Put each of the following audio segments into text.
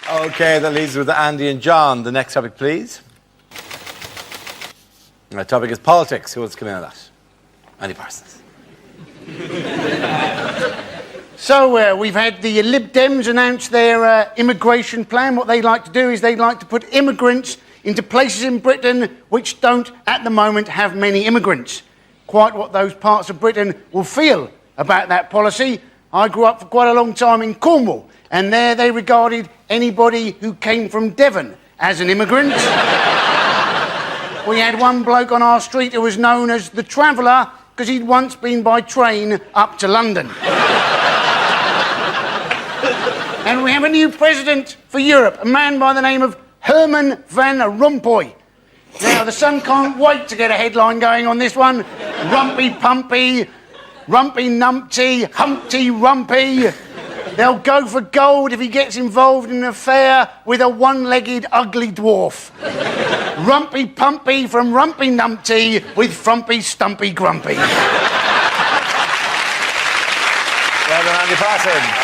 OK, that leaves with Andy and John. The next topic, please. The topic is politics. Who wants to come in on that? Andy Parsons. So we've had the Lib Dems announce their immigration plan. What they like to do is they like to put immigrants into places in Britain which don't, at the moment, have many immigrants. Quite what those parts of Britain will feel about that policy. I grew up for quite a long time in Cornwall, and there they regarded anybody who came from Devon as an immigrant. We had one bloke on our street who was known as the Traveller because he'd once been by train up to London. And we have a new president for Europe, a man by the name of Herman Van Rompuy. Now, the Sun can't wait to get a headline going on this one. Rumpy Pumpy, Rumpy Numpty, Humpty Rumpy. They'll go for gold if he gets involved in an affair with a one-legged ugly dwarf. Rumpy Pumpy from Rumpy Numpty with Frumpy Stumpy Grumpy. Well done, Andy Parsons.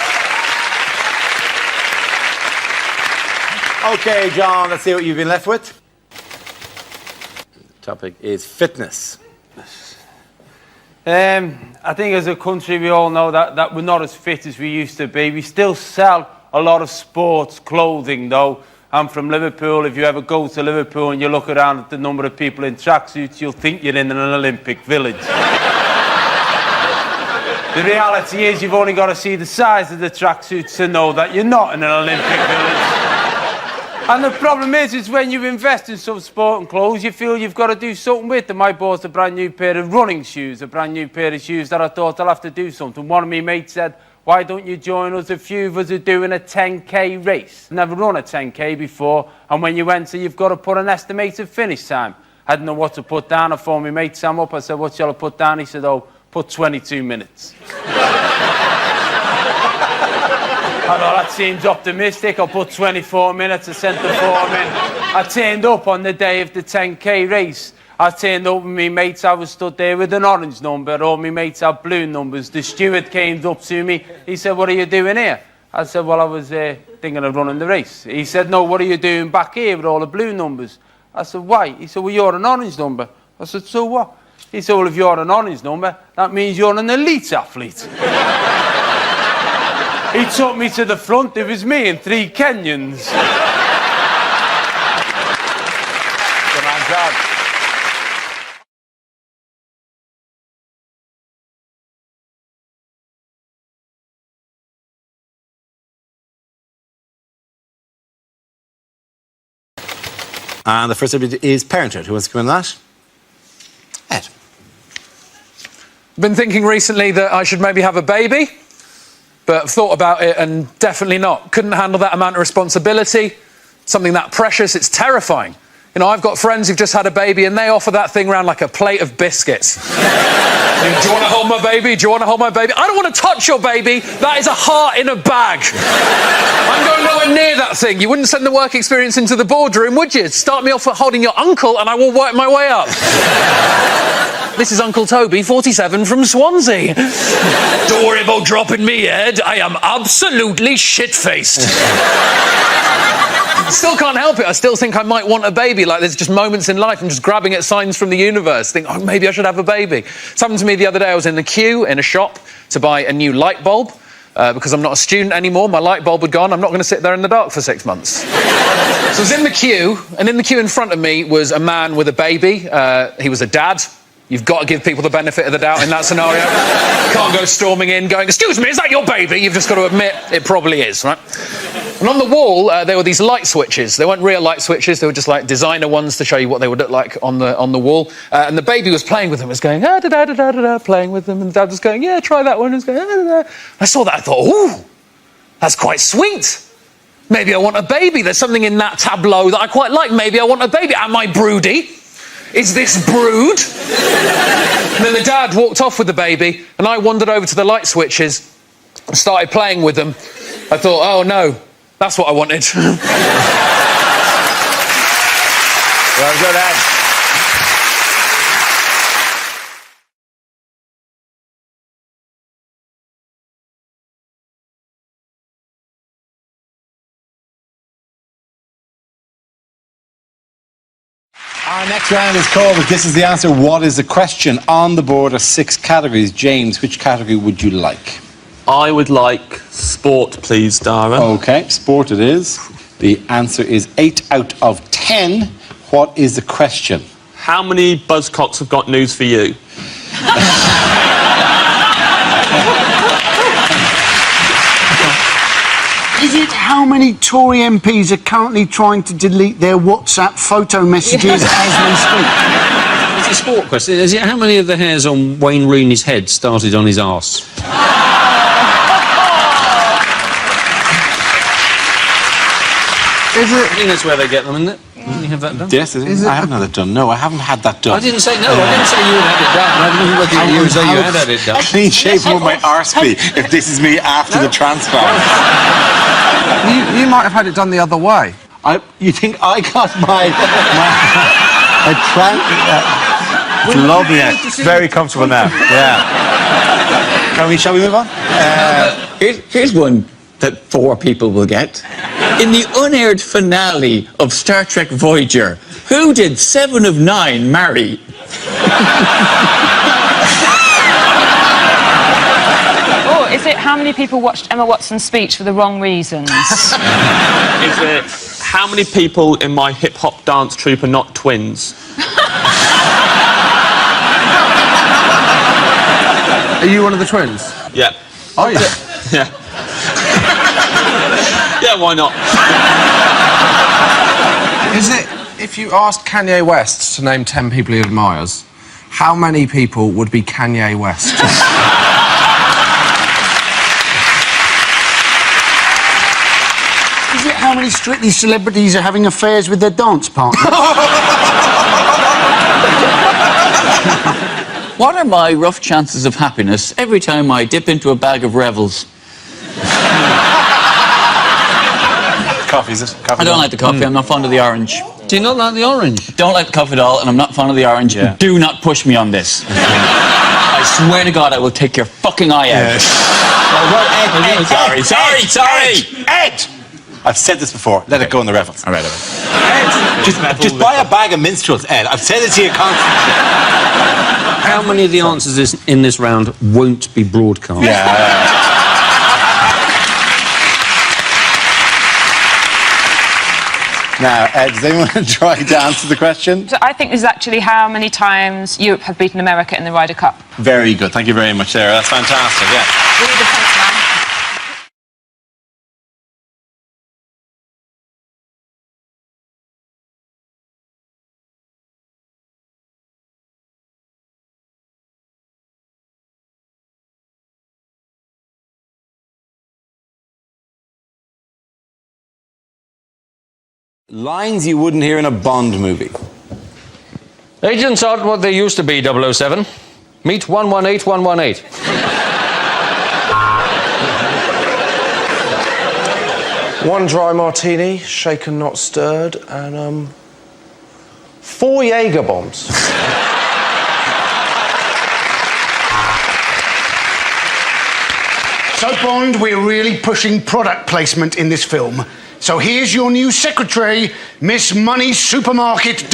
OK, John, let's see what you've been left with. The topic is fitness. I think as a country we all know that we're not as fit as we used to be. We still sell a lot of sports clothing though. I'm from Liverpool. If you ever go to Liverpool and you look around at the number of people in tracksuits, you'll think you're in an Olympic village. The reality is you've only got to see the size of the tracksuits to know that you're not in an Olympic village. And the problem is when you invest in some sport and clothes, you feel you've got to do something with them. I bought a brand new pair of running shoes, a brand new pair of shoes that I thought I'll have to do something. One of my mates said, why don't you join us? A few of us are doing a 10k race. Never run a 10k before, and when you enter, you've got to put an estimated finish time. I didn't know what to put down. I phoned my mate Sam up. I said, what shall I put down? He said, oh, put 22 minutes. I thought that seems optimistic. I'll put 24 minutes. I sent the form in. I turned up on the day of the 10k race. I turned up with my mates. I was stood there with an orange number. All my mates had blue numbers. The steward came up to me. He said, what are you doing here? I said, well, I was thinking of running the race. He said, no, what are you doing back here with all the blue numbers? I said, why? He said, well, you're an orange number. I said, so what? He said, well, if you're an orange number, that means you're an elite athlete. He took me to the front. It was me and 3 Kenyans. Good man, John. And the first subject is Parenthood. Who wants to come in on that? Ed. I've been thinking recently that I should maybe have a baby, but thought about it and definitely not. Couldn't handle that amount of responsibility, something that precious. It's terrifying. You know, I've got friends who've just had a baby and they offer that thing around like a plate of biscuits. Do you want to hold my baby? Do you want to hold my baby? I don't want to touch your baby. That is a heart in a bag. I'm going nowhere near that thing. You wouldn't send the work experience into the boardroom, would you? Start me off at holding your uncle and I will work my way up. This is Uncle Toby, 47, from Swansea. Don't worry about dropping me, Ed. I am absolutely shit-faced. Still can't help it. I still think I might want a baby. Like, there's just moments in life I'm just grabbing at signs from the universe. Think, oh, maybe I should have a baby. It happened to me the other day. I was in the queue in a shop to buy a new light bulb. Because I'm not a student anymore, my light bulb had gone. I'm not going to sit there in the dark for 6 months. So I was in the queue, and in the queue in front of me was a man with a baby. He was a dad. You've got to give people the benefit of the doubt in that scenario. You can't go storming in going, excuse me, is that your baby? You've just got to admit it probably is, right? And on the wall, there were these light switches. They weren't real light switches. They were just like designer ones to show you what they would look like on the wall. And the baby was playing with them. It was going, ah-da-da-da-da-da-da, playing with them. And the dad was going, yeah, try that one. And was going, ah-da-da. I saw that. I thought, ooh, that's quite sweet. Maybe I want a baby. There's something in that tableau that I quite like. Maybe I want a baby. Am I broody? Is this brood? And then the dad walked off with the baby, and I wandered over to the light switches and started playing with them. I thought, oh no, that's what I wanted. Well done, Ed. Our next round is called This Is the Answer, What is the Question? On the board are 6 categories. James, which category would you like? I would like sport, please, Dara. OK, sport it is. The answer is 8 out of 10. What is the question? How many buzzcocks have got news for you? Is it how many Tory MPs are currently trying to delete their WhatsApp photo messages as we speak? It's a sport question. Is it how many of the hairs on Wayne Rooney's head started on his arse? Is it? I think that's where they get them, isn't it? Didn't you have that done? Yes, it is. I haven't had it done. No, I haven't had that done. I didn't say no. I didn't say you had it done. I didn't look at you as though you had it done. Clean shaven would my arse be if this is me after the transplant? You might have had it done the other way. You think I got my lovely. Very comfortable now. Yeah. Shall we move on? Here's one that 4 people will get. In the unaired finale of Star Trek Voyager, who did 7 of 9 marry? Or is it how many people watched Emma Watson's speech for the wrong reasons? Is it how many people in my hip-hop dance troupe are not twins? Are you one of the twins? Yeah. Are you? Yeah. Yeah, why not? Is it, if you asked Kanye West to name 10 people he admires, how many people would be Kanye West? Is it how many Strictly celebrities are having affairs with their dance partners? What are my rough chances of happiness every time I dip into a bag of Revels? Coffee, is it? Coffee I don't like the coffee, I'm not fond of the orange. Do you not like the orange? Don't like the coffee at all, and I'm not fond of the orange. Yeah. Do not push me on this. I swear to God, I will take your fucking eye out. Sorry. Ed! I've said this before. Let it go in the Revels. All right. Ed, just buy a bag of minstrels, Ed. I've said it to you constantly. How many of the answers in this round won't be broadcast? Yeah. Now, Ed, does anyone want to try to answer the question? So I think this is actually how many times Europe have beaten America in the Ryder Cup. Very good. Thank you very much, Sarah. That's fantastic, yeah. Really good punch, man. Lines you wouldn't hear in a Bond movie. Agents aren't what they used to be, 007. Meet 118118. One dry martini, shaken not stirred, and 4 Jaeger bombs. So, Bond, we're really pushing product placement in this film. So here's your new secretary, Miss Money Supermarket.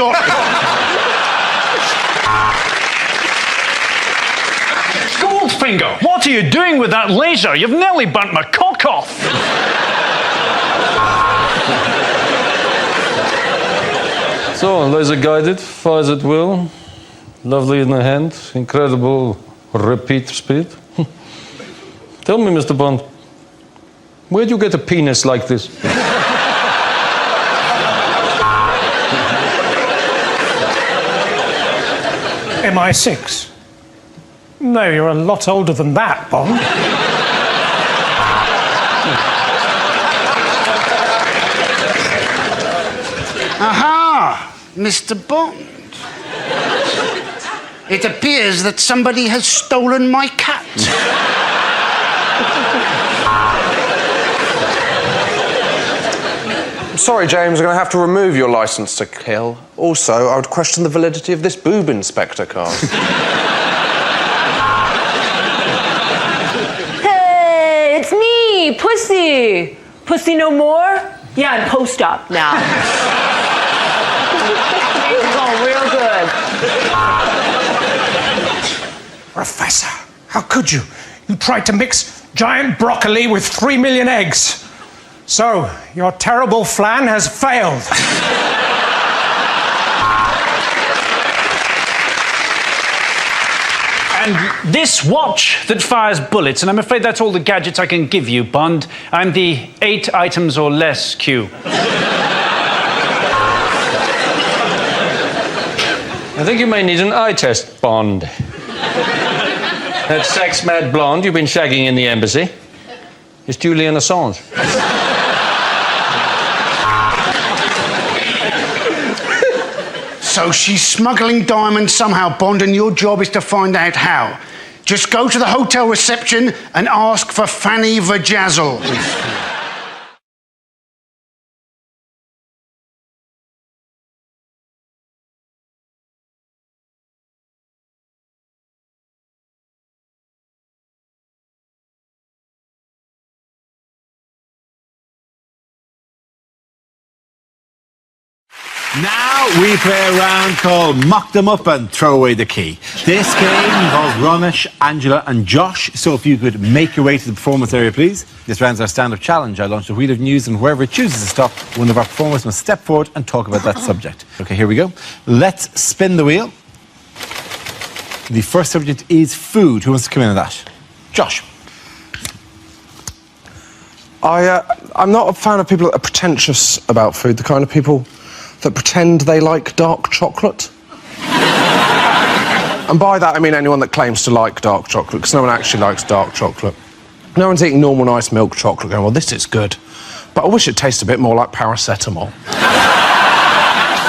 Goldfinger, what are you doing with that laser? You've nearly burnt my cock off. So, laser guided, fires at will, lovely in the hand, incredible repeat speed. Tell me, Mr. Bond, where'd you get a penis like this? MI6. No, you're a lot older than that, Bond. Aha, Mr. Bond. It appears that somebody has stolen my cat. Sorry, James, I'm going to have to remove your licence to kill. Also, I would question the validity of this boob inspector card. Hey, it's me, Pussy. Pussy no more? Yeah, I'm post-op now. Oh, really? Professor, how could you? You tried to mix giant broccoli with 3 million eggs. So, your terrible flan has failed. And this watch that fires bullets, and I'm afraid that's all the gadgets I can give you, Bond. I'm the 8 items or less Q. I think you may need an eye test, Bond. That sex-mad blonde you've been shagging in the embassy is Julian Assange. So she's smuggling diamonds somehow, Bond, and your job is to find out how. Just go to the hotel reception and ask for Fanny Vajazzle. Now we play a round called Mock Them Up and Throw Away the Key. This game involves Ronish, Angela and Josh, so if you could make your way to the performance area, please. This round's our stand-up challenge. I launch a wheel of news and whoever it chooses to stop, one of our performers must step forward and talk about that subject. OK, here we go. Let's spin the wheel. The first subject is food. Who wants to come in on that? Josh. I'm not a fan of people that are pretentious about food, the kind of people that pretend they like dark chocolate. And by that I mean anyone that claims to like dark chocolate, because no one actually likes dark chocolate. No one's eating normal nice milk chocolate going, well, this is good, but I wish it tasted a bit more like paracetamol.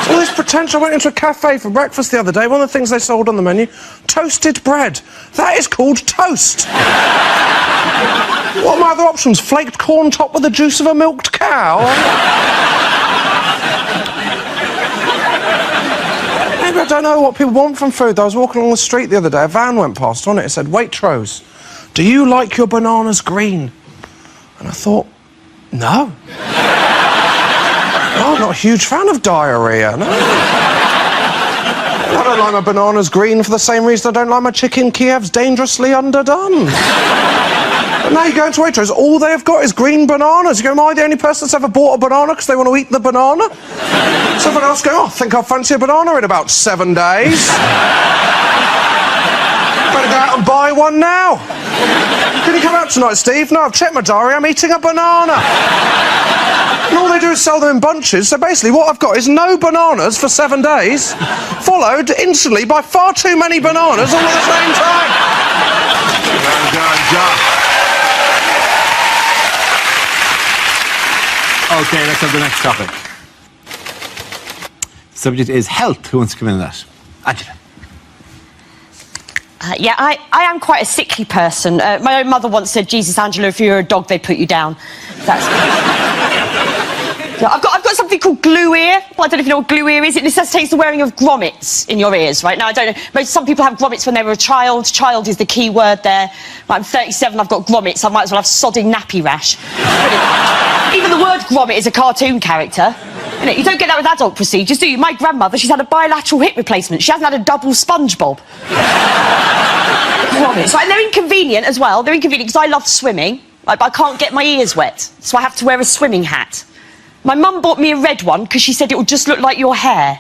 All this pretension. I went into a cafe for breakfast the other day. One of the things they sold on the menu, toasted bread. That is called toast. What are my other options? Flaked corn topped with the juice of a milked cow? Maybe I don't know what people want from food. I was walking along the street the other day, a van went past. On it said, Waitrose, do you like your bananas green? And I thought, no. No, I'm not a huge fan of diarrhoea, no. I don't like my bananas green for the same reason I don't like my chicken Kiev's dangerously underdone. But now you go into Waitrose, all they have got is green bananas. You go, am I the only person that's ever bought a banana because they want to eat the banana? Someone else go, oh, I think I'll fancy a banana in about 7 days. Better go out and buy one now. Can you come out tonight, Steve? No, I've checked my diary, I'm eating a banana. And all they do is sell them in bunches, so basically what I've got is no bananas for 7 days, followed instantly by far too many bananas all at the same time. Well done, Josh. OK, let's have the next topic. Subject is health. Who wants to come in on that? Angela. Yeah, I am quite a sickly person. My own mother once said, Jesus, Angela, if you were a dog, they'd put you down. That's... Yeah, I've got something called glue ear. Well, I don't know if you know what glue ear is. It necessitates the wearing of grommets in your ears, right? Now, I don't know. Some people have grommets when they were a child. Child is the key word there. I'm 37, I've got grommets. I might as well have sodding nappy rash. Even the word grommet is a cartoon character. You don't get that with adult procedures, do you? My grandmother, she's had a bilateral hip replacement. She hasn't had a double SpongeBob. Grommets. Right, and they're inconvenient as well. They're inconvenient because I love swimming, but I can't get my ears wet, so I have to wear a swimming hat. My mum bought me a red one because she said it would just look like your hair.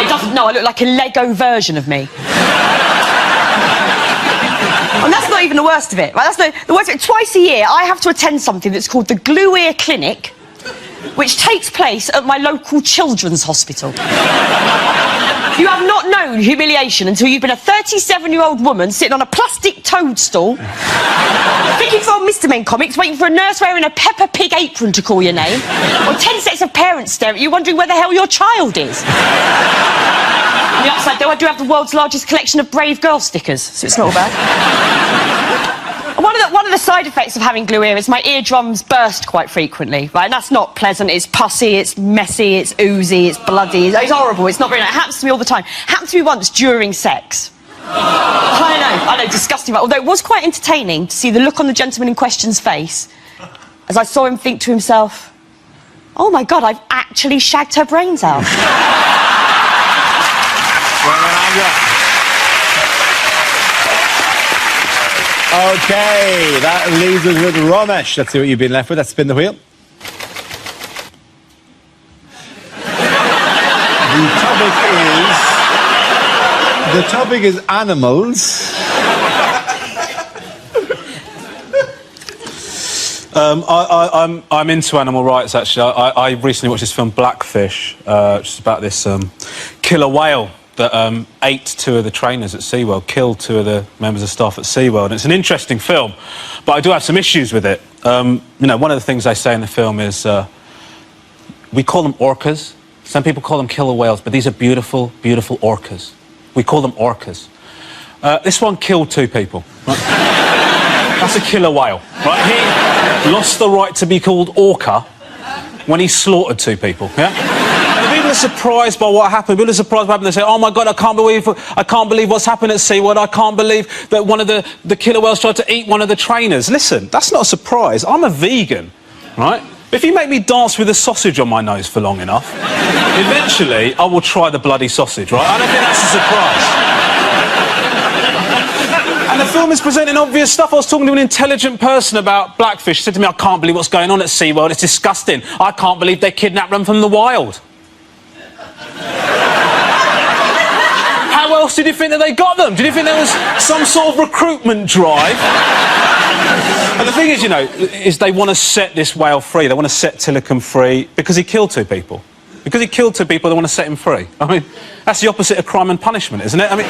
It doesn't. No, I look like a Lego version of me. And that's not even the worst of it. Right? That's the worst of it. Twice a year, I have to attend something that's called the Glue Ear Clinic, which takes place at my local children's hospital. You have not known humiliation until you've been a 37-year-old woman sitting on a plastic toadstool, thinking for old Mr. Men comics, waiting for a nurse wearing a Peppa Pig apron to call your name, or 10 sets of parents stare at you wondering where the hell your child is. On the upside, though, I do have the world's largest collection of Brave Girl stickers, so it's not all bad. One of the side effects of having glue ear is my eardrums burst quite frequently, right? And that's not pleasant. It's pussy, it's messy, it's oozy, it's bloody. It's horrible. It's not very nice. It happens to me all the time. Happened to me once during sex. I know, disgusting. Although it was quite entertaining to see the look on the gentleman in question's face as I saw him think to himself, oh my God, I've actually shagged her brains out. OK, that leaves us with Ramesh. Let's see what you've been left with. Let's spin the wheel. The topic is animals. I'm into animal rights, actually. I recently watched this film, Blackfish, which is about this killer whale that ate 2 of the trainers at SeaWorld, killed 2 of the members of staff at SeaWorld. And it's an interesting film, but I do have some issues with it. You know, one of the things they say in the film is we call them orcas. Some people call them killer whales, but these are beautiful, beautiful orcas. We call them orcas. This one killed 2 people. Right? That's a killer whale. Right? He lost the right to be called orca when he slaughtered 2 people. Yeah? And people are surprised by what happened. People are surprised by what happened. They say, "Oh my God, I can't believe what's happened at SeaWorld. I can't believe that one of the killer whales tried to eat one of the trainers." Listen, that's not a surprise. I'm a vegan, right? If you make me dance with a sausage on my nose for long enough, eventually I will try the bloody sausage, right? I don't think that's a surprise. And the film is presenting obvious stuff. I was talking to an intelligent person about Blackfish. He said to me, "I can't believe what's going on at SeaWorld. It's disgusting. I can't believe they kidnapped them from the wild." How else did you think that they got them? Did you think there was some sort of recruitment drive? And the thing is, you know, is they want to set this whale free. They want to set Tilikum free because he killed 2 people. Because he killed 2 people, they want to set him free. I mean, that's the opposite of crime and punishment, isn't it? I mean,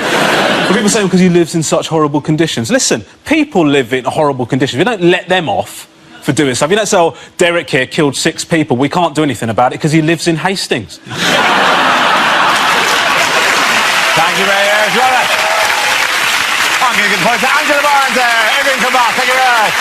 people say because he lives in such horrible conditions. Listen, people live in horrible conditions. We don't let them off for doing stuff. You don't say, "Oh, Derek here killed 6 people. We can't do anything about it because he lives in Hastings." Thank you very much, Robert. I'm going to give the point to Angela Barnes there. Everyone come back. Thank you very much.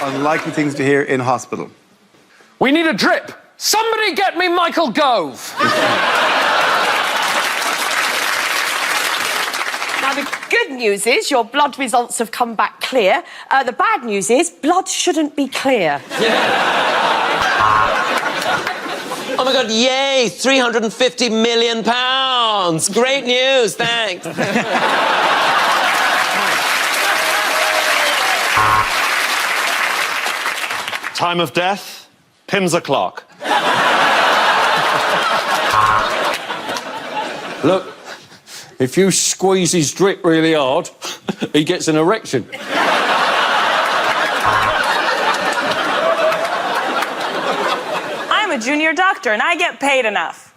Unlikely things to hear in hospital. We need a drip. Somebody get me Michael Gove. Now, the good news is your blood results have come back clear. The bad news is blood shouldn't be clear. Oh my God, yay, £350 million. Great news, thanks. Time of death, Pim's o'clock. Look, if you squeeze his drip really hard, he gets an erection. I'm a junior doctor and I get paid enough.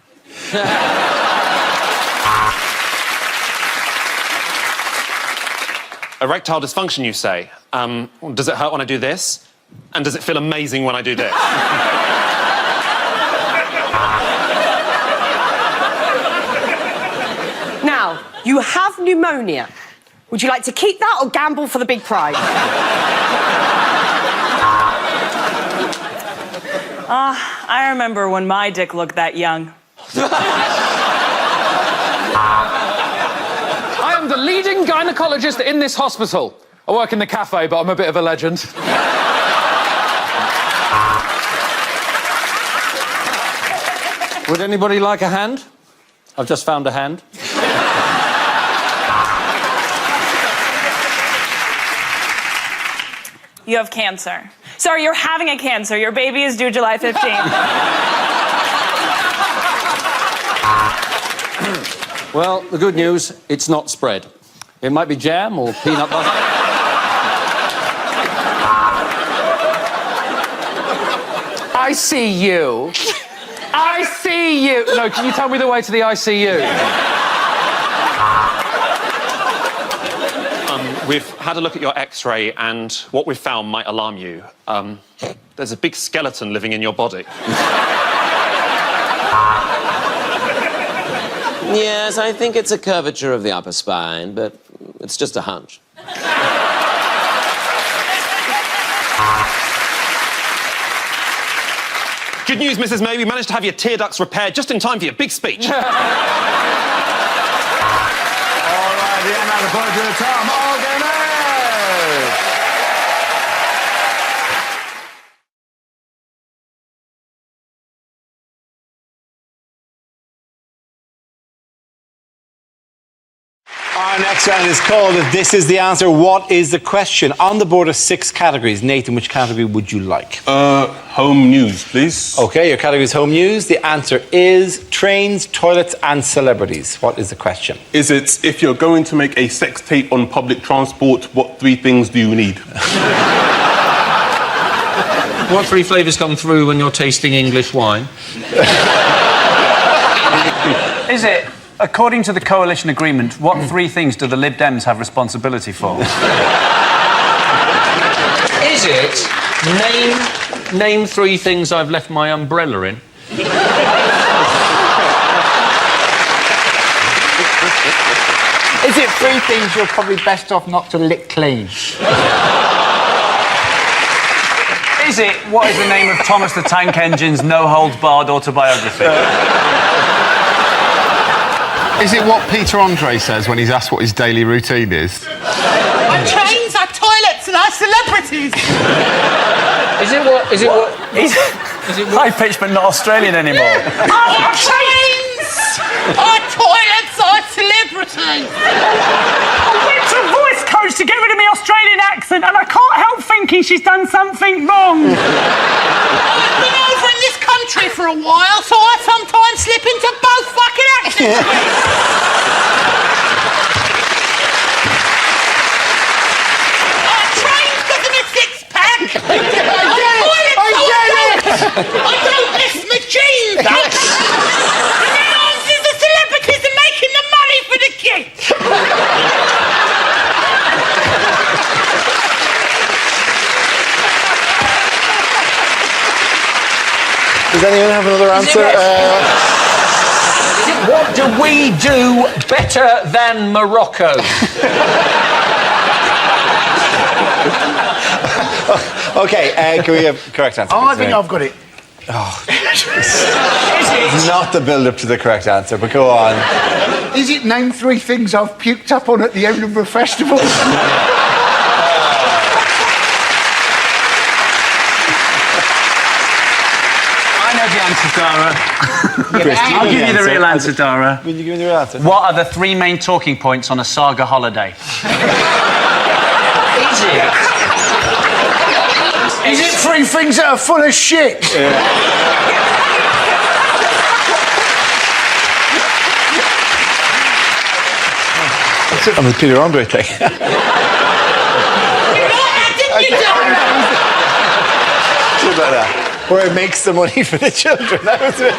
Erectile dysfunction, you say? Does it hurt when I do this? And does it feel amazing when I do this? Now, you have pneumonia. Would you like to keep that or gamble for the big prize? I remember when my dick looked that young. I am the leading gynecologist in this hospital. I work in the cafe, but I'm a bit of a legend. Would anybody like a hand? I've just found a hand. You have cancer. Sorry, you're having a cancer. Your baby is due July 15th. Well, the good news, it's not spread. It might be jam or peanut butter. I see you. I see you. No, can you tell me the way to the ICU? We've had a look at your X-ray, and what we've found might alarm you. There's a big skeleton living in your body. Yes, I think it's a curvature of the upper spine, but it's just a hunch. Good news, Mrs. May. We managed to have your tear ducts repaired just in time for your big speech. And a point to Tom O'Gorman. Our next round is called This Is the Answer, What is the Question? On the board of 6 categories. Nathan, which category would you like? Home news, please. OK, your category is home news. The answer is trains, toilets and celebrities. What is the question? Is it, if you're going to make a sex tape on public transport, what 3 things do you need? What 3 flavours come through when you're tasting English wine? Is it, according to the coalition agreement, what 3 things do the Lib Dems have responsibility for? Is it name 3 things I've left my umbrella in? Is it 3 things you're probably best off not to lick clean? Is it, what is the name of Thomas the Tank Engine's no-holds-barred autobiography? Is it what Peter Andre says when he's asked what his daily routine is? Our trains, our toilets and our celebrities! Is it what... High pitched but not Australian anymore. Our trains, our toilets, our celebrities! I went to a voice coach to get rid of my Australian accent and I can't help thinking she's done something wrong. I've been over in this country for a while, so I sometimes slip into both fucking accents. Our trains got them a 6-pack. I don't miss my jeans. And the answers, the celebrities are making the money for the kids. Does anyone have another answer? What do we do better than Morocco? OK, can we have correct answer? I think I've got it. Oh, it's not the build-up to the correct answer, but go on. Is it name 3 things I've puked up on at the Edinburgh Festival? I know the answer, Dara. I'll give you the real answer, Dara. Will you give me the real answer? What are the 3 main talking points on a saga holiday? Is it? Is it 3 things that are full of shit? That's it on the Peter Andre thing. Where it makes the money for the children. That was it.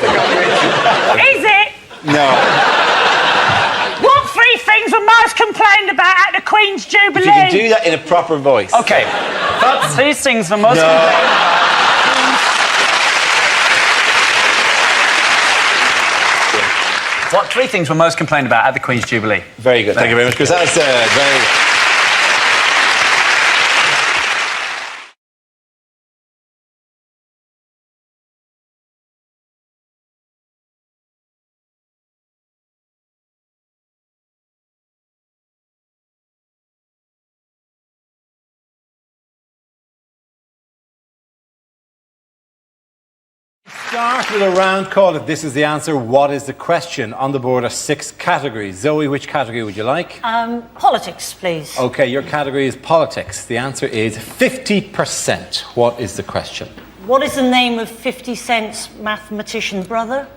Is it? No. What 3 things were most complained about at the Queen's Jubilee? If you can do that in a proper voice. OK. What 3 things were most What 3 things were most complained about at the Queen's Jubilee? Very good. Thank you very much, Chris. That's very good. Start with a round call. If this is the answer, what is the question? On the board are 6 categories. Zoe, which category would you like? Politics, please. OK, your category is politics. The answer is 50%. What is the question? What is the name of 50 Cent's mathematician brother?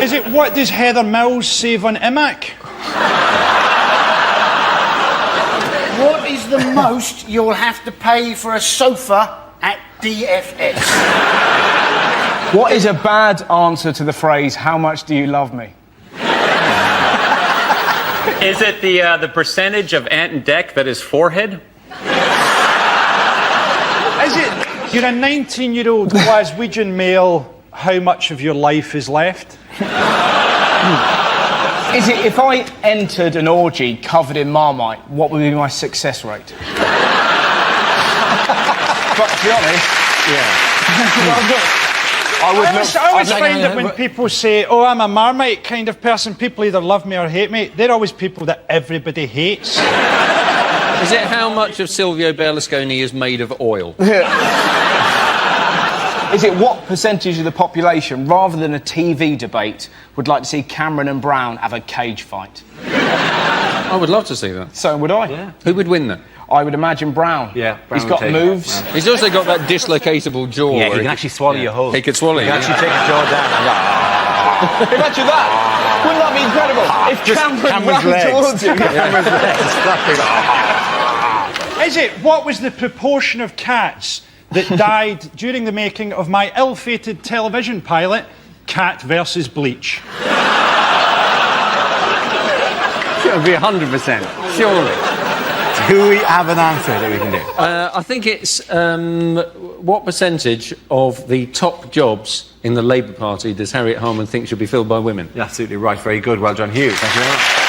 Is it what does Heather Mills save on IMAC? What is the most you'll have to pay for a sofa at DFS? What is a bad answer to the phrase, how much do you love me? Is it the percentage of Ant and Dec that is forehead? Is it, you're a 19-year-old Glaswegian male, how much of your life is left? Is it, if I entered an orgy covered in Marmite, what would be my success rate? But to be honest, I always find that when people say, oh, I'm a Marmite kind of person, people either love me or hate me. They're always people that everybody hates. Is it how much of Silvio Berlusconi is made of oil? Is it what percentage of the population, rather than a TV debate, would like to see Cameron and Brown have a cage fight? I would love to see that. So would I. Yeah. Who would win that? I would imagine Brown. Yeah, Brown He's got moves. He's also got that dislocatable jaw. Yeah, he where can actually swallow your whole. He could swallow you. He can actually take your jaw down. Imagine that. Wouldn't that be incredible? If Cameron ran towards you. Cameron's legs. Is it, what was the proportion of cats that died during the making of my ill-fated television pilot, Cat versus Bleach? It would be 100%, surely. Do we have an answer that we can do? I think it's what percentage of the top jobs in the Labour Party does Harriet Harman think should be filled by women? You're absolutely right. Very good. Well done, Hugh. Thank you very much.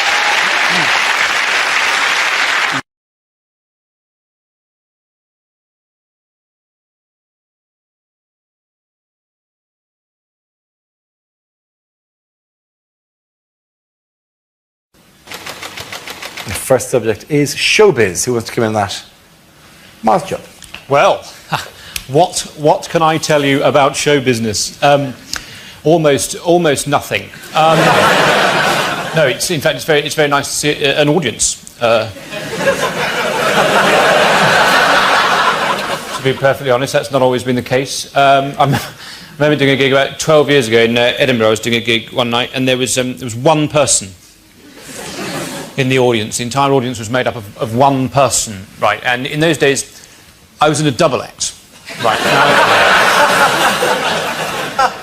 The first subject is Showbiz. Who wants to come in that? Miles Judd. Well, what can I tell you about show business? Almost nothing. No, in fact it's very nice to see an audience. To be perfectly honest, that's not always been the case. I remember doing a gig about 12 years ago in Edinburgh. I was doing a gig one night, and there was one person in the audience. The entire audience was made up of one person, right? And in those days, I was in a double act, right? Now,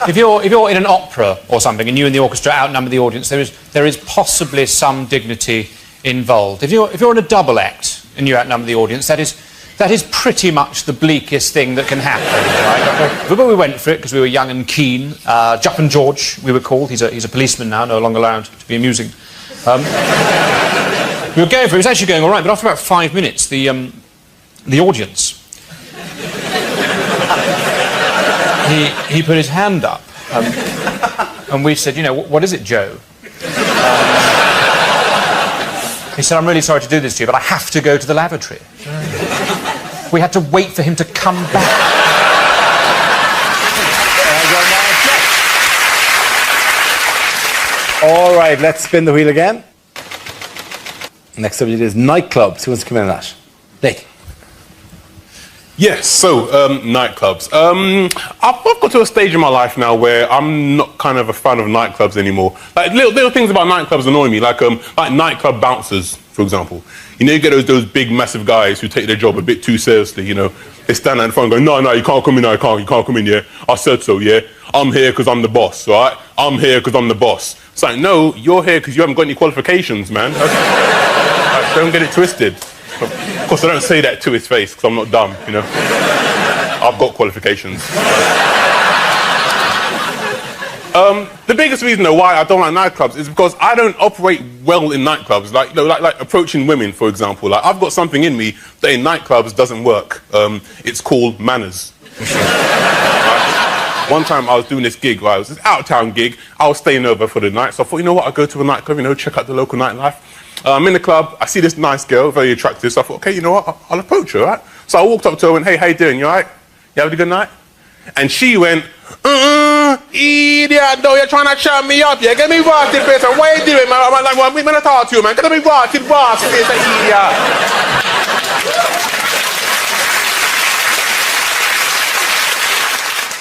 if you're in an opera or something and you and the orchestra outnumber the audience, there is possibly some dignity involved. If you're in a double act and you outnumber the audience, that is pretty much the bleakest thing that can happen, right? But we went for it because we were young and keen. Jupp and George, we were called. He's a policeman now, no longer allowed to be amusing. We were going for it. It was actually going all right, but after about 5 minutes, the audience, he put his hand up, and we said, you know, what is it, Joe? He said, I'm really sorry to do this to you, but I have to go to the lavatory. We had to wait for him to come back. All right, let's spin the wheel again. Next subject is nightclubs. Who wants to come in on that? Nick. Yes, so nightclubs. I've got to a stage in my life now where I'm not kind of a fan of nightclubs anymore. Like little things about nightclubs annoy me, like nightclub bouncers, for example. You know, you get those big, massive guys who take their job a bit too seriously. You know, they stand out in front and go, no, you can't come in, you can't come in. Yeah, I said so. Yeah, I'm here because I'm the boss. All right, I'm here because I'm the boss. It's like, no, you're here because you haven't got any qualifications, man. Don't get it twisted. Of course, I don't say that to his face because I'm not dumb, you know. I've got qualifications. The biggest reason though why I don't like nightclubs is because I don't operate well in nightclubs. Like, you know, like approaching women, for example. Like, I've got something in me that in nightclubs doesn't work. It's called manners. Right? One time I was doing this gig, right? It was this out-of-town gig. I was staying over for the night, so I thought, you know what, I'll go to a nightclub, you know, check out the local nightlife. I'm in the club, I see this nice girl, very attractive, so I thought, okay, you know what, I'll approach her, right? So I walked up to her and went, hey, how you doing, you all right? You having a good night? And she went, idiot, though, you're trying to shut me up, yeah? Get me rotted, bitch, what are you doing, man? I'm like, well, I'm going to talk to you, man. Get me rotted, bitch, idiot.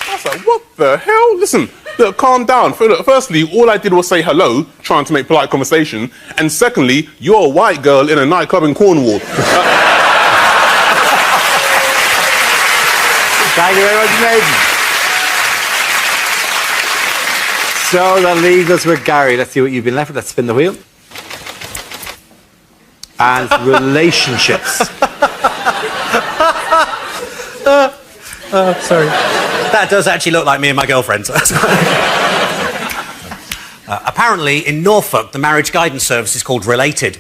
I was like, what the hell? Listen. Look, calm down. Look, firstly, all I did was say hello, trying to make polite conversation. And secondly, you're a white girl in a nightclub in Cornwall. Thank you very much, Nathan. So that leaves us with Gary. Let's see what you've been left with. Let's spin the wheel. And relationships. Sorry. That does actually look like me and my girlfriend. Apparently, in Norfolk, the marriage guidance service is called Related.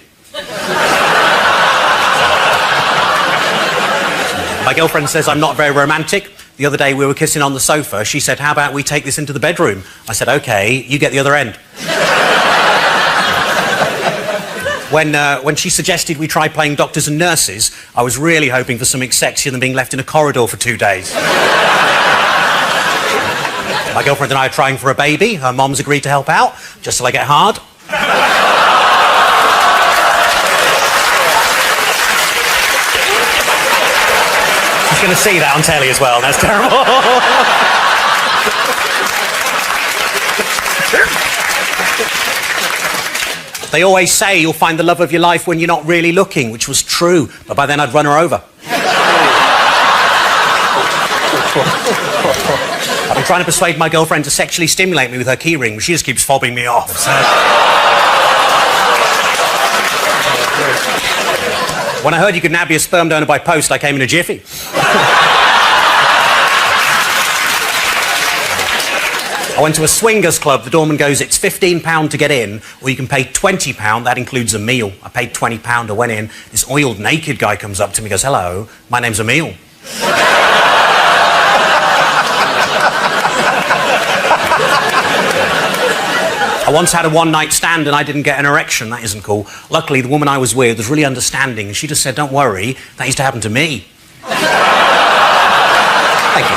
My girlfriend says I'm not very romantic, The other day we were kissing on the sofa. She said, how about we take this into the bedroom? I said, OK, you get the other end. When she suggested we try playing doctors and nurses, I was really hoping for something sexier than being left in a corridor for 2 days. My girlfriend and I are trying for a baby. Her mom's agreed to help out, just till I get hard. She's going to see that on telly as well. That's terrible. They always say you'll find the love of your life when you're not really looking, which was true, but by then I'd run her over. I've been trying to persuade my girlfriend to sexually stimulate me with her keyring, but she just keeps fobbing me off. So... When I heard you could now be a sperm donor by post, I came in a jiffy. I went to a swingers club. The doorman goes, it's £15 to get in, or you can pay £20. That includes a meal. I paid £20. I went in. This oiled, naked guy comes up to me and goes, hello, my name's Emil. I once had a one-night stand and I didn't get an erection. That isn't cool. Luckily, the woman I was with was really understanding and she just said, don't worry, that used to happen to me. Thank you.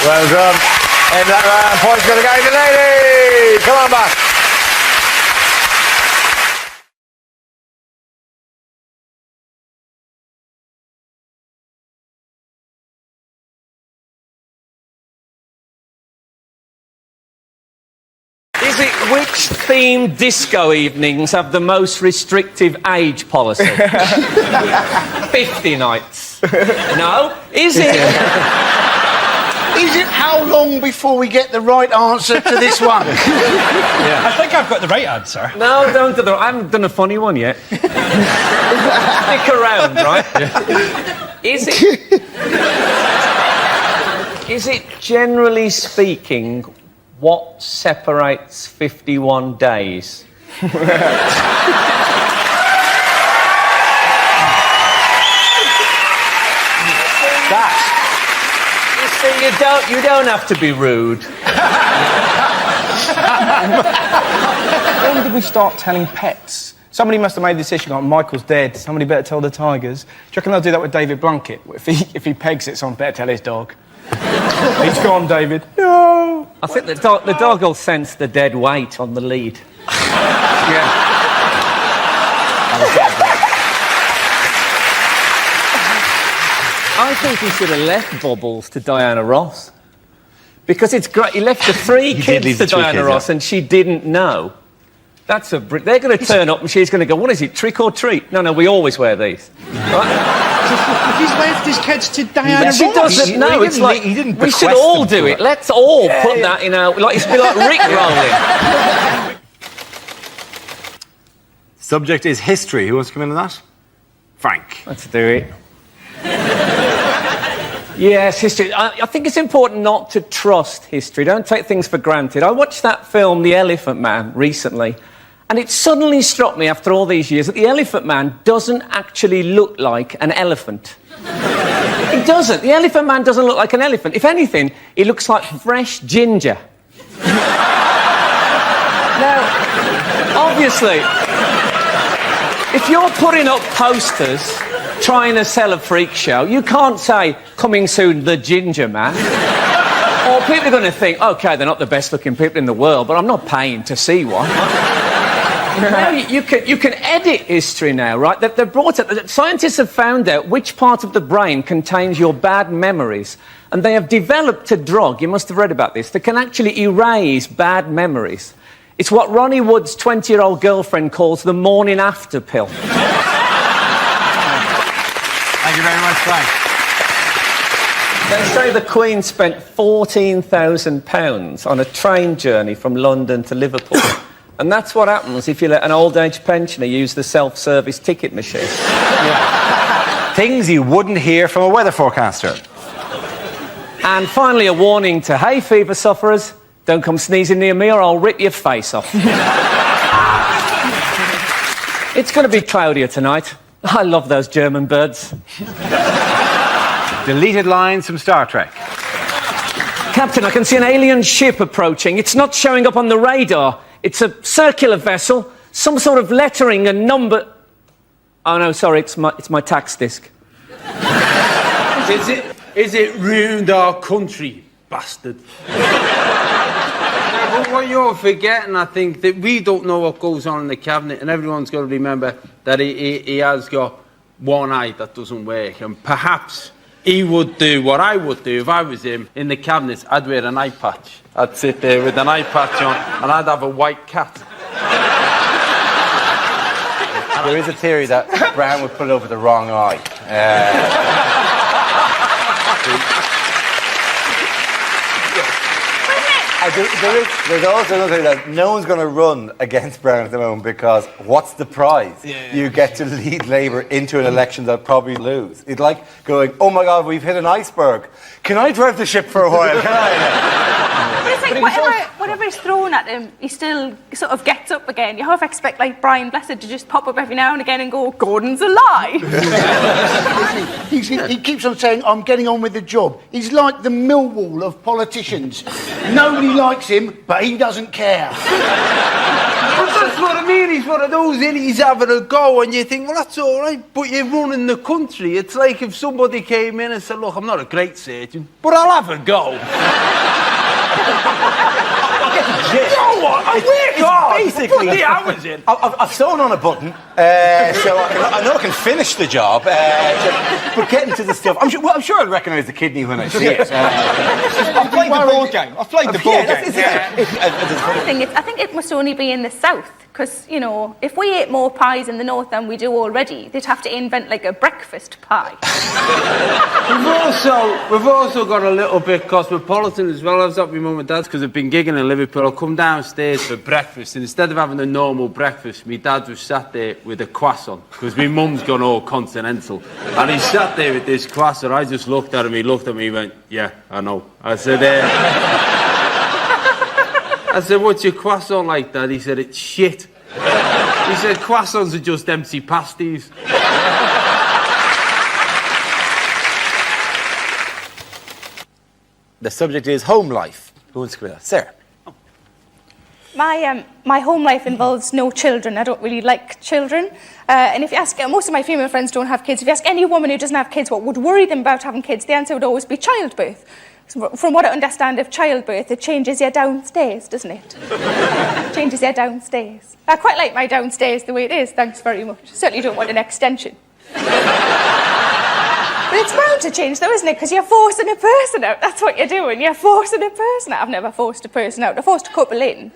Well done. And that round, points going to go to the ladies. Come on back. Is it which themed disco evenings have the most restrictive age policy? 50 nights. No? Is it? Is it how long before we get the right answer to this one? I think I've got the right answer. No, don't do that. I haven't done a funny one yet. Stick around, right? Is it generally speaking what separates 51 days? You don't have to be rude. When did we start telling pets? Somebody must have made the decision, like, Michael's dead, somebody better tell the tigers. Do you reckon they'll do that with David Blunkett? If he pegs it, someone better tell his dog. He's gone, David. No! I think the dog will sense the dead weight on the lead. Yeah. I think he should have left Bubbles to Diana Ross. Because it's great. He left the three kids to Diana Ross and she didn't know. That's a... They're going to turn up and she's going to go, what is it, trick or treat? No, we always wear these. Right? He's left his kids to Diana Ross. She doesn't know. It's like, we should all do it. Let's all put that in our... Like, it's be like Rick rolling. Subject is history. Who wants to come in on that? Frank. Let's do it. Yes, history. I think it's important not to trust history. Don't take things for granted. I watched that film, The Elephant Man, recently, and it suddenly struck me after all these years that the Elephant Man doesn't actually look like an elephant. It doesn't. The Elephant Man doesn't look like an elephant. If anything, he looks like fresh ginger. Now, obviously, if you're putting up posters trying to sell a freak show, you can't say, coming soon, the Ginger Man. Or people are going to think, OK, they're not the best-looking people in the world, but I'm not paying to see one. Now, you can edit history now, right? They've brought it... Scientists have found out which part of the brain contains your bad memories, and they have developed a drug, you must have read about this, that can actually erase bad memories. It's what Ronnie Wood's 20-year-old girlfriend calls the morning after pill. Thank you very much, Frank. They say the Queen spent £14,000 on a train journey from London to Liverpool. And that's what happens if you let an old-age pensioner use the self-service ticket machine. Yeah. Things you wouldn't hear from a weather forecaster. And finally, a warning to hay fever sufferers. Don't come sneezing near me or I'll rip your face off. It's going to be cloudier tonight. I love those German birds. Deleted lines from Star Trek. Captain, I can see an alien ship approaching. It's not showing up on the radar. It's a circular vessel, some sort of lettering and number... Oh, no, sorry, it's my tax disc. Is it ruined our country, bastard? But what you're forgetting, I think, that we don't know what goes on in the cabinet, and everyone's got to remember that he has got one eye that doesn't work, and perhaps he would do what I would do if I was him in the cabinet. I'd wear an eye patch. I'd sit there with an eye patch on, and I'd have a white cat. There is a theory that Brown would put it over the wrong eye. There's also another thing that no one's going to run against Brown at the moment because what's the prize? You get to lead Labour into an election they'll probably lose. It's like going, oh my God, we've hit an iceberg. Can I drive the ship for a while? Can I? But it's like whatever is thrown at him, he still sort of gets up again. You half expect like Brian Blessed to just pop up every now and again and go, Gordon's alive. He keeps on saying, I'm getting on with the job. He's like the Millwall of politicians. Nobody likes him, but he doesn't care. But that's what I mean. He's one of those idiots having a go, and you think, well, that's all right, but you're running the country. It's like if somebody came in and said, look, I'm not a great surgeon, but I'll have a go. You know what? It's basically... Put the hours in. I've sewn on a button, so I know I can finish the job, but getting to the stuff... I'm sure I'll recognise the kidney when I see it. I've played the board game. I've played the board game. I think it must only be in the south, because, you know, if we ate more pies in the north than we do already, they'd have to invent, like, a breakfast pie. We've also got a little bit cosmopolitan as well. I was up with my mum and dad's because I've been gigging in Liverpool. I'll come downstairs for breakfast, and instead of having a normal breakfast, my dad was sat there with a croissant, because my mum's gone all continental. And he sat there with this croissant. I just looked at him, he looked at me, he went, yeah, I know. I said, what's your croissant like, Dad? He said, it's shit. He said, croissants are just empty pasties. The subject is home life. Who wants to come in? Sarah. My home life involves no children. I don't really like children. And if you ask, most of my female friends don't have kids. If you ask any woman who doesn't have kids what would worry them about having kids, the answer would always be childbirth. From what I understand of childbirth, it changes you downstairs, doesn't it? Changes you downstairs. I quite like my downstairs the way it is, thanks very much. Certainly don't want an extension. But it's bound to change though, isn't it? Because you're forcing a person out. That's what you're doing. You're forcing a person out. I've never forced a person out. I forced a couple in.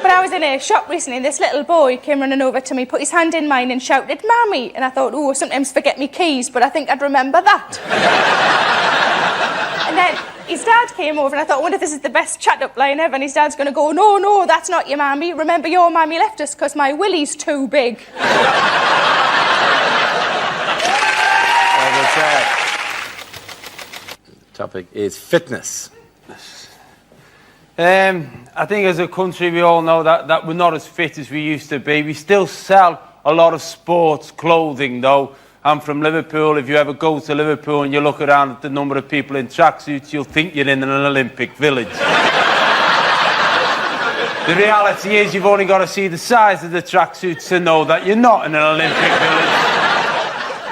But I was in a shop recently and this little boy came running over to me, put his hand in mine and shouted, Mammy! And I thought, oh, sometimes forget me keys, but I think I'd remember that. And then his dad came over and I thought, I wonder if this is the best chat-up line ever. And his dad's going to go, no, no, that's not your mammy. Remember your mammy left us because my willy's too big. The topic is fitness. I think as a country we all know that we're not as fit as we used to be. We still sell a lot of sports clothing though. I'm from Liverpool. If you ever go to Liverpool and you look around at the number of people in tracksuits, you'll think you're in an Olympic village. The reality is you've only got to see the size of the tracksuits to know that you're not in an Olympic village.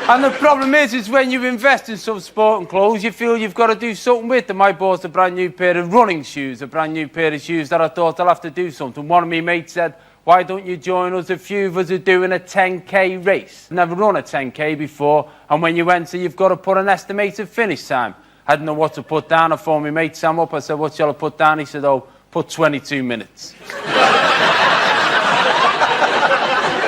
And the problem is when you invest in some sport and clothes, you feel you've got to do something with them. I bought a brand new pair of running shoes, a brand new pair of shoes that I thought I'll have to do something. One of my mates said, why don't you join us? A few of us are doing a 10k race. Never run a 10k before, and when you enter, you've got to put an estimated finish time. I didn't know what to put down. I phoned my mate Sam up. I said, what shall I put down? He said, oh, put 22 minutes.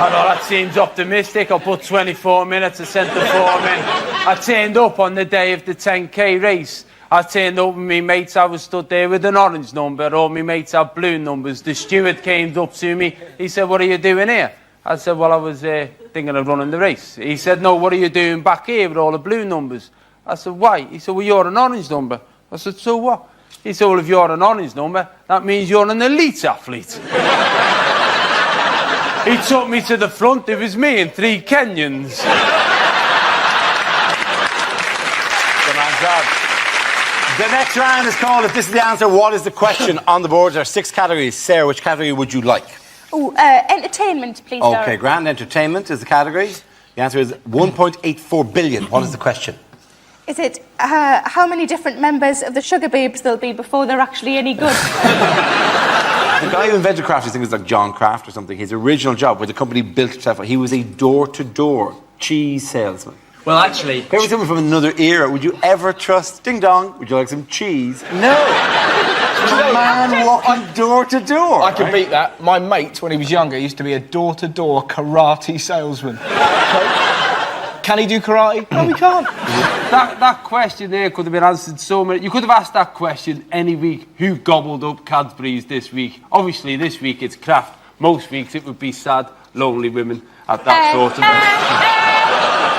I thought that seems optimistic. I'll put 24 minutes. I sent the form in. I turned up on the day of the 10k race. I turned up with my mates. I was stood there with an orange number. All my mates had blue numbers. The steward came up to me. He said, what are you doing here? I said, well, I was thinking of running the race. He said, no, what are you doing back here with all the blue numbers? I said, why? He said, well, you're an orange number. I said, so what? He said, well, if you're an orange number, that means you're an elite athlete. He took me to the front. It was me and 3 Kenyans. The next round is called If This Is the Answer, What Is the Question? On the board there are 6 categories. Sarah, which category would you like? Oh, entertainment, please, Okay, Darren. grand. Entertainment is the category. The answer is 1.84 billion. What is the question? Is it how many different members of the Sugar Babes there'll be before they're actually any good? The guy who invented Kraft, I think it was like John Kraft or something, his original job where the company built itself, he was a door-to-door cheese salesman. Well, actually... If there was someone from another era, would you ever trust, ding dong, would you like some cheese? No! A man walking door to door. I can beat that. My mate, when he was younger, used to be a door-to-door karate salesman. Can he do karate? No, he can't. That question there could have been answered so many... You could have asked that question any week. Who gobbled up Cadbury's this week? Obviously, this week it's Kraft. Most weeks it would be sad, lonely women at that sort of...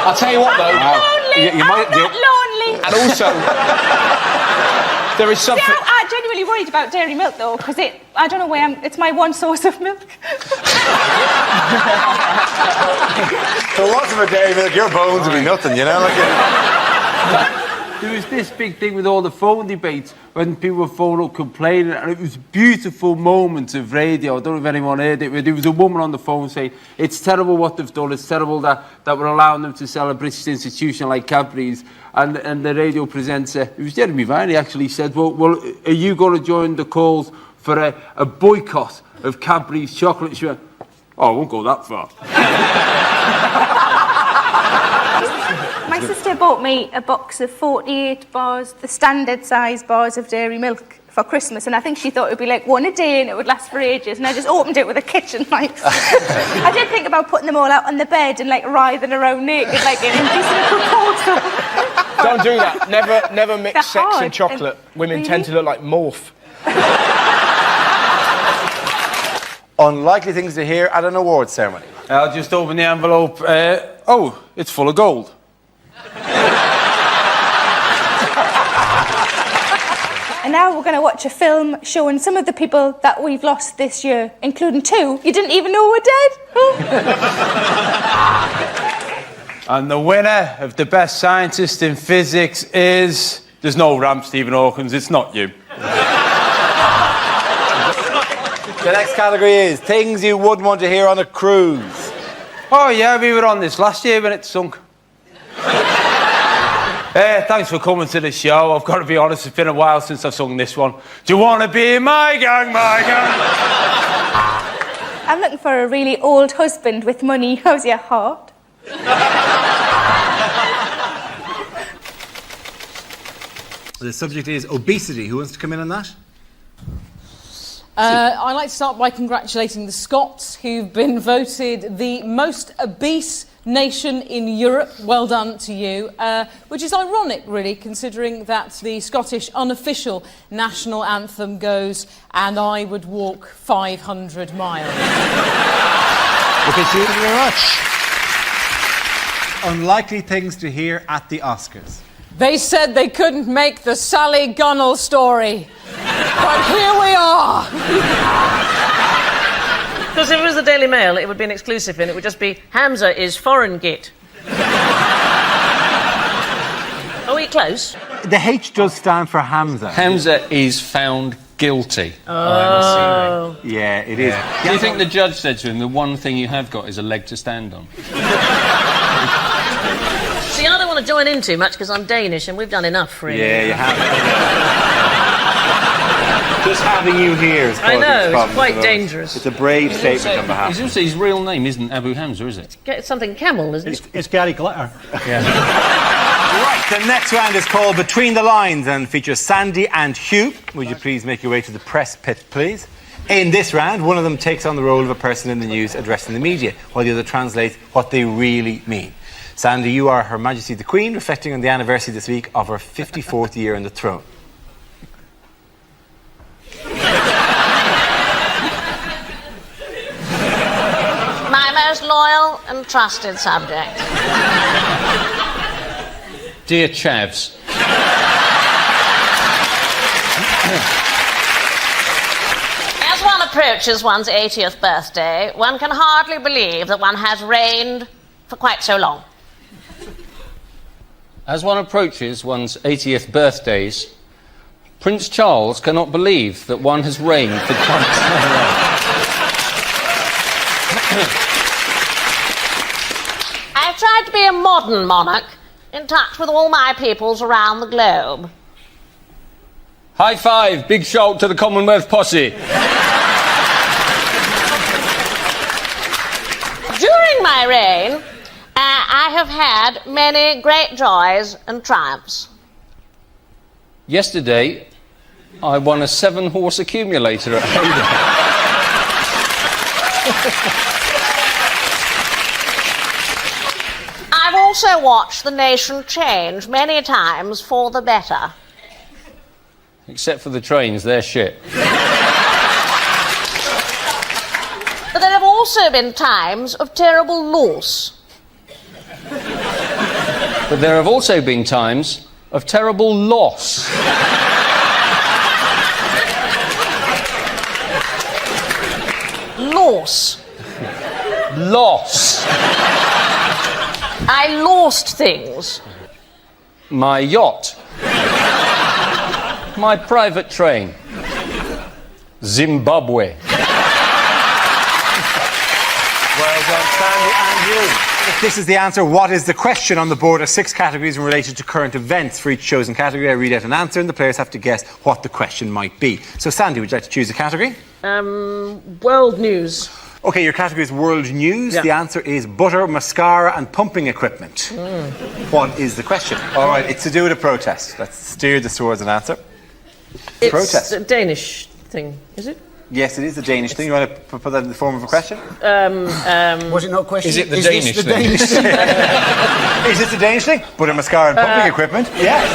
I'll tell you what, though... Lonely! I'm not lonely! And also... there is something... I'm genuinely worried about dairy milk, though, because I don't know why it's my one source of milk. So what's for dairy milk? Your bones would be nothing, you know? There was this big thing with all the phone debates when people were phoning up complaining, and it was beautiful moments of radio. I don't know if anyone heard it, but there was a woman on the phone saying, it's terrible what they've done, it's terrible that we're allowing them to sell a British institution like Cadbury's. And the radio presenter, it was Jeremy Vine, he actually said, well, are you going to join the calls for a boycott of Cadbury's chocolate? She went, oh, I won't go that far. My sister bought me a box of 48 bars, the standard size bars of dairy milk for Christmas, and I think she thought it would be like one a day and it would last for ages, and I just opened it with a kitchen knife. I did think about putting them all out on the bed and like writhing around naked like an indecent proposal. Don't do that. Never mix They're sex hard and chocolate. Women really? tend to look like morph. Unlikely things to hear at an awards ceremony. I'll just open the envelope. Oh, it's full of gold. And now we're going to watch a film showing some of the people that we've lost this year, including 2 you didn't even know were dead. And the winner of the best scientist in physics is... There's no ramp, Stephen Hawkins, it's not you. The next category is things you wouldn't want to hear on a cruise. Oh, yeah, we were on this last year when it sunk. Thanks for coming to the show. I've got to be honest, it's been a while since I've sung this one. Do you want to be my gang, my gang? I'm looking for a really old husband with money. How's your heart? The subject is obesity. Who wants to come in on that? I'd like to start by congratulating the Scots, who've been voted the most obese nation in Europe. Well done to you. Which is ironic, really, considering that the Scottish unofficial national anthem goes, "And I would walk 500 miles." Okay, thank you very much. Unlikely things to hear at the Oscars. They said they couldn't make the Sally Gunnell story. But here we are. Because if it was the Daily Mail, it would be an exclusive and it would just be, Hamza is foreign git. Are we close? The H does stand for Hamza. Hamza is found guilty. Oh. Yeah, it is. Do you think the judge said to him, the one thing you have got is a leg to stand on? See, I don't want to join in too much because I'm Danish and we've done enough, really. Yeah, you have. Just having you here is I know, problems, it's quite you know. dangerous. It's a brave statement on behalf. His real name isn't Abu Hamza, is it? It's something camel, isn't it? It's Gary Glitter. Yeah. Right, the next round is called Between the Lines and features Sandy and Hugh. Would you please make your way to the press pit, please? In this round, one of them takes on the role of a person in the news addressing the media, while the other translates what they really mean. Sandy, you are Her Majesty the Queen, reflecting on the anniversary this week of her 54th year on the throne. My most loyal and trusted subject. Dear Chavs. As one approaches one's 80th birthday, one can hardly believe that one has reigned for quite so long. As one approaches one's 80th birthdays, Prince Charles cannot believe that one has reigned for twice in a row. I've tried to be a modern monarch, in touch with all my peoples around the globe. High five, big shout to the Commonwealth posse. During my reign, I have had many great joys and triumphs. Yesterday, I won a 7-horse accumulator at Hayden. I've also watched the nation change many times for the better. Except for the trains, they're shit. But there have also been times of terrible loss. But there have also been times of terrible loss. Loss. Loss. I lost things. My yacht. My private train. Zimbabwe. Well done, Sandy, and you. If this is the answer, what is the question? On the board are 6 categories related to current events. For each chosen category, I read out an answer and the players have to guess what the question might be. So, Sandy, would you like to choose a category? World news. OK, your category is world news. Yeah. The answer is butter, mascara and pumping equipment. What is the question? All right, it's to do with a protest. Let's steer this towards an answer. It's Protest. a Danish thing, is it? Yes, it is a Danish thing. You want to put that in the form of a question? Was it not a question? Is it the Is Danish this the thing? Danish thing? Is this a Danish thing? Butter, mascara and pumping equipment? Yes.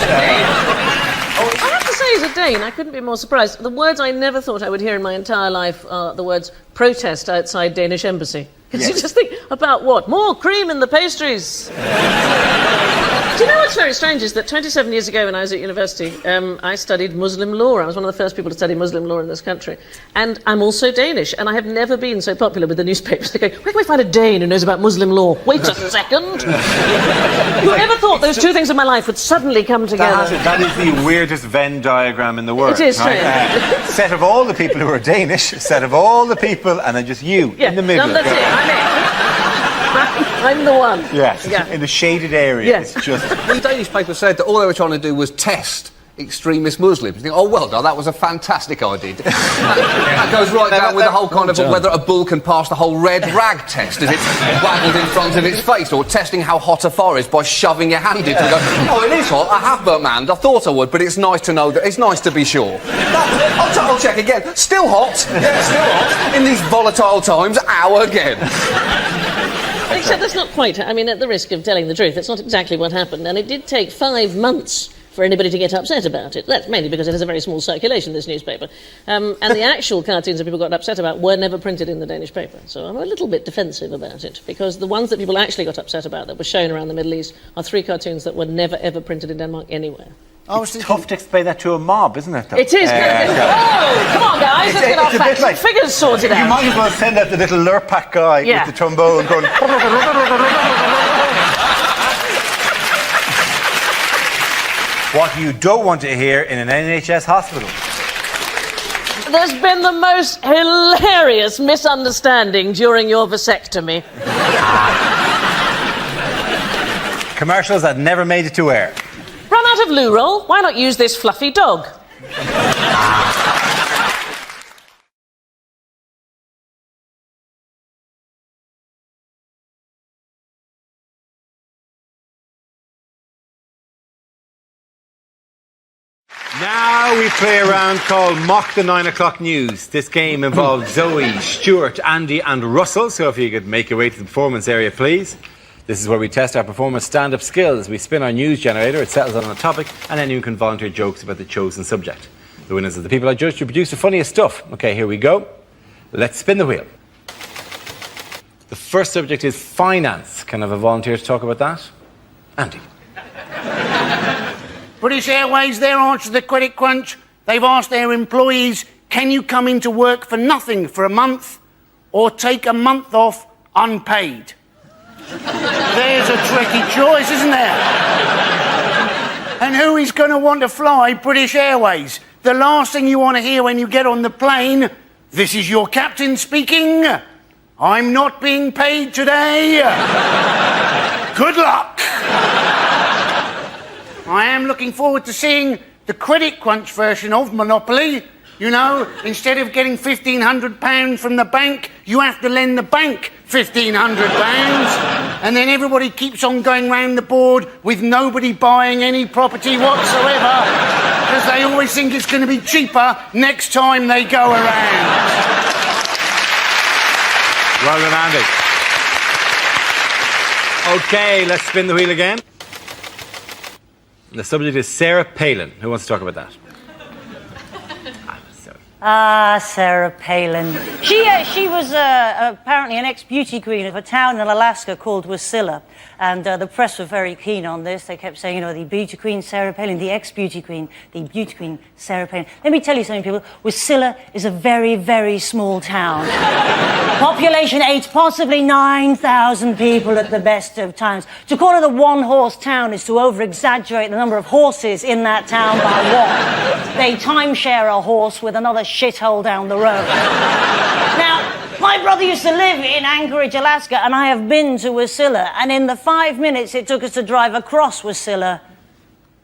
I have to say, as a Dane, I couldn't be more surprised. The words I never thought I would hear in my entire life are the words protest outside Danish embassy. Because you just think, about what? More cream in the pastries. Do you know what's very strange is that 27 years ago when I was at university, I studied Muslim law. I was one of the first people to study Muslim law in this country. And I'm also Danish, and I have never been so popular with the newspapers. They go, where can we find a Dane who knows about Muslim law? Wait a second. Whoever thought those two things in my life would suddenly come together? That is the weirdest Venn diagram in the world. It is right? Set of all the people who are Danish, set of all the people, and then just you in the middle. No, that's it. I'm the one. Yes, in the shaded area. Yes. It's just... The Danish paper said that all they were trying to do was test extremist Muslims. You think, oh, well done, that was a fantastic idea. That goes right down with the whole kind of whether a bull can pass the whole red rag test as it's waggled in front of its face, or testing how hot a fire is by shoving your hand into it and go, oh, it is hot, I have burnt my hand, I thought I would, but it's nice to know that, it's nice to be sure. I'll check again. Still hot. Yeah, still hot. In these volatile times, ow again. Except that's not quite... I mean, at the risk of telling the truth, that's not exactly what happened. And it did take 5 months for anybody to get upset about it. That's mainly because it has a very small circulation, this newspaper. And the actual cartoons that people got upset about were never printed in the Danish paper. So I'm a little bit defensive about it, because the ones that people actually got upset about that were shown around the Middle East are 3 cartoons that were never, ever printed in Denmark anywhere. It's tough to explain that to a mob, isn't it? Though? It is. Oh, come on, guys. Let's get our facts and figures sorted out. You might as well send out the little Lurpak guy with the trombone going... What you don't want to hear in an NHS hospital. There's been the most hilarious misunderstanding during your vasectomy. Commercials that never made it to air. Run out of loo roll? Why not use this fluffy dog? Now we play a round called Mock the 9 o'clock news. This game involves Zoe, Stuart, Andy and Russell. So if you could make your way to the performance area, please. This is where we test our performance stand-up skills. We spin our news generator, it settles on a topic, and anyone can volunteer jokes about the chosen subject. The winners are the people I judge to produce the funniest stuff. OK, here we go. Let's spin the wheel. The first subject is finance. Can I have a volunteer to talk about that? Andy. British Airways, their answer to the credit crunch, they've asked their employees, can you come into work for nothing for a month or take a month off unpaid? There's a tricky choice, isn't there? And who is going to want to fly British Airways? the last thing you want to hear when you get on the plane, this is your captain speaking. I'm not being paid today. Good luck. I am looking forward to seeing the credit crunch version of Monopoly. You know, instead of getting £1,500 from the bank, you have to lend the bank £1,500. And then everybody keeps on going round the board with nobody buying any property whatsoever because they always think it's going to be cheaper next time they go around. Well done, Andy. OK, let's spin the wheel again. The subject is Sarah Palin. Who wants to talk about that? Ah, Sarah Palin. She was apparently an ex-beauty queen of a town in Alaska called Wasilla. And the press were very keen on this. They kept saying, you know, the beauty queen Sarah Palin, the ex-beauty queen, the beauty queen Sarah Palin. Let me tell you something, people. Wasilla is a very, very small town. Population 8, possibly 9,000 people at the best of times. To call it a one-horse town is to over-exaggerate the number of horses in that town by one. They timeshare a horse with another shithole down the road. Now, my brother used to live in Anchorage, Alaska, and I have been to Wasilla, and in the 5 minutes it took us to drive across Wasilla,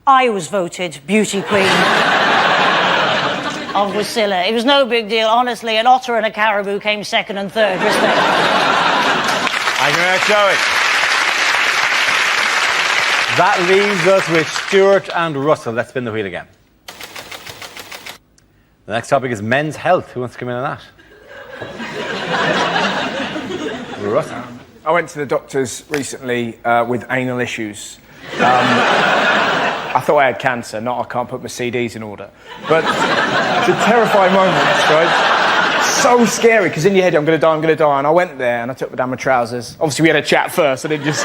I was voted beauty queen of Wasilla. It was no big deal, honestly. An otter and a caribou came second and third, respect. Thank you very much, Joey. That leaves us with Stuart and Russell. Let's spin the wheel again. The next topic is men's health. Who wants to come in on that? Russell. I went to the doctors recently with anal issues. I thought I had cancer, not I can't put my CDs in order. But it's a terrifying moment, right? So scary, because in your head, I'm going to die. And I went there and I took down my trousers. Obviously, we had a chat first, and it just...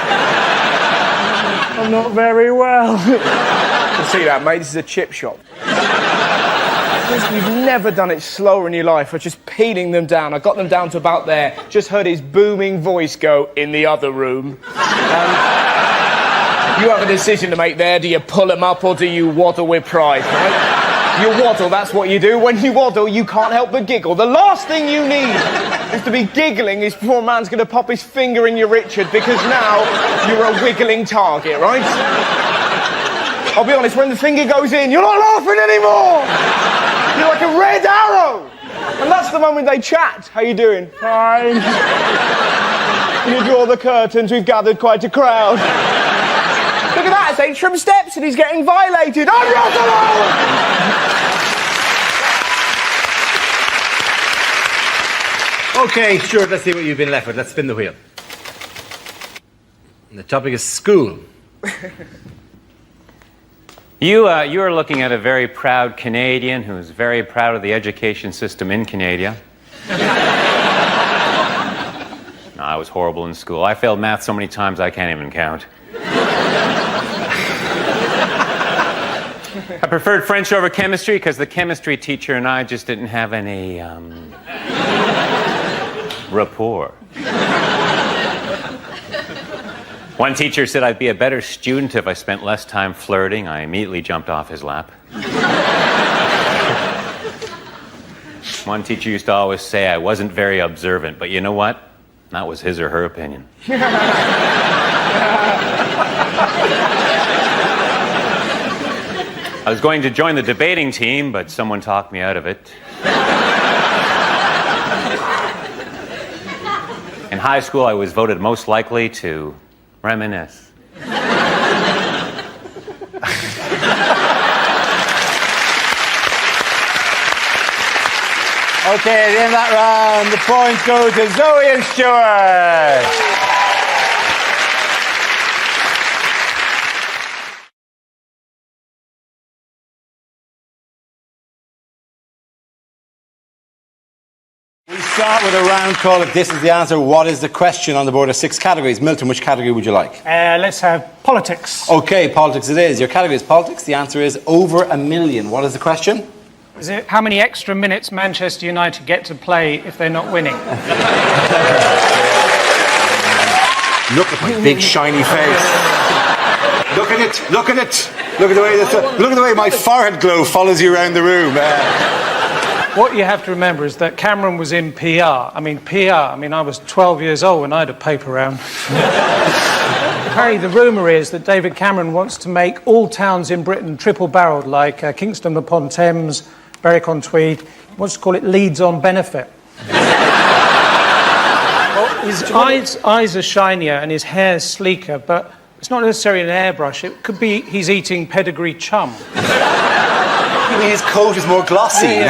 I'm not very well. You can see that, mate. This is a chip shop. You've never done it slower in your life. I was just peeling them down. I got them down to about there. Just heard his booming voice go, in the other room. You have a decision to make there. Do you pull them up or do you waddle with pride, right? You waddle, that's what you do. When you waddle, you can't help but giggle. The last thing you need is to be giggling is before a man's going to pop his finger in your Richard, because now you're a wiggling target, right? I'll be honest, when the finger goes in, you're not laughing anymore! You're like a red arrow! And that's the moment they chat. How you doing? Fine. When you draw the curtains, we've gathered quite a crowd. Look at that, it's Atrium Steps and he's getting violated. I'm Russell! OK, Stuart, let's see what you've been left with. Let's spin the wheel. And the topic is school. You are looking at a very proud Canadian who's very proud of the education system in Canada. No, I was horrible in school. I failed math so many times I can't even count. I preferred French over chemistry because the chemistry teacher and I just didn't have any rapport. One teacher said I'd be a better student if I spent less time flirting. I immediately jumped off his lap. One teacher used to always say I wasn't very observant, but you know what? That was his or her opinion. I was going to join the debating team, but someone talked me out of it. In high school, I was voted most likely to reminisce. OK, at the end of that round, the points go to Zoe and Stuart. We start with a round called This Is the Answer. What is the question on the board of 6 categories? Milton, which category would you like? Let's have politics. OK, politics it is. Your category is politics. The answer is over 1 million. What is the question? Is it how many extra minutes Manchester United get to play if they're not winning? Look at my big shiny face. Look at it. Look at it. Look at the way my forehead glow follows you around the room. What you have to remember is that Cameron was in PR. I mean, I was 12 years old when I had a paper round. Apparently, the rumour is that David Cameron wants to make all towns in Britain triple-barrelled, like Kingston upon Thames, Berwick-on-Tweed. He wants to call it Leeds on Benefit. Well, his eyes are shinier and his hair's sleeker, but it's not necessarily an airbrush. It could be he's eating pedigree chum. His coat is more glossy.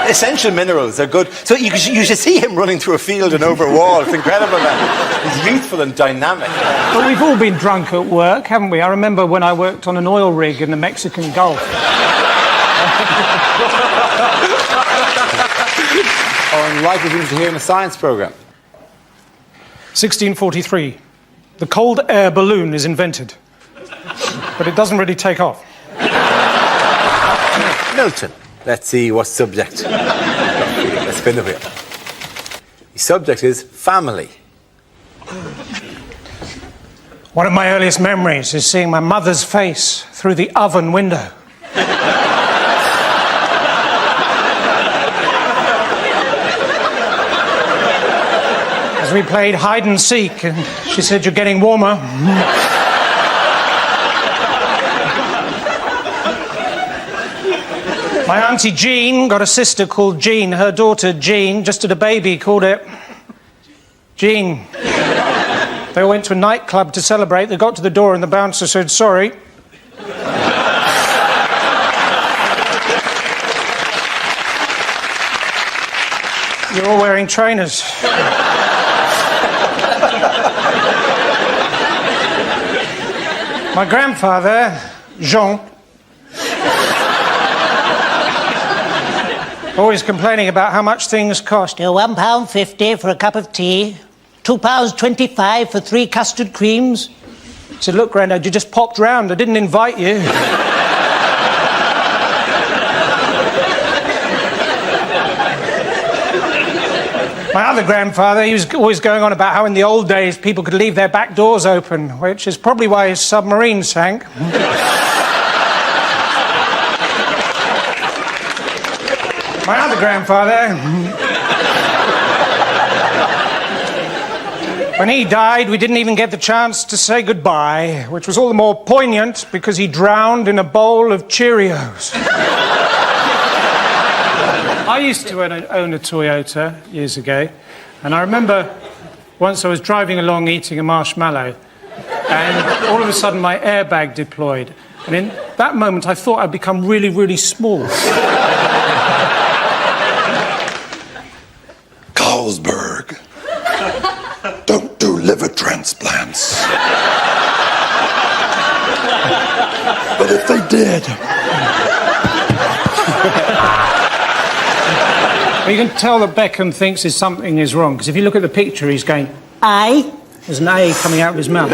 Essential minerals are good. So you should see him running through a field and over a wall. It's incredible, man. He's youthful and dynamic. But we've all been drunk at work, haven't we? I remember when I worked on an oil rig in the Mexican Gulf. Or unlikely things to hear in a science programme. 1643. The cold air balloon is invented. But it doesn't really take off. Milton. Let's see what subject. Let's spin the wheel. The subject is family. One of my earliest memories is seeing my mother's face through the oven window. As we played hide and seek, and she said, "You're getting warmer." My auntie Jean got a sister called Jean. Her daughter Jean just had a baby, called it Jean. They all went to a nightclub to celebrate. They got to the door and the bouncer said, "Sorry." You're all wearing trainers. My grandfather, Jean, always complaining about how much things cost. £1.50 for a cup of tea, £2.25 for 3 custard creams. I said, "Look, Grandad, you just popped round. I didn't invite you." My other grandfather, he was always going on about how in the old days people could leave their back doors open, which is probably why his submarine sank. My other grandfather, when he died, we didn't even get the chance to say goodbye, which was all the more poignant because he drowned in a bowl of Cheerios. I used to own a Toyota years ago, and I remember once I was driving along eating a marshmallow, and all of a sudden my airbag deployed, and in that moment I thought I'd become really, really small. Carlsberg don't do liver transplants. But if they did... You can tell that Beckham thinks something is wrong, because if you look at the picture, he's going, "Aye." There's an A coming out of his mouth.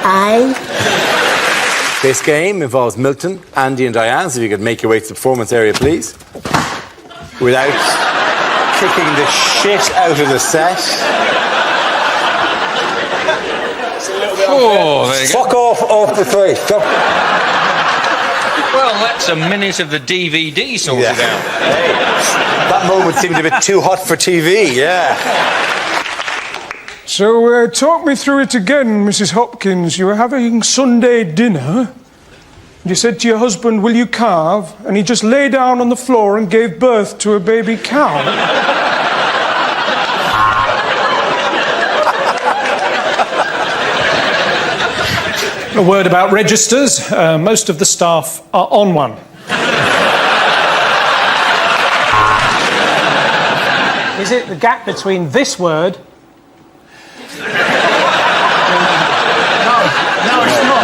Aye. This game involves Milton, Andy and Diane, so if you could make your way to the performance area, please. Without kicking the shit out of the set. Oh, there you go. Fuck off the face. Well, that's a minute of the DVD sorted out. Hey, that moment seemed a bit too hot for TV, yeah. So, talk me through it again, Mrs. Hopkins. You were having Sunday dinner. You said to your husband, "Will you carve?" And he just lay down on the floor and gave birth to a baby cow. A word about registers. Most of the staff are on one. Is it the gap between this word... No, it's not.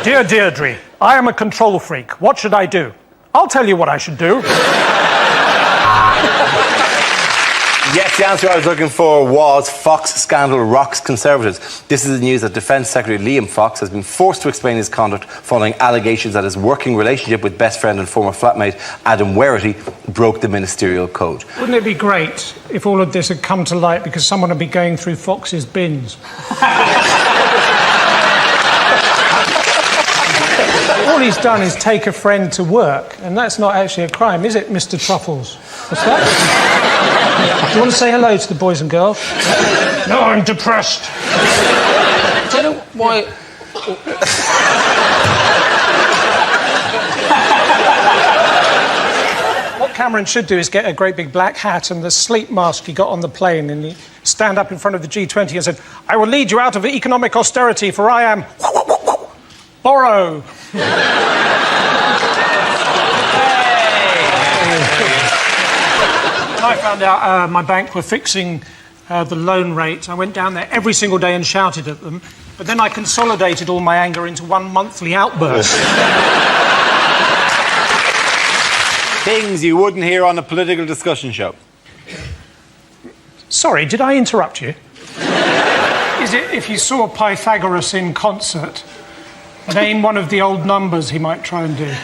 Dear Deirdre, I am a control freak. What should I do? I'll tell you what I should do. Yes, the answer I was looking for was Fox scandal rocks Conservatives. This is the news that Defence Secretary Liam Fox has been forced to explain his conduct following allegations that his working relationship with best friend and former flatmate Adam Werrity broke the ministerial code. Wouldn't it be great if all of this had come to light because someone would be going through Fox's bins? All he's done is take a friend to work, and that's not actually a crime, is it, Mr. Truffles? What's that? Do you want to say hello to the boys and girls? No, I'm depressed. Do you know why... What Cameron should do is get a great big black hat and the sleep mask he got on the plane, and he stand up in front of the G20 and said, "I will lead you out of economic austerity, for I am... borrow." When I found out my bank were fixing the loan rate, I went down there every single day and shouted at them, but then I consolidated all my anger into one monthly outburst. Things you wouldn't hear on a political discussion show. Sorry, did I interrupt you? Is it if you saw Pythagoras in concert, name one of the old numbers he might try and do? Is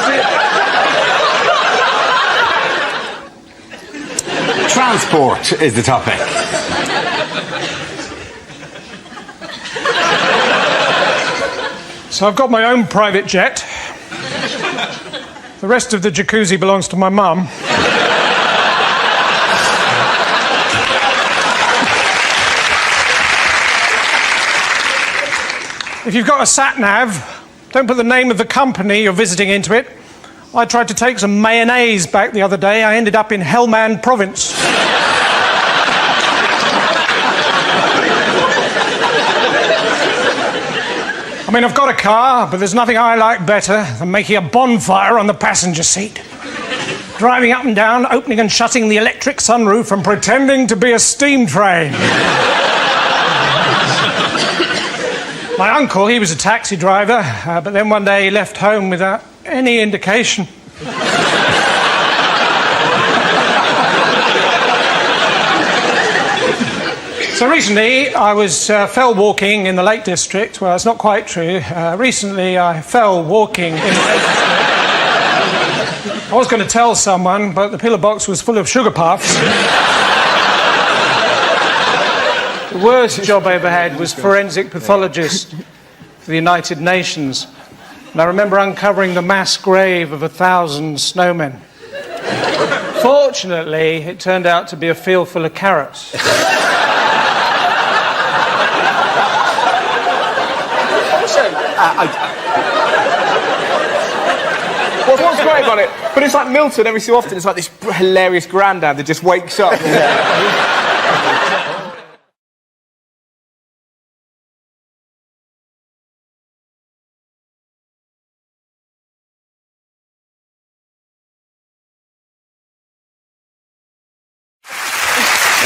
it... Transport is the topic. So I've got my own private jet. The rest of the jacuzzi belongs to my mum. If you've got a sat-nav, don't put the name of the company you're visiting into it. I tried to take some mayonnaise back the other day. I ended up in Helmand Province. I mean, I've got a car, but there's nothing I like better than making a bonfire on the passenger seat. Driving up and down, opening and shutting the electric sunroof and pretending to be a steam train. My uncle, he was a taxi driver, but then one day he left home without any indication. So recently I was fell walking in the Lake District. Well, it's not quite true. Recently I fell walking in the Lake District. I was going to tell someone, but the pillar box was full of sugar puffs. The worst job I ever had was forensic pathologist for the United Nations. And I remember uncovering the mass grave of 1,000 snowmen. Fortunately, it turned out to be a field full of carrots. What's great about it? But it's like Milton, every so often, it's like this hilarious granddad that just wakes up.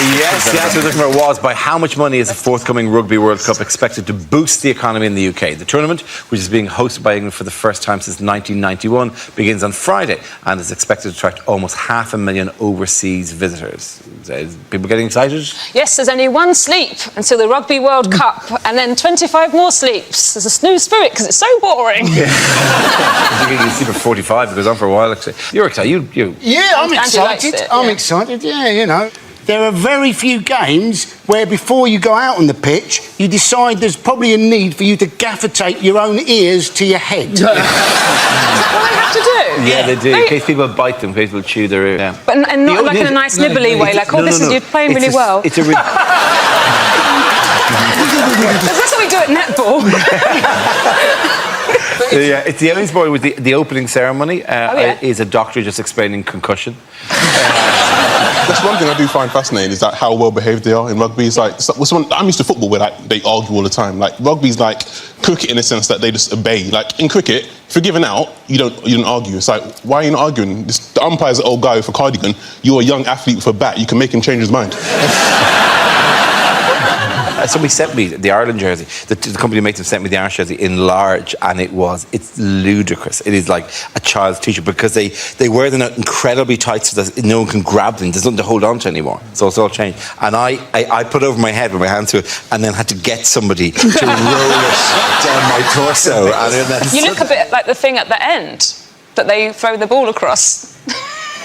Yes, the answer looking for was by how much money is the forthcoming Rugby World Cup expected to boost the economy in the UK? The tournament, which is being hosted by England for the first time since 1991, begins on Friday and is expected to attract almost 500,000 overseas visitors. Is people getting excited? Yes, there's only one sleep until the Rugby World Cup and then 25 more sleeps. There's a snooze spirit because it's so boring. You can sleep at 45, it goes on for a while actually. You're excited, you. Yeah, I'm excited. I'm excited, yeah, you know. There are very few games where before you go out on the pitch, you decide there's probably a need for you to gaffer tape your own ears to your head. That's what they have to do? Yeah, they do. In case people bite them, in case people chew their ear. Yeah. But and not like in a nice nibbly way, like, oh, this is, you're playing really well. It's a That's what we do at netball. Yeah, it's the only sport with the opening ceremony is a doctor just explaining concussion. That's one thing I do find fascinating is that how well behaved they are in rugby. It's like I'm used to football where like they argue all the time. Like rugby's like cricket in the sense that they just obey. Like in cricket, if you're giving out, you don't argue. It's like, why are you not arguing? The umpire's an old guy with a cardigan. You're a young athlete with a bat. You can make him change his mind. Somebody sent me the Ireland jersey. The company who made them sent me the Irish jersey in large, and it's ludicrous. It is like a child's t-shirt because they wear them out incredibly tight so that no one can grab them. There's nothing to hold on to anymore. So it's all changed. And I put it over my head with my hand to it, and then had to get somebody to roll it down my torso. And you look a bit like the thing at the end that they throw the ball across.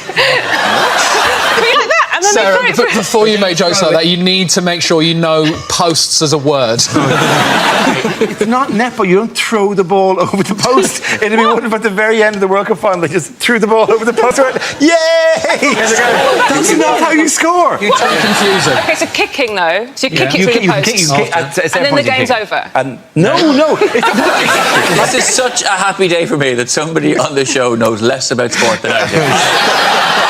Be like that, and then Sarah, they throw it. before you make jokes like that, you need to make sure you know posts as a word. It's not netball. You don't throw the ball over the post. It'd be wonderful at the very end of the World Cup final. They just threw the ball over the post. Yay! That's not how you score. You're too confusing. Okay, so kicking though. So you kick it through the post, and then the game's over. No. This is such a happy day for me that somebody on the show knows less about sport than I do.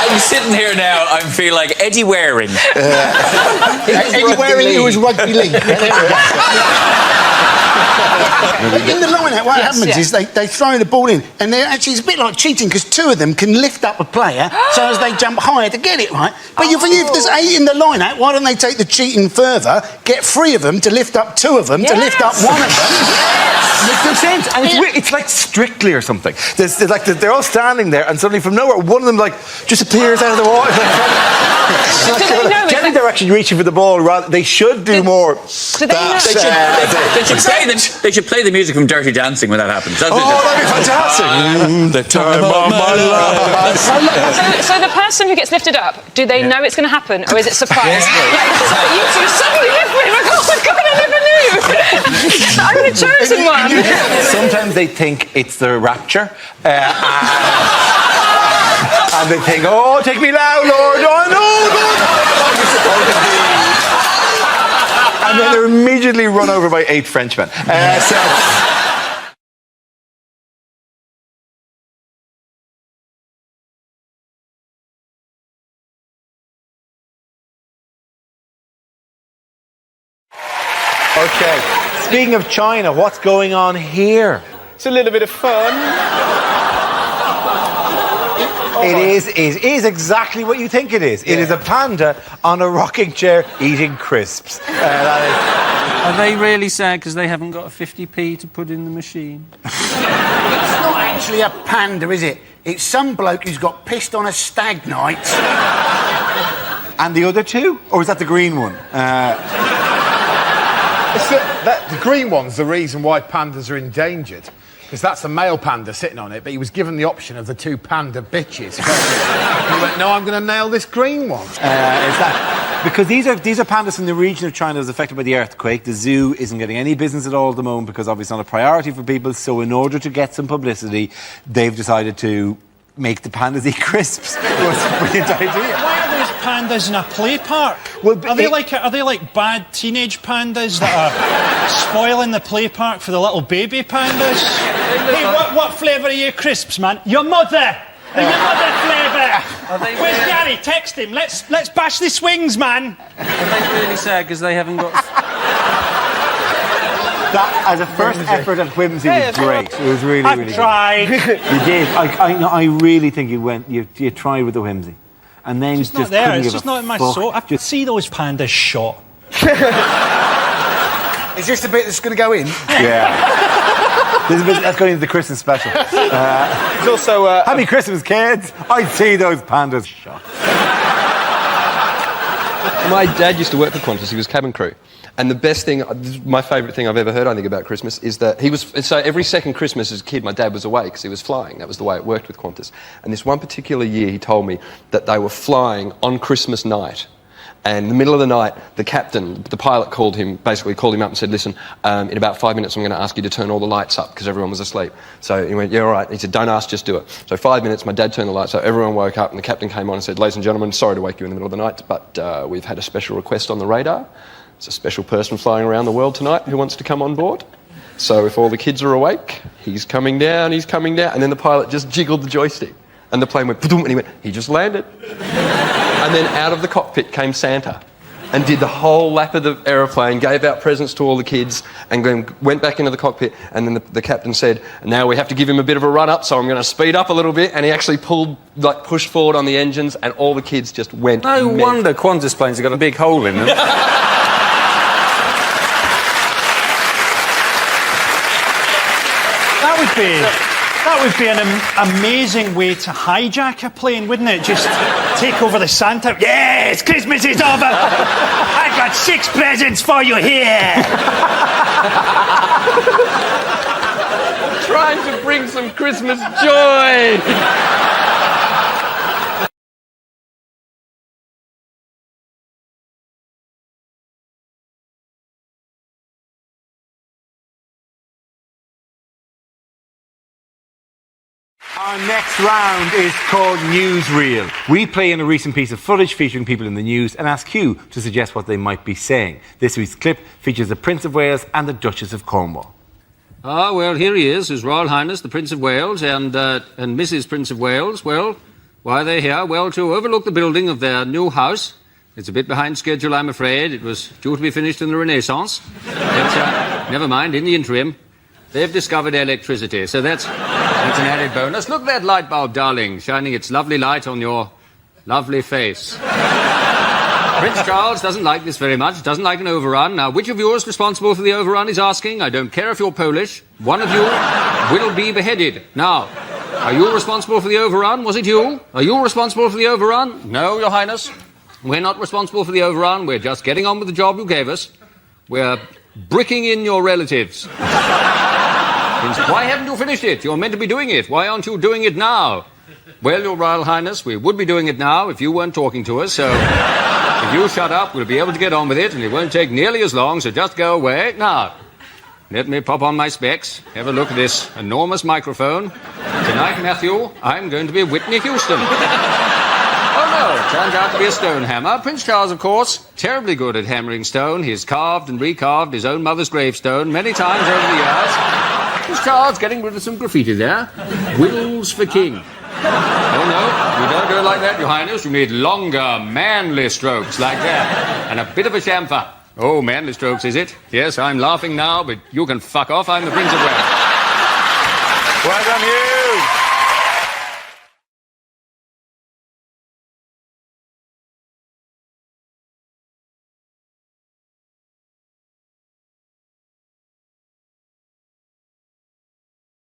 I'm sitting here now, I feel like Eddie Waring. Eddie Waring, who was rugby league. In the line-out, what happens is they throw the ball in, and it's a bit like cheating because two of them can lift up a player so as they jump higher to get it, right? But if there's 8 in the line-out, why don't they take the cheating further, get 3 of them to lift up 2 of them to lift up 1 of them? Makes no sense. And it's like Strictly or something. They're all standing there, and suddenly from nowhere, one of them just appears out of the water. Generally, they're actually reaching for the ball. They should do more. They should play the music from Dirty Dancing when that happens. That'd be fantastic. The time of my life. So the person who gets lifted up, do they know it's going to happen, or is it surprise? You two suddenly lift me. Oh my God, I never knew. I'm the chosen one. Sometimes they think it's the rapture. And they think, oh, take me now, Lord. Oh, no. And then they're immediately run over by 8 Frenchmen. Okay, speaking of China, what's going on here? It's a little bit of fun. It is exactly what you think it is. It is a panda on a rocking chair eating crisps. Are they really sad because they haven't got a 50p to put in the machine? It's not actually a panda, is it? It's some bloke who's got pissed on a stag night. And the other 2? Or is that the green one? The green one's the reason why pandas are endangered. Because that's the male panda sitting on it, but he was given the option of the 2 panda bitches. He went, no, I'm going to nail this green one. Because these are pandas from the region of China that was affected by the earthquake. The zoo isn't getting any business at all at the moment because obviously it's not a priority for people. So in order to get some publicity, they've decided to make the pandas eat crisps. It was a brilliant idea. Why are those pandas in a play park? Well, are they like bad teenage pandas that are spoiling the play park for the little baby pandas? Hey, what flavour are your crisps, man? Your mother! Your mother flavour! Where's Gary? Text him. Let's bash the swings, man. Are they really sad because they haven't got... That, as a first effort at whimsy, was great. It was really, really good. I've tried. You did. I really think you tried with the whimsy. And then it's just not there. It's just not in my soul. I have see those pandas shot. Is this the bit that's going to go in? Yeah. This is a bit that's going into the Christmas special. There's also... Happy Christmas, kids. I'd see those pandas shot. My dad used to work for Qantas. He was cabin crew. And the best thing, my favourite thing I've ever heard, I think, about Christmas is that so every second Christmas as a kid, my dad was away because he was flying. That was the way it worked with Qantas. And this one particular year, he told me that they were flying on Christmas night. And in the middle of the night, the captain, the pilot called him up and said, listen, in about 5 minutes, I'm going to ask you to turn all the lights up because everyone was asleep. So he went, yeah, all right. He said, don't ask, just do it. So 5 minutes, my dad turned the lights up, everyone woke up, and the captain came on and said, ladies and gentlemen, sorry to wake you in the middle of the night, but we've had a special request on the radar. There's a special person flying around the world tonight who wants to come on board. So if all the kids are awake, he's coming down. And then the pilot just jiggled the joystick. And the plane went, and he went, he just landed. And then out of the cockpit came Santa and did the whole lap of the aeroplane, gave out presents to all the kids, and then went back into the cockpit. And then the captain said, now we have to give him a bit of a run-up, so I'm going to speed up a little bit. And he actually pushed forward on the engines, and all the kids just went No wonder Qantas planes have got a big hole in them. That would be an amazing way to hijack a plane, wouldn't it? Just take over the Santa. Yes, Christmas is over. I've got 6 presents for you here. Trying to bring some Christmas joy. Our next round is called Newsreel. We play in a recent piece of footage featuring people in the news and ask you to suggest what they might be saying. This week's clip features the Prince of Wales and the Duchess of Cornwall. Ah, well, here he is, His Royal Highness, the Prince of Wales, and Mrs. Prince of Wales. Well, why are they here? Well, to overlook the building of their new house. It's a bit behind schedule, I'm afraid. It was due to be finished in the Renaissance. But never mind, in the interim, they've discovered electricity, so that's an added bonus. Look at that light bulb, darling, shining its lovely light on your lovely face. Prince Charles doesn't like this very much, doesn't like an overrun. Now, which of you is responsible for the overrun, he's asking. I don't care if you're Polish. One of you will be beheaded. Now, are you responsible for the overrun? Was it you? Are you responsible for the overrun? No, Your Highness. We're not responsible for the overrun. We're just getting on with the job you gave us. We're bricking in your relatives. Why haven't you finished it? You're meant to be doing it. Why aren't you doing it now? Well, Your Royal Highness, we would be doing it now if you weren't talking to us, so if you shut up, we'll be able to get on with it, and it won't take nearly as long, so just go away. Now, let me pop on my specs, have a look at this enormous microphone. Tonight, Matthew, I'm going to be Whitney Houston. Oh, no, turns out to be a stone hammer. Prince Charles, of course, terribly good at hammering stone. He's carved and recarved his own mother's gravestone many times over the years. Prince Charles getting rid of some graffiti there. Whittles for king. Oh, no, you don't do it like that, Your Highness. You need longer, manly strokes like that. And a bit of a chamfer. Oh, manly strokes, is it? Yes, I'm laughing now, but you can fuck off. I'm the Prince of Wales. Well done, you.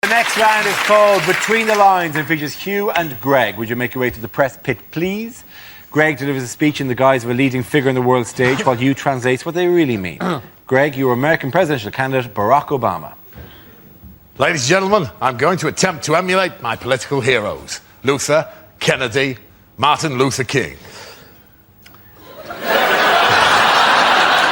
The next round is called Between the Lines and features Hugh and Greg. Would you make your way to the press pit, please? Greg delivers a speech in the guise of a leading figure on the world stage while Hugh translates what they really mean. Greg, you are American presidential candidate Barack Obama. Ladies and gentlemen, I'm going to attempt to emulate my political heroes. Luther, Kennedy, Martin Luther King.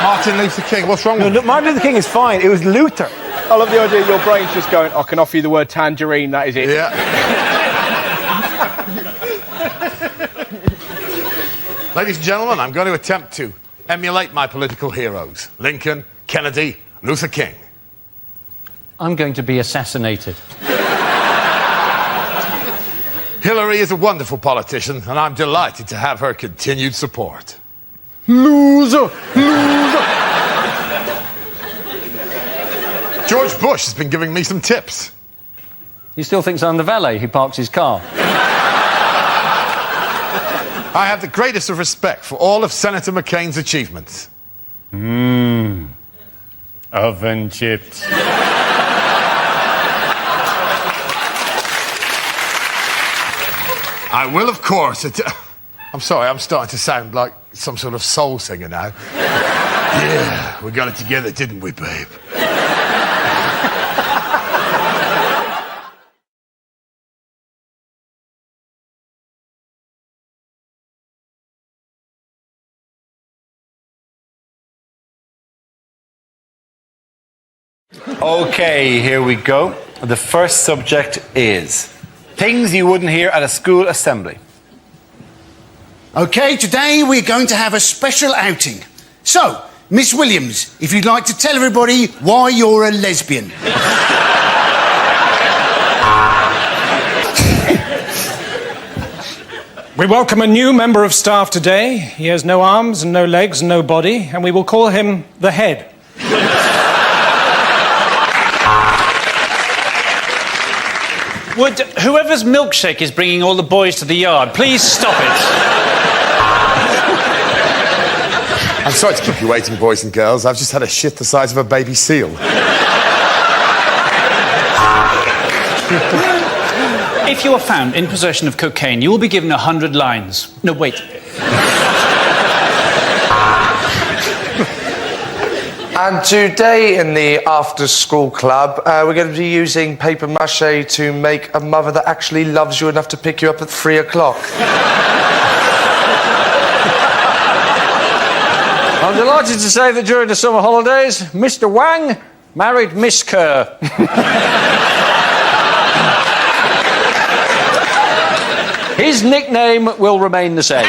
Martin Luther King, what's wrong with Martin Luther King is fine. It was Luther. I love the idea your brain's just going, I can offer you the word tangerine, that is it. Yeah. Ladies and gentlemen, I'm going to attempt to emulate my political heroes. Lincoln, Kennedy, Luther King. I'm going to be assassinated. Hillary is a wonderful politician, and I'm delighted to have her continued support. Loser! Loser! George Bush has been giving me some tips. He still thinks I'm the valet who parks his car. I have the greatest of respect for all of Senator McCain's achievements. Oven chips. I will, of course. I'm sorry, I'm starting to sound like some sort of soul singer now. Yeah, we got it together, didn't we, babe? Okay, here we go. The first subject is things you wouldn't hear at a school assembly. OK, today we're going to have a special outing. So, Miss Williams, if you'd like to tell everybody why you're a lesbian. We welcome a new member of staff today. He has no arms and no legs and no body, and we will call him the Head. Would whoever's milkshake is bringing all the boys to the yard, please stop it? I'm sorry to keep you waiting, boys and girls. I've just had a shit the size of a baby seal. If you are found in possession of cocaine, you will be given 100 lines. No, wait. And today in the after-school club, we're going to be using paper mache to make a mother that actually loves you enough to pick you up at 3 o'clock. I'm delighted to say that during the summer holidays, Mr. Wang married Miss Kerr. His nickname will remain the same.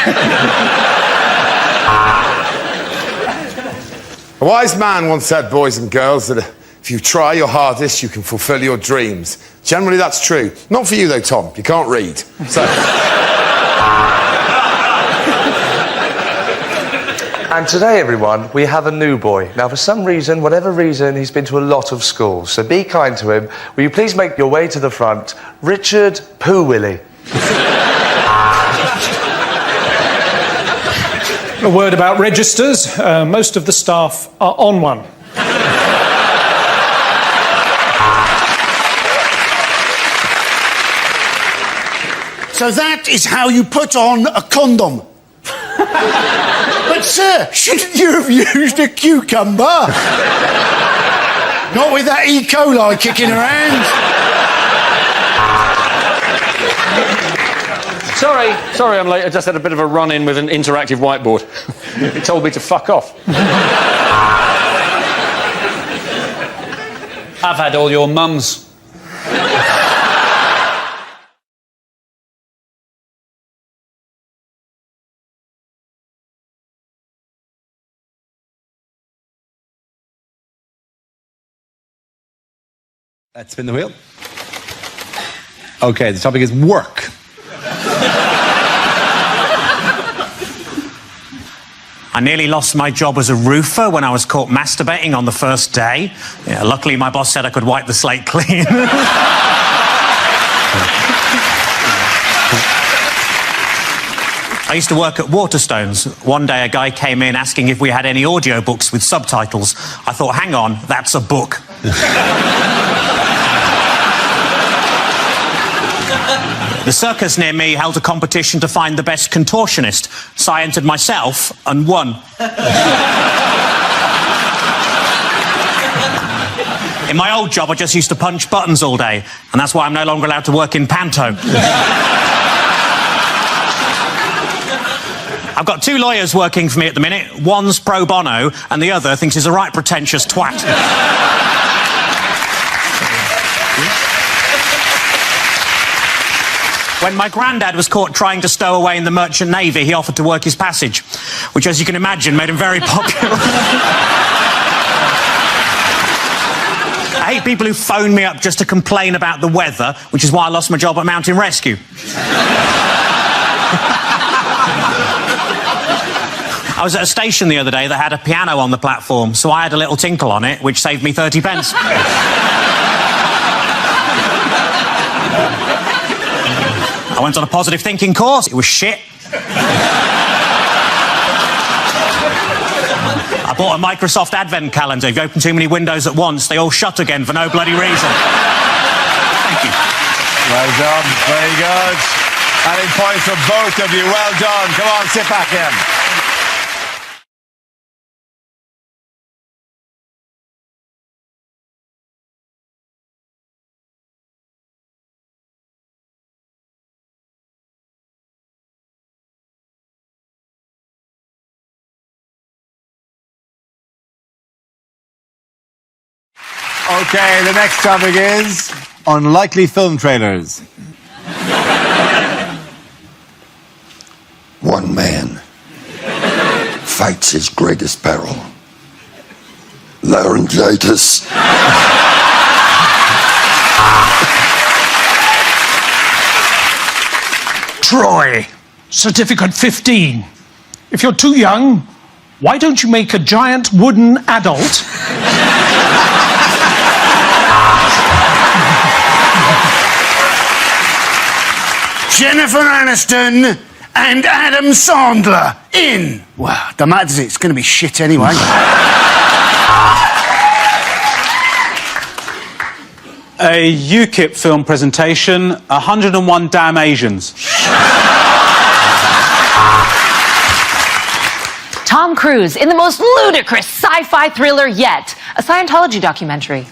A wise man once said, boys and girls, that if you try your hardest, you can fulfill your dreams. Generally, that's true. Not for you, though, Tom. You can't read. So... And today, everyone, we have a new boy. Now, for some reason, whatever reason, he's been to a lot of schools, so be kind to him. Will you please make your way to the front? Richard Poo Willie. A word about registers. Most of the staff are on one. So that is how you put on a condom. But, sir, shouldn't you have used a cucumber? Not with that E. coli kicking around. Sorry, I'm late. I just had a bit of a run-in with an interactive whiteboard. It told me to fuck off. I've had all your mums. Let's spin the wheel. Okay, the topic is work. I nearly lost my job as a roofer when I was caught masturbating on the first day. Yeah, luckily, my boss said I could wipe the slate clean. I used to work at Waterstones. One day, a guy came in asking if we had any audiobooks with subtitles. I thought, hang on, that's a book. The circus near me held a competition to find the best contortionist, so I entered myself and won. In my old job, I just used to punch buttons all day, and that's why I'm no longer allowed to work in panto. I've got 2 lawyers working for me at the minute. One's pro bono, and the other thinks he's a right pretentious twat. When my granddad was caught trying to stow away in the Merchant Navy, he offered to work his passage, which, as you can imagine, made him very popular. I hate people who phone me up just to complain about the weather, which is why I lost my job at Mountain Rescue. I was at a station the other day that had a piano on the platform, so I had a little tinkle on it, which saved me 30 pence. I went on a positive thinking course. It was shit. I bought a Microsoft Advent calendar. If you open too many windows at once, they all shut again for no bloody reason. Thank you. Well done. Very good. Adding points for both of you. Well done. Come on, sit back in. Okay, the next topic is unlikely film trailers. One man fights his greatest peril. Laryngitis. Troy, certificate 15. If you're too young, why don't you make a giant wooden adult? Jennifer Aniston and Adam Sandler in. Well, don't matter, does it? It's going to be shit anyway. A UKIP film presentation, 101 Damn Asians. Tom Cruise in the most ludicrous sci-fi thriller yet, a Scientology documentary.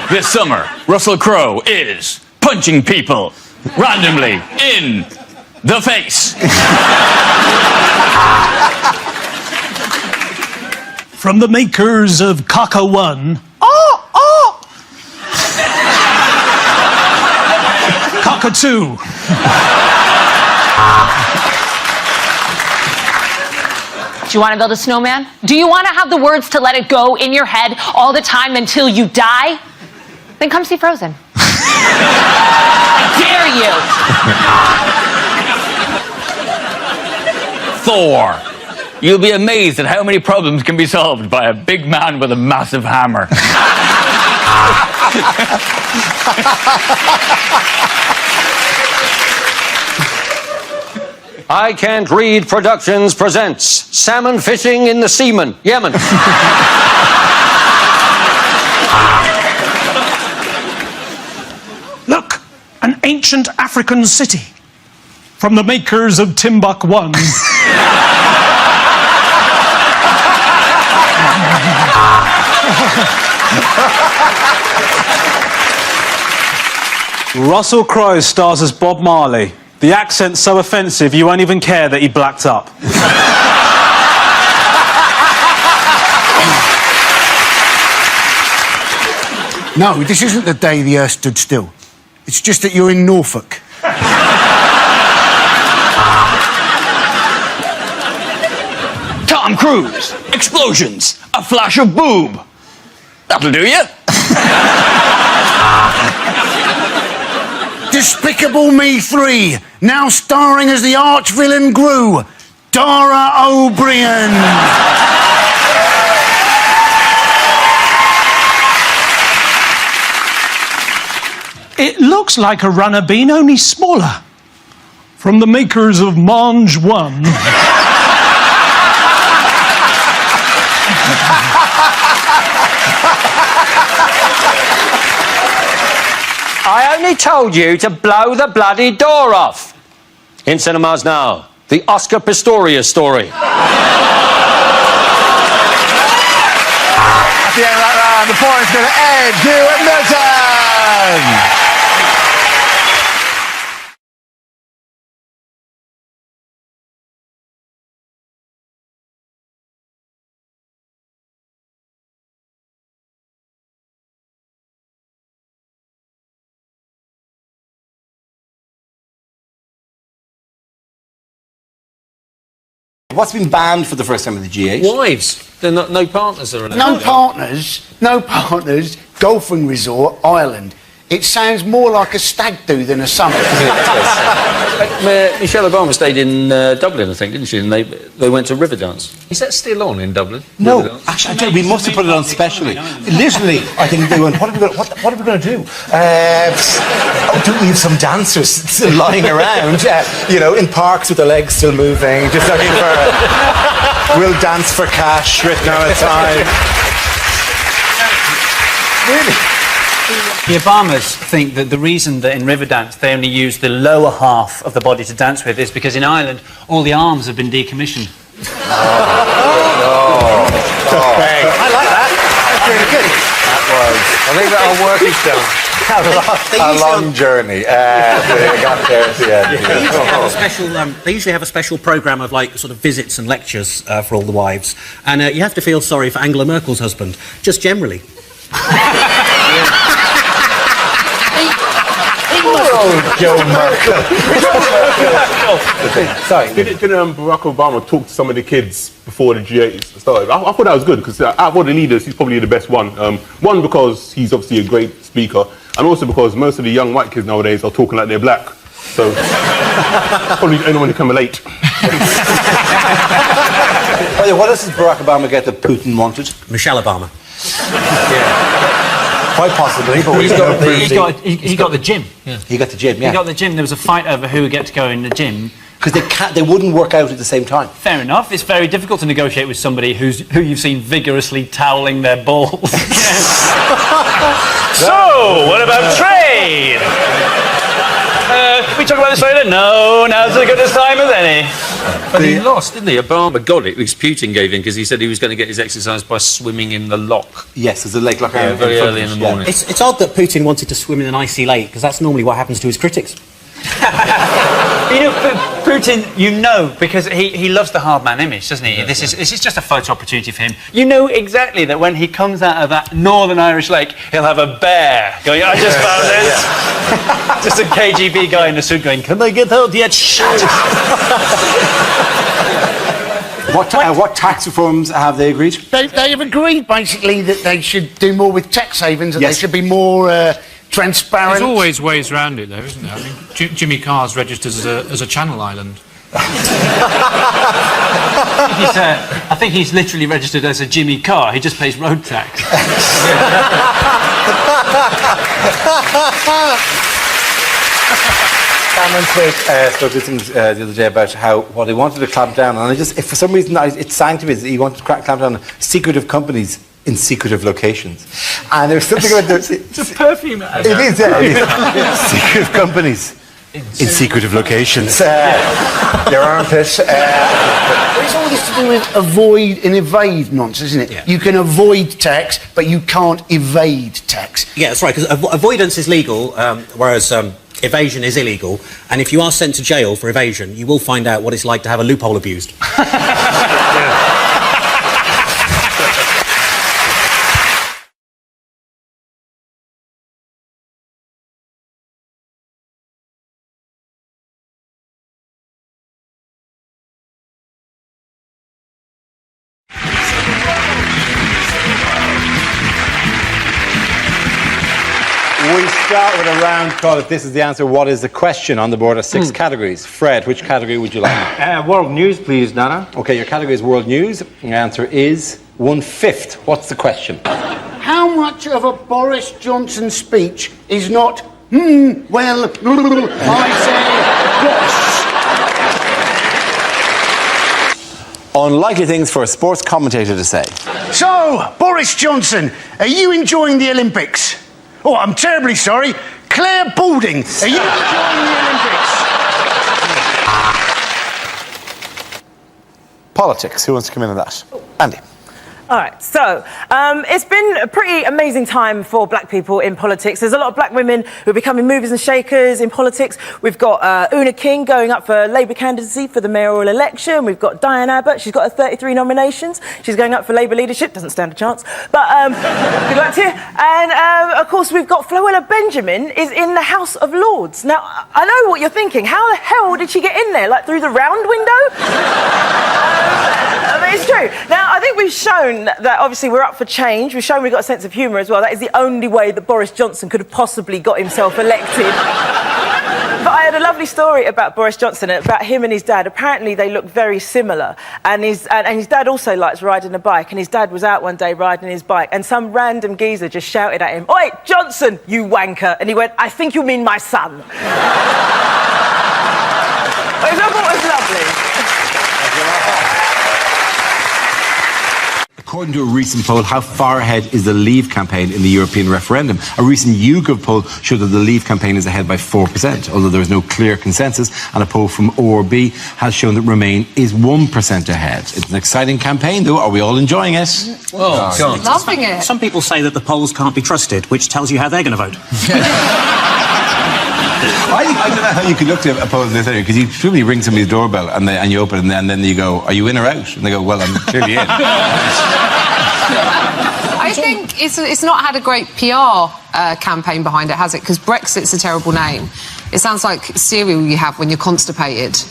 This summer, Russell Crowe is punching people randomly in the face. From the makers of Kaka 1. Kaka 2. Do you want to build a snowman? Do you want to have the words to let it go in your head all the time until you die? Then come see Frozen. I dare you. Thor. You'll be amazed at how many problems can be solved by a big man with a massive hammer. I Can't Read Productions presents Salmon Fishing in the Seaman, Yemen. Look, an ancient African city. From the makers of Timbuk 1. Russell Crowe stars as Bob Marley. The accent's so offensive you won't even care that he blacked up. No, this isn't the day the earth stood still. It's just that you're in Norfolk. Tom Cruise. Explosions. A flash of boob. That'll do you. Despicable Me 3, now starring as the arch-villain Gru, Dara O'Brien. It looks like a runner bean, only smaller. From the makers of Mange 1. I only told you to blow the bloody door off. In cinemas now, the Oscar Pistorius story. At the end of that round, the point's going to Ed Milton. What's been banned for the first time in the GH? Wives. They're not, no partners are allowed. No partners, golfing resort, Ireland. It sounds more like a stag do than a summer. Michelle Obama stayed in Dublin, I think, didn't she? And they went to Riverdance. Is that still on in Dublin? No, actually, I don't. We must have put it on specially. Literally, I think they went, what are we going to do? Don't we have some dancers still lying around, you know, in parks with their legs still moving, just looking for we'll dance for cash, written on a time. Really? The Obamas think that the reason that in Riverdance they only use the lower half of the body to dance with is because in Ireland all the arms have been decommissioned. I like that. That's really good. I think that'll work itself. A long journey. They got there at the end. They usually have a special programme of like sort of visits and lectures for all the wives, and you have to feel sorry for Angela Merkel's husband, just generally. Oh, Joe Merkel. Sorry. Didn't Barack Obama talk to some of the kids before the GA started? I thought that was good because out of all the leaders, he's probably the best one. One, because he's obviously a great speaker, and also because most of the young white kids nowadays are talking like they're black. So, probably the only one who can relate. What else does Barack Obama get that Putin wanted? Michelle Obama. Quite possibly, but he got the gym. Yeah. He got the gym, yeah. He got the gym. There was a fight over who would get to go in the gym, because they wouldn't work out at the same time. Fair enough. It's very difficult to negotiate with somebody who you've seen vigorously toweling their balls. So, what about trade? Can we talk about this later? No, now's as good a time as any. But he lost, didn't he? Obama got it, which Putin gave him, because he said he was going to get his exercise by swimming in the lock. Yes, there's a lake lock very early in the morning. It's odd that Putin wanted to swim in an icy lake, because that's normally what happens to his critics. You know, Putin, because he loves the hard man image, doesn't he? This is just a photo opportunity for him. You know exactly that when he comes out of that Northern Irish lake, he'll have a bear going, I just found this. Just a KGB guy in a suit going, can I get out yet? Shut What tax reforms have they agreed? They have agreed, basically, that they should do more with tax havens, and they should be more transparent. There's always ways around it, though, isn't there? I mean, Jimmy Carr's registered as a Channel Island. I think he's literally registered as a Jimmy Carr. He just pays road tax. Cameron spoke to things the other day about what he wanted to clamp down on, and if for some reason it sang to me that he wanted to clamp down on secretive companies in secretive locations. And there's something about it's a perfume ad. It is, secretive companies in secretive locations. Your armpits. It's all this to do with avoid and evade nonsense, isn't it? Yeah. You can avoid tax, but you can't evade tax. Yeah, that's right, because avoidance is legal, whereas evasion is illegal. And if you are sent to jail for evasion, you will find out what it's like to have a loophole abused. We start with a round called If This Is the Answer, What Is the Question? On the board are 6 categories. Fred, which category would you like? World news, please, Dana. OK, your category is world news. The answer is 1/5. What's the question? How much of a Boris Johnson speech is not, well, I say, boss? Unlikely things for a sports commentator to say. So, Boris Johnson, are you enjoying the Olympics? Oh, I'm terribly sorry. Claire Balding, are you enjoying the Olympics? Politics. Who wants to come in on that? Andy. All right, so it's been a pretty amazing time for black people in politics. There's a lot of black women who are becoming movers and shakers in politics. We've got Una King going up for Labour candidacy for the mayoral election. We've got Diane Abbott. She's got 33 nominations. She's going up for Labour leadership. Doesn't stand a chance. But good luck to you. And, of course, we've got Floella Benjamin is in the House of Lords. Now, I know what you're thinking. How the hell did she get in there? Like, through the round window? But it's true. Now, I think we've shown that obviously we're up for change. We've shown we've got a sense of humour as well. That is the only way that Boris Johnson could have possibly got himself elected. But I had a lovely story about Boris Johnson, about him and his dad. Apparently they look very similar. And his dad also likes riding a bike. And his dad was out one day riding his bike. And some random geezer just shouted at him, "Oi, Johnson, you wanker." And he went, "I think you mean my son." Which I thought was lovely. According to a recent poll, how far ahead is the Leave campaign in the European referendum? A recent YouGov poll showed that the Leave campaign is ahead by 4%, although there is no clear consensus, and a poll from ORB has shown that Remain is 1% ahead. It's an exciting campaign, though. Are we all enjoying it? Well, Loving it. Some people say that the polls can't be trusted, which tells you how they're going to vote. I don't know how you could look to a poll in this area, because you probably ring somebody's doorbell and you open it and then you go, "Are you in or out?" And they go, "Well, I'm clearly in." I think it's not had a great PR campaign behind it, has it? Because Brexit's a terrible name. It sounds like cereal you have when you're constipated.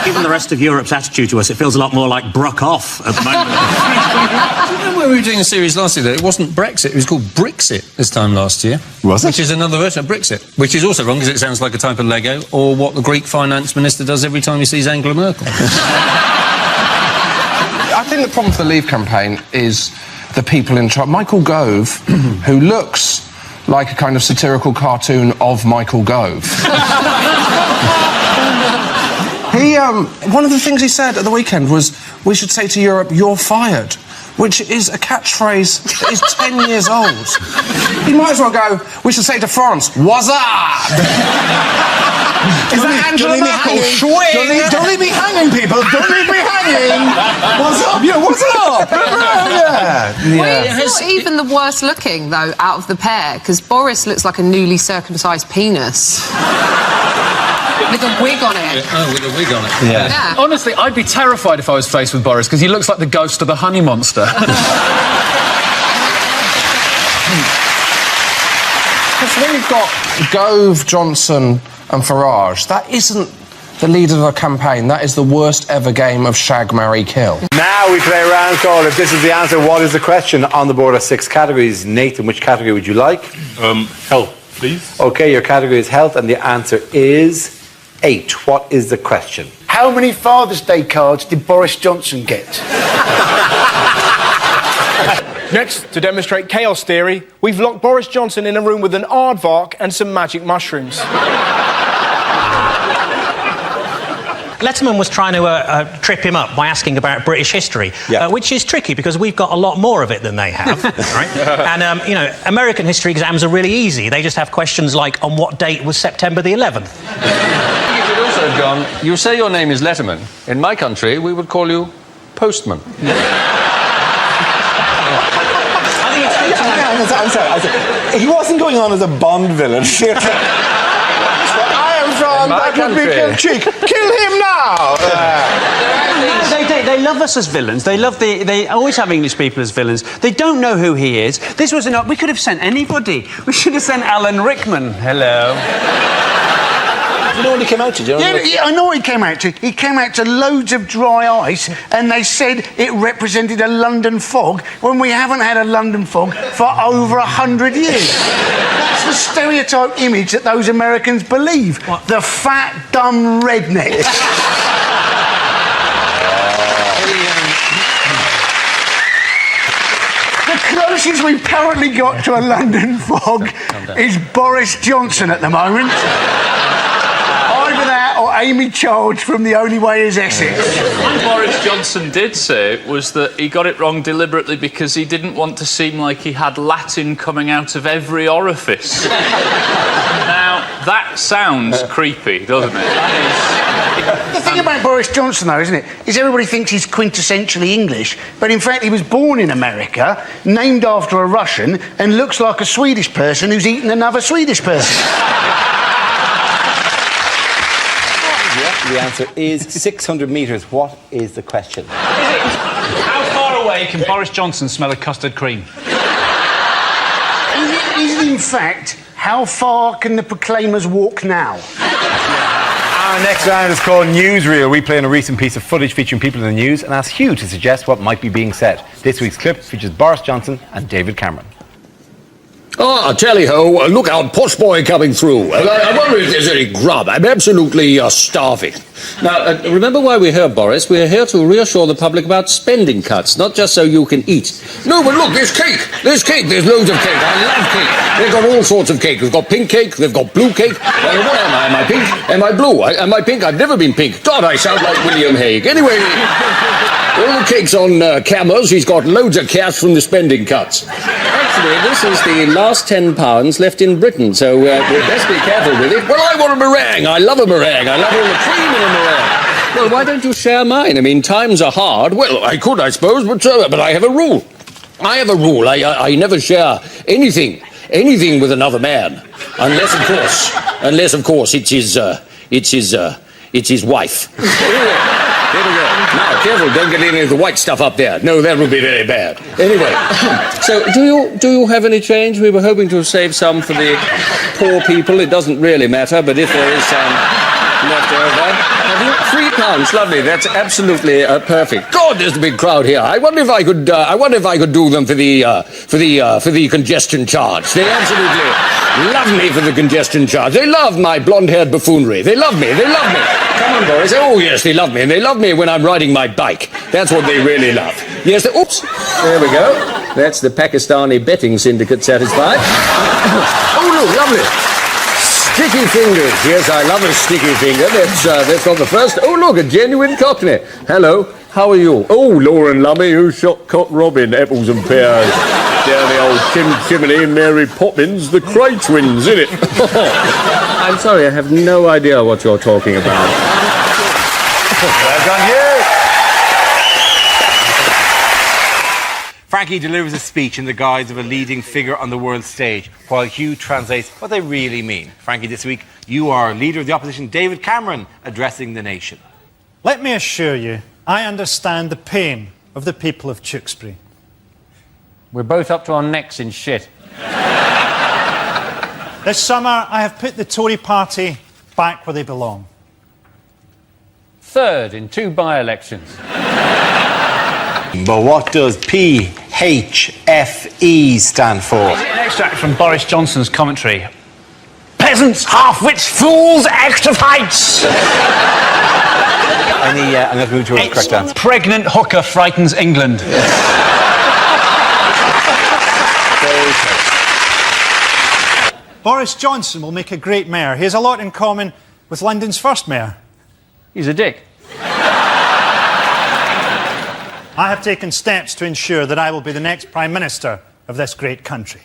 Given the rest of Europe's attitude to us, it feels a lot more like Bruck off at the moment. Do you remember when we were doing a series last year? It wasn't Brexit, it was called Brixit this time last year. Was it? Which is another version of Brexit, which is also wrong because it sounds like a type of Lego, or what the Greek finance minister does every time he sees Angela Merkel. I think the problem for the Leave campaign is the people in charge. Michael Gove, who looks like a kind of satirical cartoon of Michael Gove. One of the things he said at the weekend was, we should say to Europe, you're fired, which is a catchphrase that is 10 years old. He might as well go, we should say to France, what's up? Is that Angela Merkel? Don't leave me hanging, people. Don't leave me hanging. What's up? Yeah, what's up? Well, it's not even the worst looking, though, out of the pair, because Boris looks like a newly circumcised penis. With a wig on it. Oh, with a wig on it. Yeah. Honestly, I'd be terrified if I was faced with Boris, because he looks like the ghost of the honey monster. Because when you've got Gove, Johnson and Farage, that isn't the leader of a campaign. That is the worst ever game of shag, marry, kill. Now we play a round called If This Is the Answer, What Is the Question? On the board are 6 categories. Nathan, which category would you like? Health, please. OK, your category is health, and the answer is 8. What is the question? How many Father's Day cards did Boris Johnson get? Next, to demonstrate chaos theory, we've locked Boris Johnson in a room with an aardvark and some magic mushrooms. Letterman was trying to trip him up by asking about British history, which is tricky because we've got a lot more of it than they have, right? And, you know, American history exams are really easy. They just have questions like, on what date was September the 11th? You could also have gone, you say your name is Letterman. In my country, we would call you Postman. I'm sorry. He wasn't going on as a Bond villain. I am from that would be Kill Cheek. Kill him now! They love us as villains. They love they always have English people as villains. They don't know who he is. This was we could have sent anybody. We should have sent Alan Rickman. Hello. You know what he came out to, do you know? Yeah, I know what he came out to. He came out to loads of dry ice, and they said it represented a London fog, when we haven't had a London fog for over 100 years. That's the stereotype image that those Americans believe. What? The fat, dumb redneck. The closest we've currently got to a London fog is Boris Johnson at the moment. Either that or Amy Childs from The Only Way Is Essex. What Boris Johnson did say was that he got it wrong deliberately because he didn't want to seem like he had Latin coming out of every orifice. Now, that sounds creepy, doesn't it? The thing about Boris Johnson, though, isn't it, is everybody thinks he's quintessentially English, but in fact he was born in America, named after a Russian, and looks like a Swedish person who's eaten another Swedish person. The answer is 600 metres. What is the question? How far away can Boris Johnson smell a custard cream? Is it in fact, how far can the Proclaimers walk now? Our next round is called Newsreel. We play on a recent piece of footage featuring people in the news and ask Hugh to suggest what might be being said. This week's clip features Boris Johnson and David Cameron. Ah, tally-ho, look out, posh boy coming through. I wonder if there's any grub. I'm absolutely starving. Now, remember why we're here, Boris? We're here to reassure the public about spending cuts, not just so you can eat. No, but look, there's cake. There's cake. There's loads of cake. I love cake. They've got all sorts of cake. They've got pink cake. They've got blue cake. What am I? Am I pink? Am I blue? Am I pink? I've never been pink. God, I sound like William Hague. Anyway, all the cake's on cameras. He's got loads of cash from the spending cuts. Actually, this is the last £10 left in Britain, so we'd best be careful with it. Well, I want a meringue. I love a meringue. I love all the cream in a meringue. Well, why don't you share mine? I mean, times are hard. Well, I could, I suppose, but I have a rule. I have a rule. I never share anything with another man, unless, of course, it's his wife. There we go. Now, careful, don't get any of the white stuff up there. No, that would be very bad. Anyway. So, do you have any change? We were hoping to save some for the poor people. It doesn't really matter, but if there is some left over... £3, lovely. That's absolutely perfect. God, there's a big crowd here. I wonder if I could do them for the congestion charge. They absolutely love me for the congestion charge. They love my blonde-haired buffoonery. They love me. Come on, Boris. Oh, yes, they love me. And they love me when I'm riding my bike. That's what they really love. Yes, oops. There we go. That's the Pakistani betting syndicate satisfied. Oh, look, lovely. Sticky fingers. Yes, I love a sticky finger. That's not the first. Oh, look, a genuine Cockney. Hello, how are you? Oh, Lauren Lummy, who shot Cock Robin, apples and pears. Down the old chimney, Mary Poppins, the Cray twins, innit? I'm sorry, I have no idea what you're talking about. Well done, you. Frankie delivers a speech in the guise of a leading figure on the world stage, while Hugh translates what they really mean. Frankie, this week, you are leader of the opposition, David Cameron, addressing the nation. Let me assure you, I understand the pain of the people of Tewkesbury. We're both up to our necks in shit. This summer, I have put the Tory party back where they belong. Third in 2 by-elections. But what does PHFE stand for? An extract from Boris Johnson's commentary. Peasants, half-wits, fools, extra fights! I'm going to move towards the correct answer. Pregnant hooker frightens England. Boris Johnson will make a great mayor. He has a lot in common with London's first mayor. He's a dick. I have taken steps to ensure that I will be the next Prime Minister of this great country.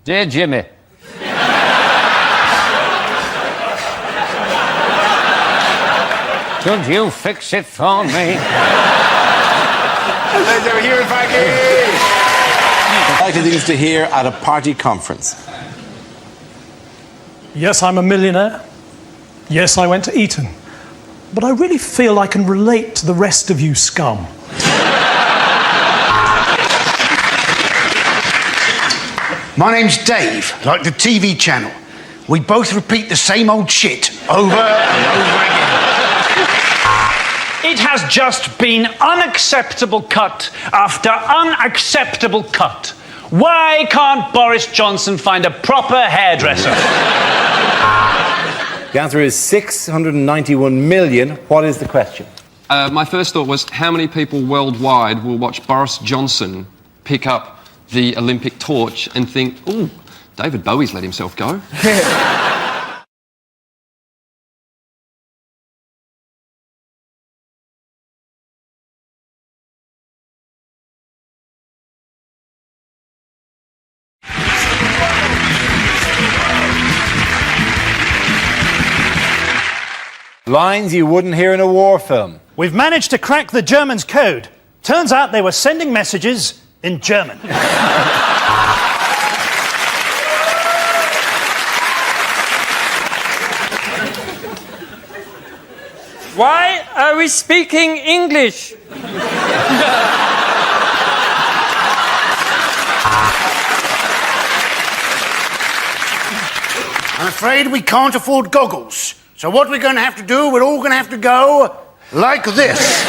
Dear Jimmy. Could you fix it for me? Let's over here, Frankie! Likely things to hear at a party conference. Yes, I'm a millionaire. Yes, I went to Eton. But I really feel I can relate to the rest of you scum. My name's Dave, like the TV channel. We both repeat the same old shit over and over again. It has just been unacceptable cut after unacceptable cut. Why can't Boris Johnson find a proper hairdresser? The answer is 691 million. What is the question? My first thought was, how many people worldwide will watch Boris Johnson pick up the Olympic torch and think, ooh, David Bowie's let himself go? Lines you wouldn't hear in a war film. We've managed to crack the Germans' code. Turns out they were sending messages in German. Why are we speaking English? I'm afraid we can't afford goggles. So what we're going to have to do, we're all going to have to go like this.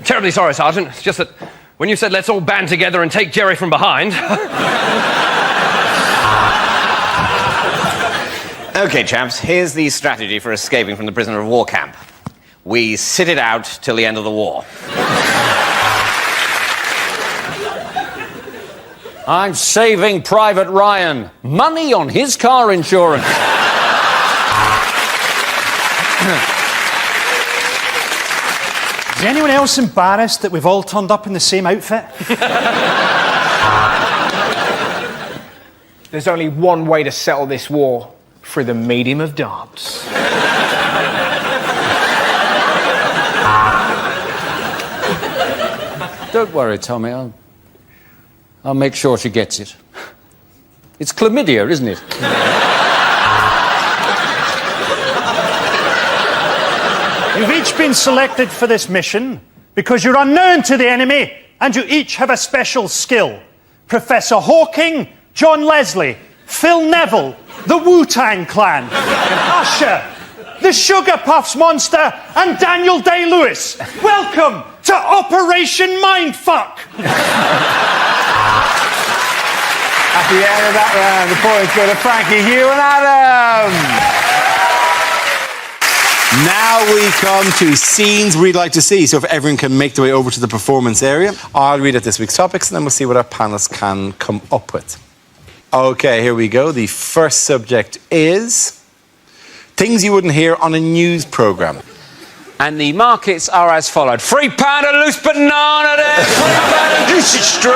Terribly sorry, Sergeant. It's just that when you said let's all band together and take Jerry from behind... OK, chaps, here's the strategy for escaping from the prisoner of war camp. We sit it out till the end of the war. I'm saving Private Ryan. Money on his car insurance. Is anyone else embarrassed that we've all turned up in the same outfit? There's only one way to settle this war. Through the medium of dance. Don't worry, Tommy. I'll make sure she gets it. It's chlamydia, isn't it? You've each been selected for this mission because you're unknown to the enemy and you each have a special skill. Professor Hawking, John Leslie, Phil Neville, the Wu-Tang Clan, Usher, the Sugar Puffs Monster, and Daniel Day-Lewis. Welcome to Operation Mindfuck. At the end of that round, the points go to Frankie, Hugh and Adam. Now we come to scenes we'd like to see. So if everyone can make their way over to the performance area, I'll read out this week's topics and then we'll see what our panelists can come up with. Okay, here we go. The first subject is things you wouldn't hear on a news programme. And the markets are as followed. Free panda, loose banana there. Free panda, juicy straw.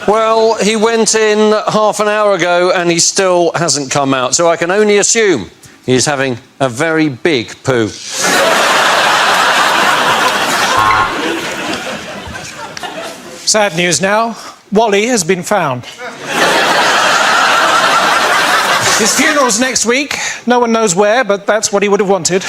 Well, he went in half an hour ago and he still hasn't come out, so I can only assume he's having a very big poo. Sad news now. Wally has been found. His funeral's next week. No one knows where, but that's what he would have wanted.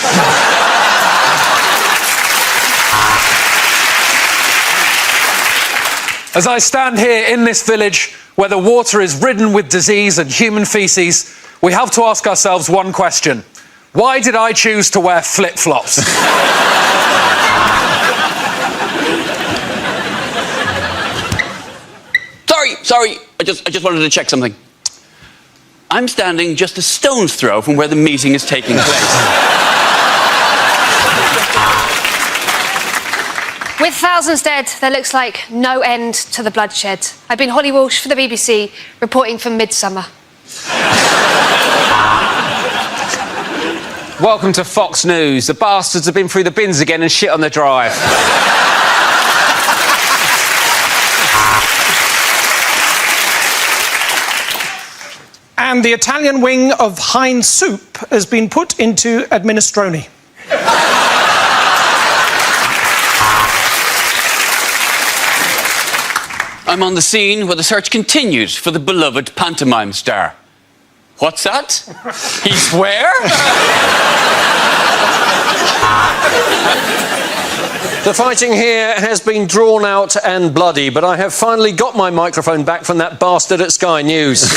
As I stand here in this village where the water is ridden with disease and human faeces, we have to ask ourselves one question. Why did I choose to wear flip-flops? Sorry, I just wanted to check something. I'm standing just a stone's throw from where the meeting is taking place. With thousands dead, there looks like no end to the bloodshed. I've been Holly Walsh for the BBC, reporting from Midsummer. Welcome to Fox News. The bastards have been through the bins again and shit on the drive. And the Italian wing of Heinz soup has been put into administroni. I'm on the scene where the search continues for the beloved pantomime star. What's that? He's where? The fighting here has been drawn out and bloody, but I have finally got my microphone back from that bastard at Sky News.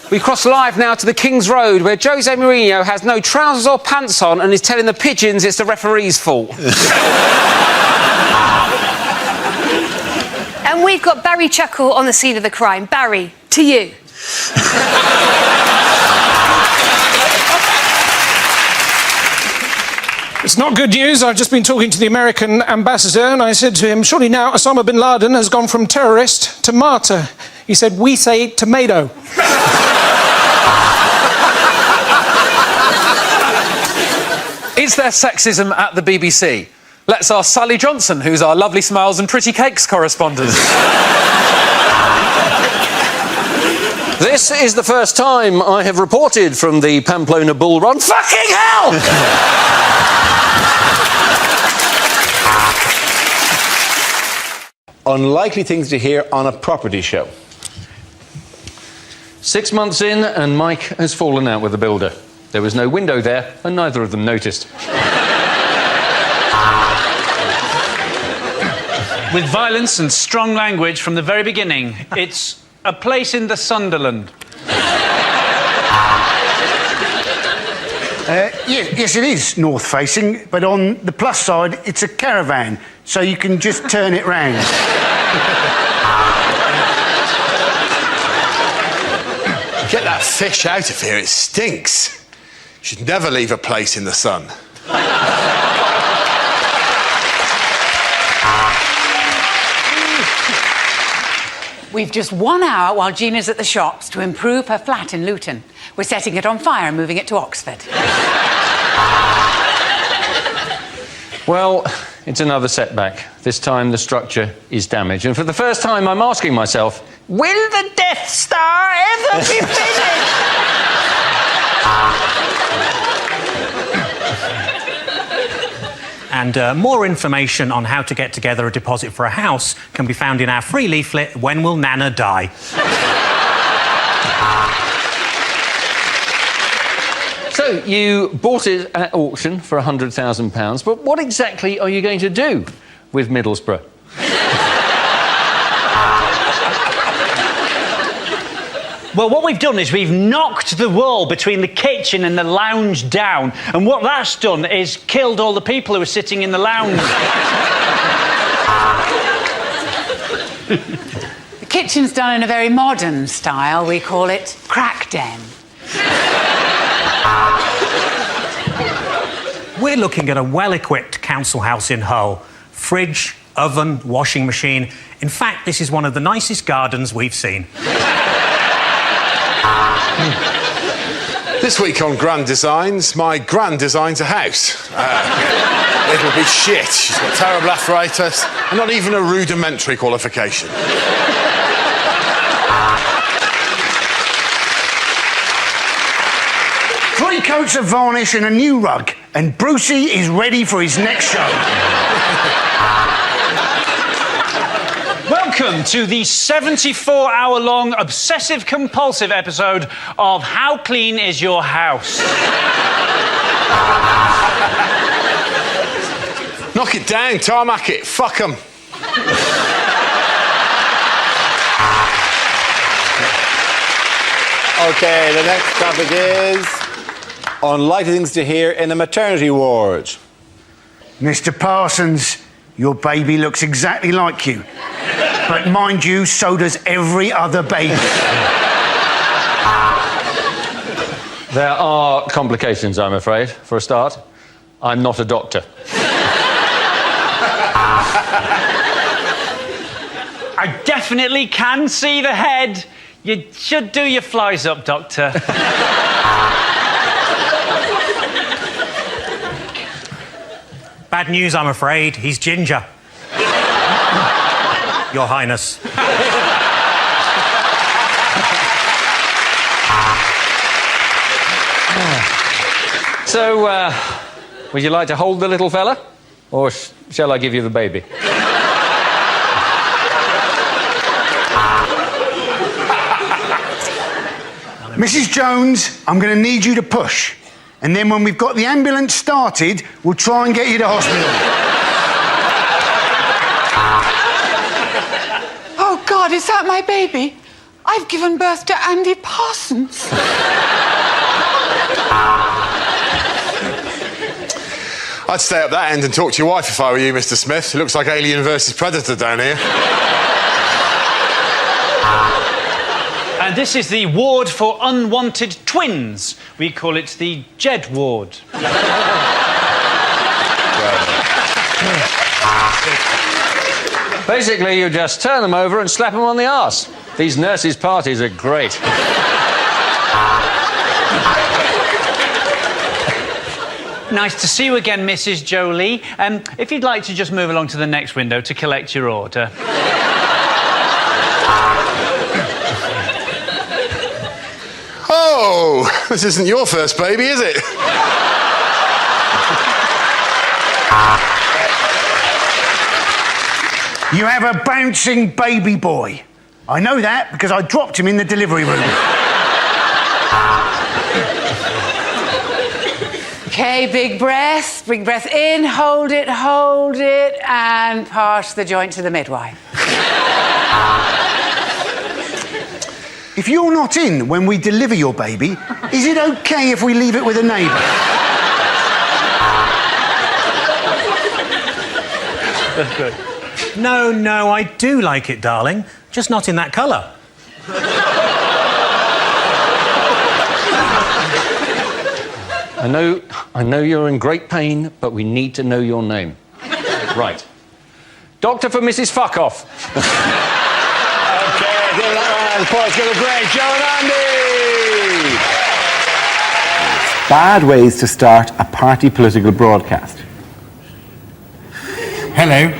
We cross live now to the King's Road, where Jose Mourinho has no trousers or pants on and is telling the pigeons it's the referee's fault. And we've got Barry Chuckle on the scene of the crime. Barry, to you. It's not good news. I've just been talking to the American ambassador and I said to him, surely now Osama bin Laden has gone from terrorist to martyr. He said, we say tomato. Is there sexism at the BBC? Let's ask Sally Johnson, who's our lovely smiles and pretty cakes correspondent. This is the first time I have reported from the Pamplona Bull Run. Fucking hell! Unlikely things to hear on a property show. 6 months in and Mike has fallen out with the builder. There was no window there and neither of them noticed. With violence and strong language from the very beginning, it's a place in the Sunderland. Yes, it is north-facing, but on the plus side, it's a caravan, so you can just turn it round. Get that fish out of here, it stinks. You should never leave a place in the sun. We've just 1 hour while Gina's at the shops to improve her flat in Luton. We're setting it on fire and moving it to Oxford. Well, it's another setback. This time the structure is damaged. And for the first time I'm asking myself, will the Death Star ever be finished? And more information on how to get together a deposit for a house can be found in our free leaflet, When Will Nana Die? So, you bought it at auction for £100,000, but what exactly are you going to do with Middlesbrough? Well, what we've done is we've knocked the wall between the kitchen and the lounge down, and what that's done is killed all the people who were sitting in the lounge. The kitchen's done in a very modern style. We call it crack den. We're looking at a well-equipped council house in Hull. Fridge, oven, washing machine. In fact, this is one of the nicest gardens we've seen. This week on Grand Designs, my gran designs a house. It'll be shit. She's got terrible arthritis and not even a rudimentary qualification. 3 coats of varnish and a new rug, and Brucey is ready for his next show. Welcome to the 74-hour-long obsessive-compulsive episode of How Clean Is Your House? Knock it down, tarmac it, fuck 'em. Okay, the next topic is unlikely things to hear in a maternity ward. Mr. Parsons, your baby looks exactly like you. But mind you, so does every other baby. There are complications, I'm afraid, for a start. I'm not a doctor. I definitely can see the head. You should do your flies up, Doctor. Bad news, I'm afraid. He's ginger. Your Highness. So, would you like to hold the little fella? Or shall I give you the baby? Mrs. Jones, I'm going to need you to push. And then when we've got the ambulance started, we'll try and get you to hospital. Oh, God, is that my baby? I've given birth to Andy Parsons. I'd stay up that end and talk to your wife if I were you, Mr. Smith. It looks like Alien versus Predator down here. And this is the ward for unwanted twins. We call it the Jed ward. Basically, you just turn them over and slap them on the arse. These nurses' parties are great. Nice to see you again, Mrs. Jolie. If you'd like to just move along to the next window to collect your order. Oh, this isn't your first baby, is it? You have a bouncing baby boy. I know that because I dropped him in the delivery room. OK, big breath. Big breath in, hold it, and pass the joint to the midwife. If you're not in when we deliver your baby, is it OK if we leave it with a neighbour? That's good. No, I do like it, darling. Just not in that colour. I know you're in great pain, but we need to know your name. Right. Doctor for Mrs. Fuckoff. Okay, give that round of applause. Give a break, Joe and Andy! Bad ways to start a party political broadcast. Hello.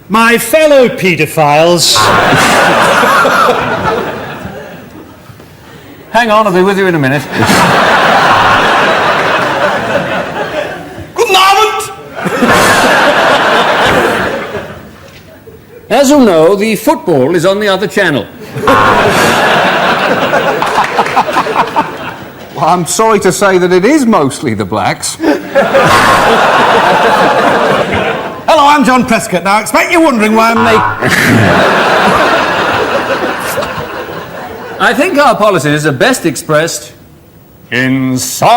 My fellow paedophiles. Hang on, I'll be with you in a minute. Good moment! As you know, the football is on the other channel. Well, I'm sorry to say that it is mostly the blacks. Hello, I'm John Prescott. Now, I expect you're wondering why I'm I think our policies are best expressed in song.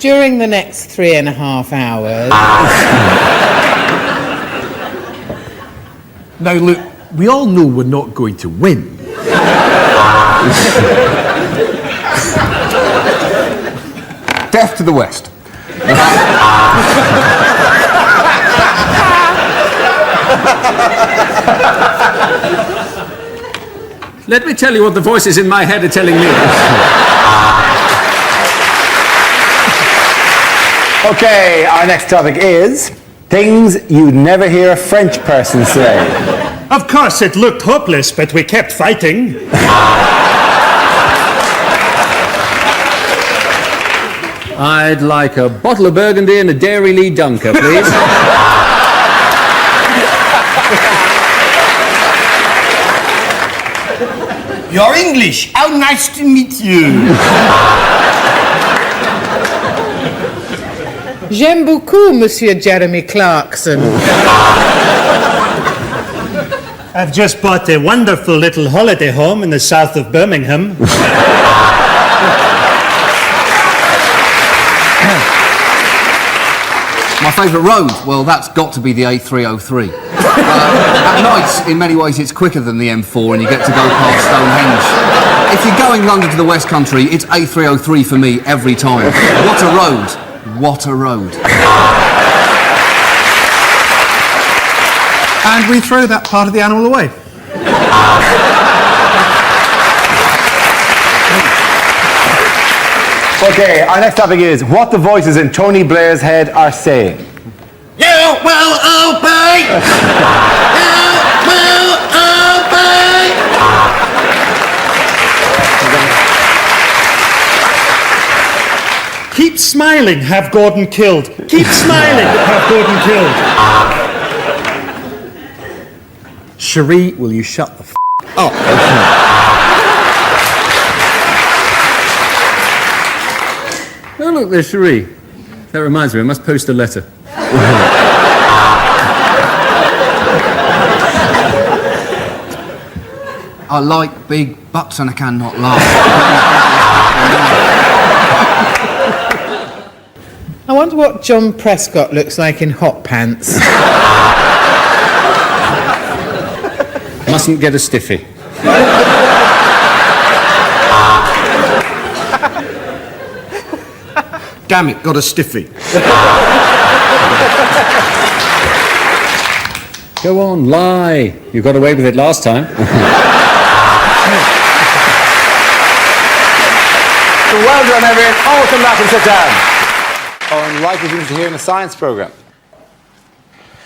During the next 3.5 hours... Now, look, we all know we're not going to win. Death to the West. Let me tell you what the voices in my head are telling me. Okay, our next topic is things you'd never hear a French person say. Of course, it looked hopeless, but we kept fighting. I'd like a bottle of Burgundy and a Dairy Lee Dunker, please. You're English. How nice to meet you. J'aime beaucoup, Monsieur Jeremy Clarkson. I've just bought a wonderful little holiday home in the south of Birmingham. My favourite road? Well, that's got to be the A303. At night, in many ways, it's quicker than the M4 and you get to go past Stonehenge. If you're going London to the West Country, it's A303 for me every time. What a road. What a road. And we throw that part of the animal away. Okay, our next topic is what the voices in Tony Blair's head are saying. You will obey! You will obey! Keep smiling, have Gordon killed. Keep smiling, have Gordon killed. Cherie, will you shut the f*** up? Oh, look, there's Cherie. That reminds me, I must post a letter. I like big butts and I cannot laugh. I wonder what John Prescott looks like in hot pants. Mustn't get a stiffy. Damn it, got a stiffy. Go on, lie. You got away with it last time. Well done, everyone. All come back and sit down. Unlikely things to hear in a science programme.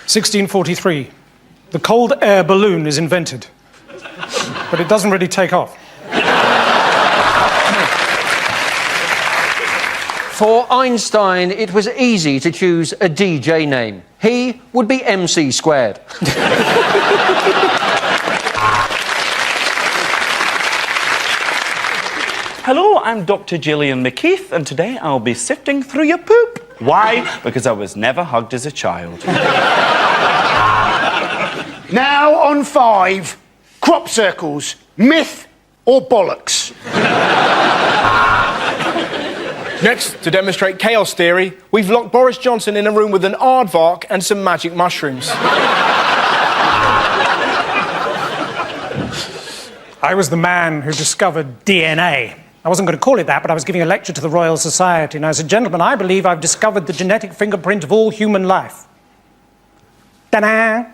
1643. The cold air balloon is invented. But it doesn't really take off. For Einstein, it was easy to choose a DJ name. He would be MC squared. Hello, I'm Dr. Gillian McKeith, and today I'll be sifting through your poop. Why? Because I was never hugged as a child. Now on 5, crop circles, myth or bollocks? Next, to demonstrate chaos theory, we've locked Boris Johnson in a room with an aardvark and some magic mushrooms. I was the man who discovered DNA. I wasn't going to call it that, but I was giving a lecture to the Royal Society, and I said, gentlemen, I believe I've discovered the genetic fingerprint of all human life. Ta-da!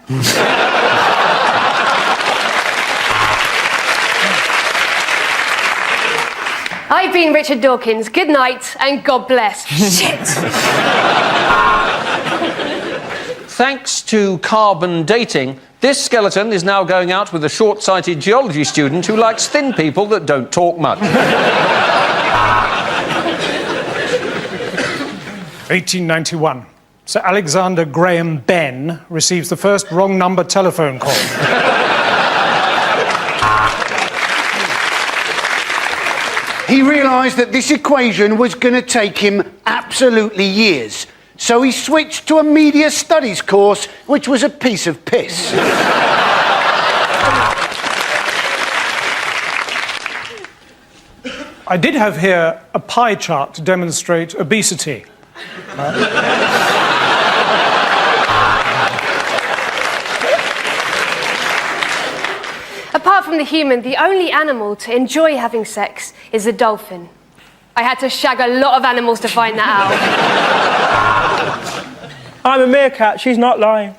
I've been Richard Dawkins. Good night and God bless. Shit! Thanks to carbon dating, this skeleton is now going out with a short-sighted geology student who likes thin people that don't talk much. 1891. Sir Alexander Graham Benn receives the first wrong number telephone call. He realised that this equation was going to take him absolutely years. So he switched to a media studies course, which was a piece of piss. I did have here a pie chart to demonstrate obesity. Apart from the human, the only animal to enjoy having sex is the dolphin. I had to shag a lot of animals to find that out. I'm a meerkat, she's not lying.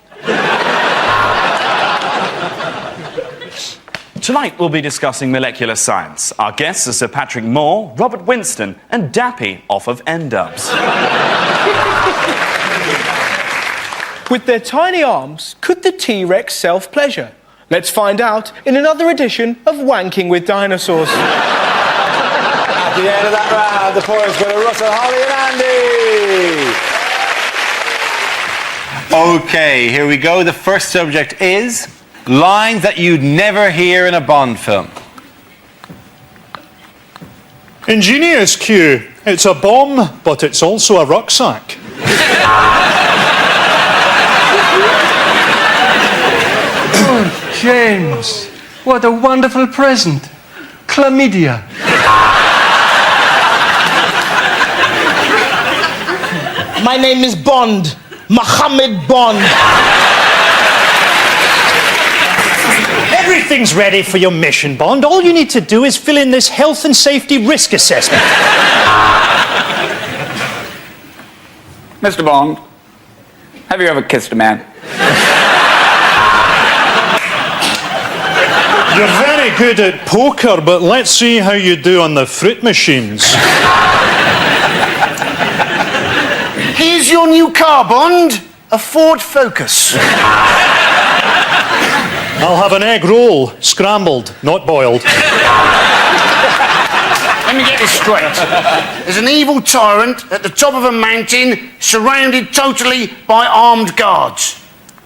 Tonight we'll be discussing molecular science. Our guests are Sir Patrick Moore, Robert Winston, and Dappy off of N-Dubs. With their tiny arms, could the T-Rex self-pleasure? Let's find out in another edition of Wanking with Dinosaurs. At the end of that round, the chorus go to Russell, Holly and Andy. Okay, here we go. The first subject is lines that you'd never hear in a Bond film. Ingenious, Q. It's a bomb, but it's also a rucksack. Oh, James, what a wonderful present. Chlamydia. My name is Bond. Mohammed Bond. Everything's ready for your mission, Bond. All you need to do is fill in this health and safety risk assessment. Mr. Bond, have you ever kissed a man? You're very good at poker, but let's see how you do on the fruit machines. Here's your new car, Bond. A Ford Focus. I'll have an egg roll, scrambled, not boiled. Let me get this straight. There's an evil tyrant at the top of a mountain, surrounded totally by armed guards.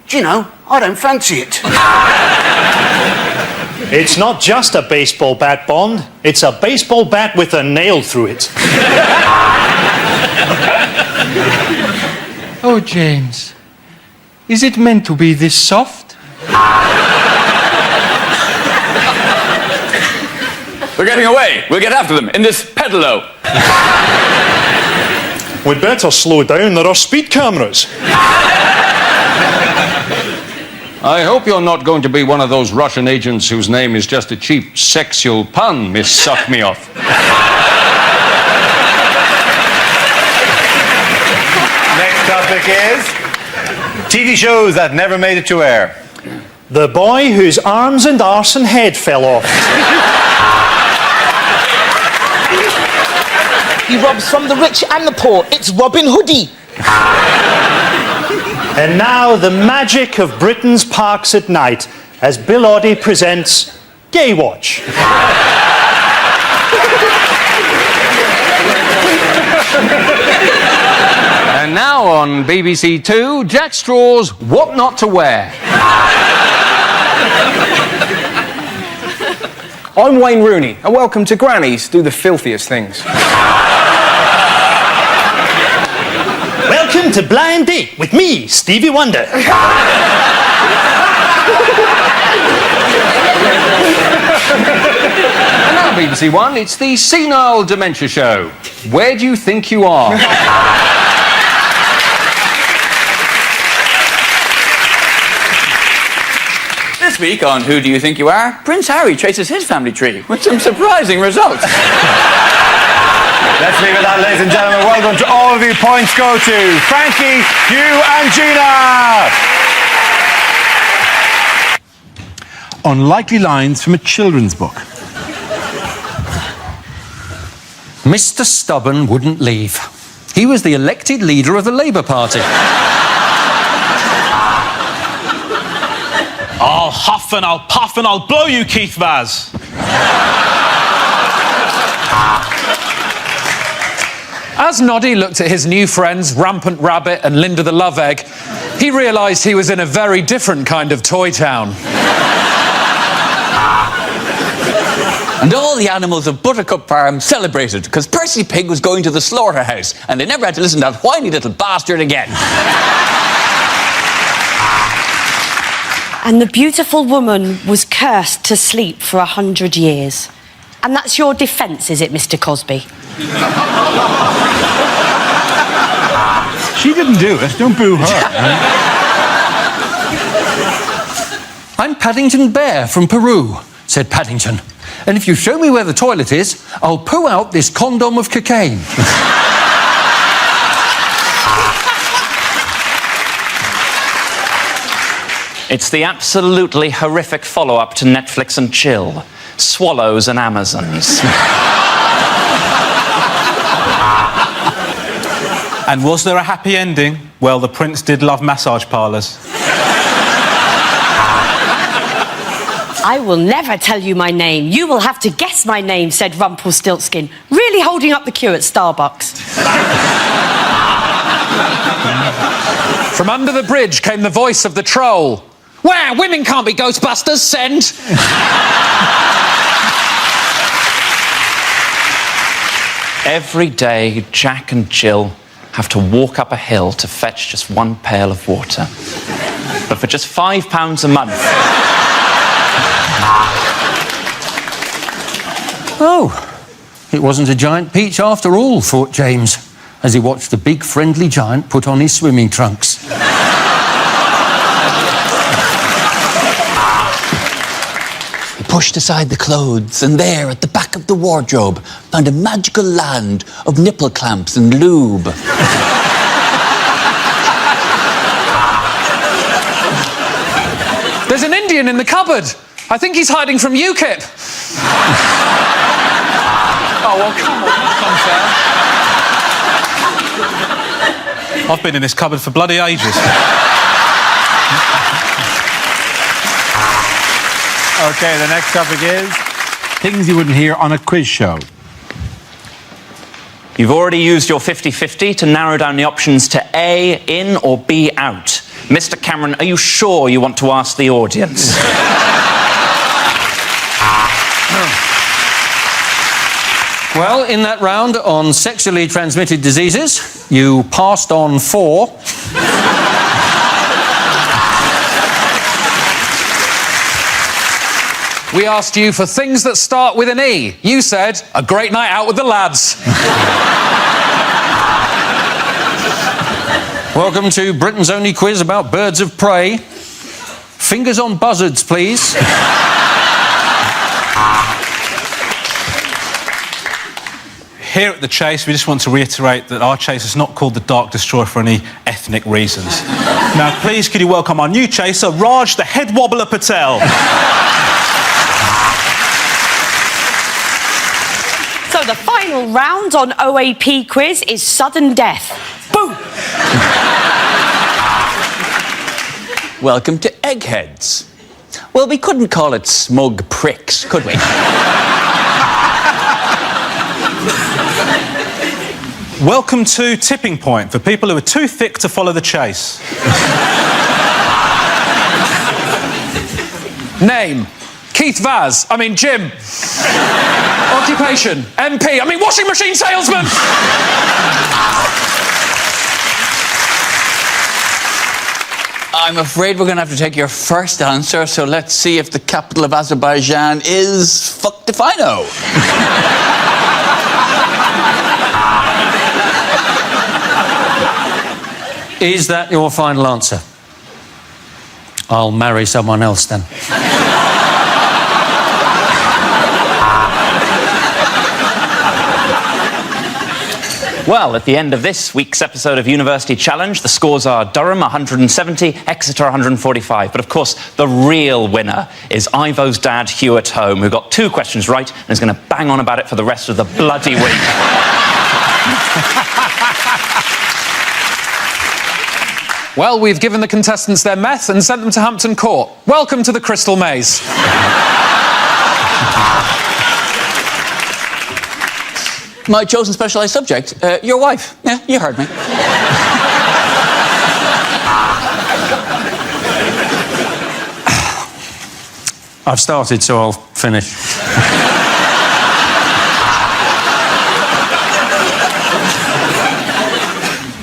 Do you know, I don't fancy it. It's not just a baseball bat, Bond. It's a baseball bat with a nail through it. Oh, James, is it meant to be this soft? We're getting away. We'll get after them in this pedalo. We'd better slow down. There are speed cameras. I hope you're not going to be one of those Russian agents whose name is just a cheap sexual pun, Miss Suck Me Off. Next topic is TV shows that never made it to air. The boy whose arms and arse and head fell off. He robs from the rich and the poor. It's Robin Hoodie. And now the magic of Britain's parks at night as Bill Oddie presents Gay Watch. And now on BBC Two, Jack Straw's What Not to Wear. I'm Wayne Rooney, and welcome to Grannies Do the Filthiest Things. Welcome to Blind Date with me, Stevie Wonder. And now BBC One, it's the Senile Dementia Show. Where do you think you are? This week on Who Do You Think You Are, Prince Harry traces his family tree with some surprising results. Let's leave it at that, ladies and gentlemen. Well done to all of you. Points go to Frankie, Hugh and Gina. Unlikely lines from a children's book. Mr. Stubborn wouldn't leave. He was the elected leader of the Labour Party. I'll huff and I'll puff and I'll blow you, Keith Vaz. As Noddy looked at his new friends, Rampant Rabbit and Linda the Love Egg, he realised he was in a very different kind of toy town. And all the animals of Buttercup Farm celebrated because Percy Pig was going to the slaughterhouse and they never had to listen to that whiny little bastard again. And the beautiful woman was cursed to sleep for 100 years. And that's your defence, is it, Mr. Cosby? She didn't do it. Don't boo her. I'm Paddington Bear from Peru, said Paddington. And if you show me where the toilet is, I'll poo out this condom of cocaine. It's the absolutely horrific follow-up to Netflix and Chill. Swallows and Amazons. And was there a happy ending? Well, the prince did love massage parlours. I will never tell you my name. You will have to guess my name, said Rumpelstiltskin, really holding up the queue at Starbucks. From under the bridge came the voice of the troll. Wow, women can't be Ghostbusters, send! Every day, Jack and Jill have to walk up a hill to fetch just one pail of water. But for just £5 a month... Oh, it wasn't a giant peach after all, thought James, as he watched the big friendly giant put on his swimming trunks. He pushed aside the clothes, and there, at the back of the wardrobe, found a magical land of nipple clamps and lube. There's an Indian in the cupboard. I think he's hiding from UKIP. Oh, well, come on, that's unfair. I've been in this cupboard for bloody ages. OK, the next topic is things you wouldn't hear on a quiz show. You've already used your 50-50 to narrow down the options to A, in, or B, out. Mr. Cameron, are you sure you want to ask the audience? Well, in that round on sexually transmitted diseases, you passed on 4. We asked you for things that start with an E. You said, a great night out with the lads. Welcome to Britain's only quiz about birds of prey. Fingers on buzzards, please. Here at The Chase, we just want to reiterate that our chase is not called the Dark Destroyer for any ethnic reasons. Now, please, could you welcome our new chaser, Raj the Head Wobbler Patel. So the final round on OAP quiz is sudden death. Boom! Welcome to Eggheads. Well, we couldn't call it smug pricks, could we? Welcome to Tipping Point, for people who are too thick to follow the chase. Name, Keith Vaz. I mean, Jim. Occupation, MP. I mean, washing machine salesman. I'm afraid we're going to have to take your first answer, so let's see if the capital of Azerbaijan is fucked if I know. Is that your final answer? I'll marry someone else then. Well, at the end of this week's episode of University Challenge, the scores are Durham 170, Exeter 145. But of course, the real winner is Ivo's dad, Hugh at home, who got 2 questions right and is going to bang on about it for the rest of the bloody week. Well, we've given the contestants their meth and sent them to Hampton Court. Welcome to the Crystal Maze. My chosen specialised subject, your wife. Yeah, you heard me. I've started, so I'll finish.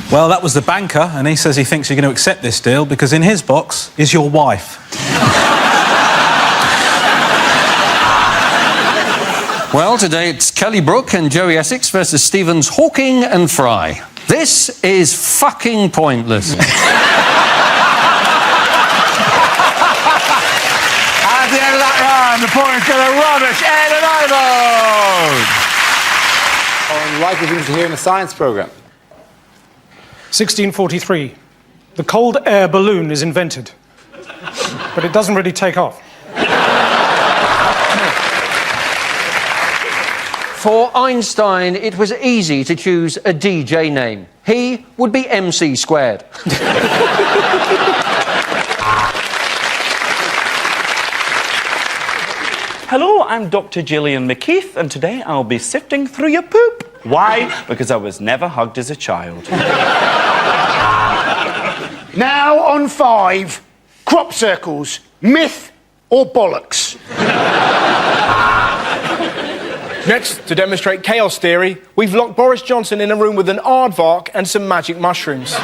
Well, that was the banker, and he says he thinks you're going to accept this deal because in his box is your wife. Well, today it's Kelly Brook and Joey Essex versus Stevens Hawking and Fry. This is fucking pointless. At the end of that round, the points go to Rubbish and Unlikely things to hear in a science programme. 1643. The cold air balloon is invented. But it doesn't really take off. For Einstein, it was easy to choose a DJ name. He would be MC squared. Hello, I'm Dr. Gillian McKeith, and today I'll be sifting through your poop. Why? Because I was never hugged as a child. Now on 5, crop circles, myth or bollocks? Next, to demonstrate chaos theory, we've locked Boris Johnson in a room with an aardvark and some magic mushrooms.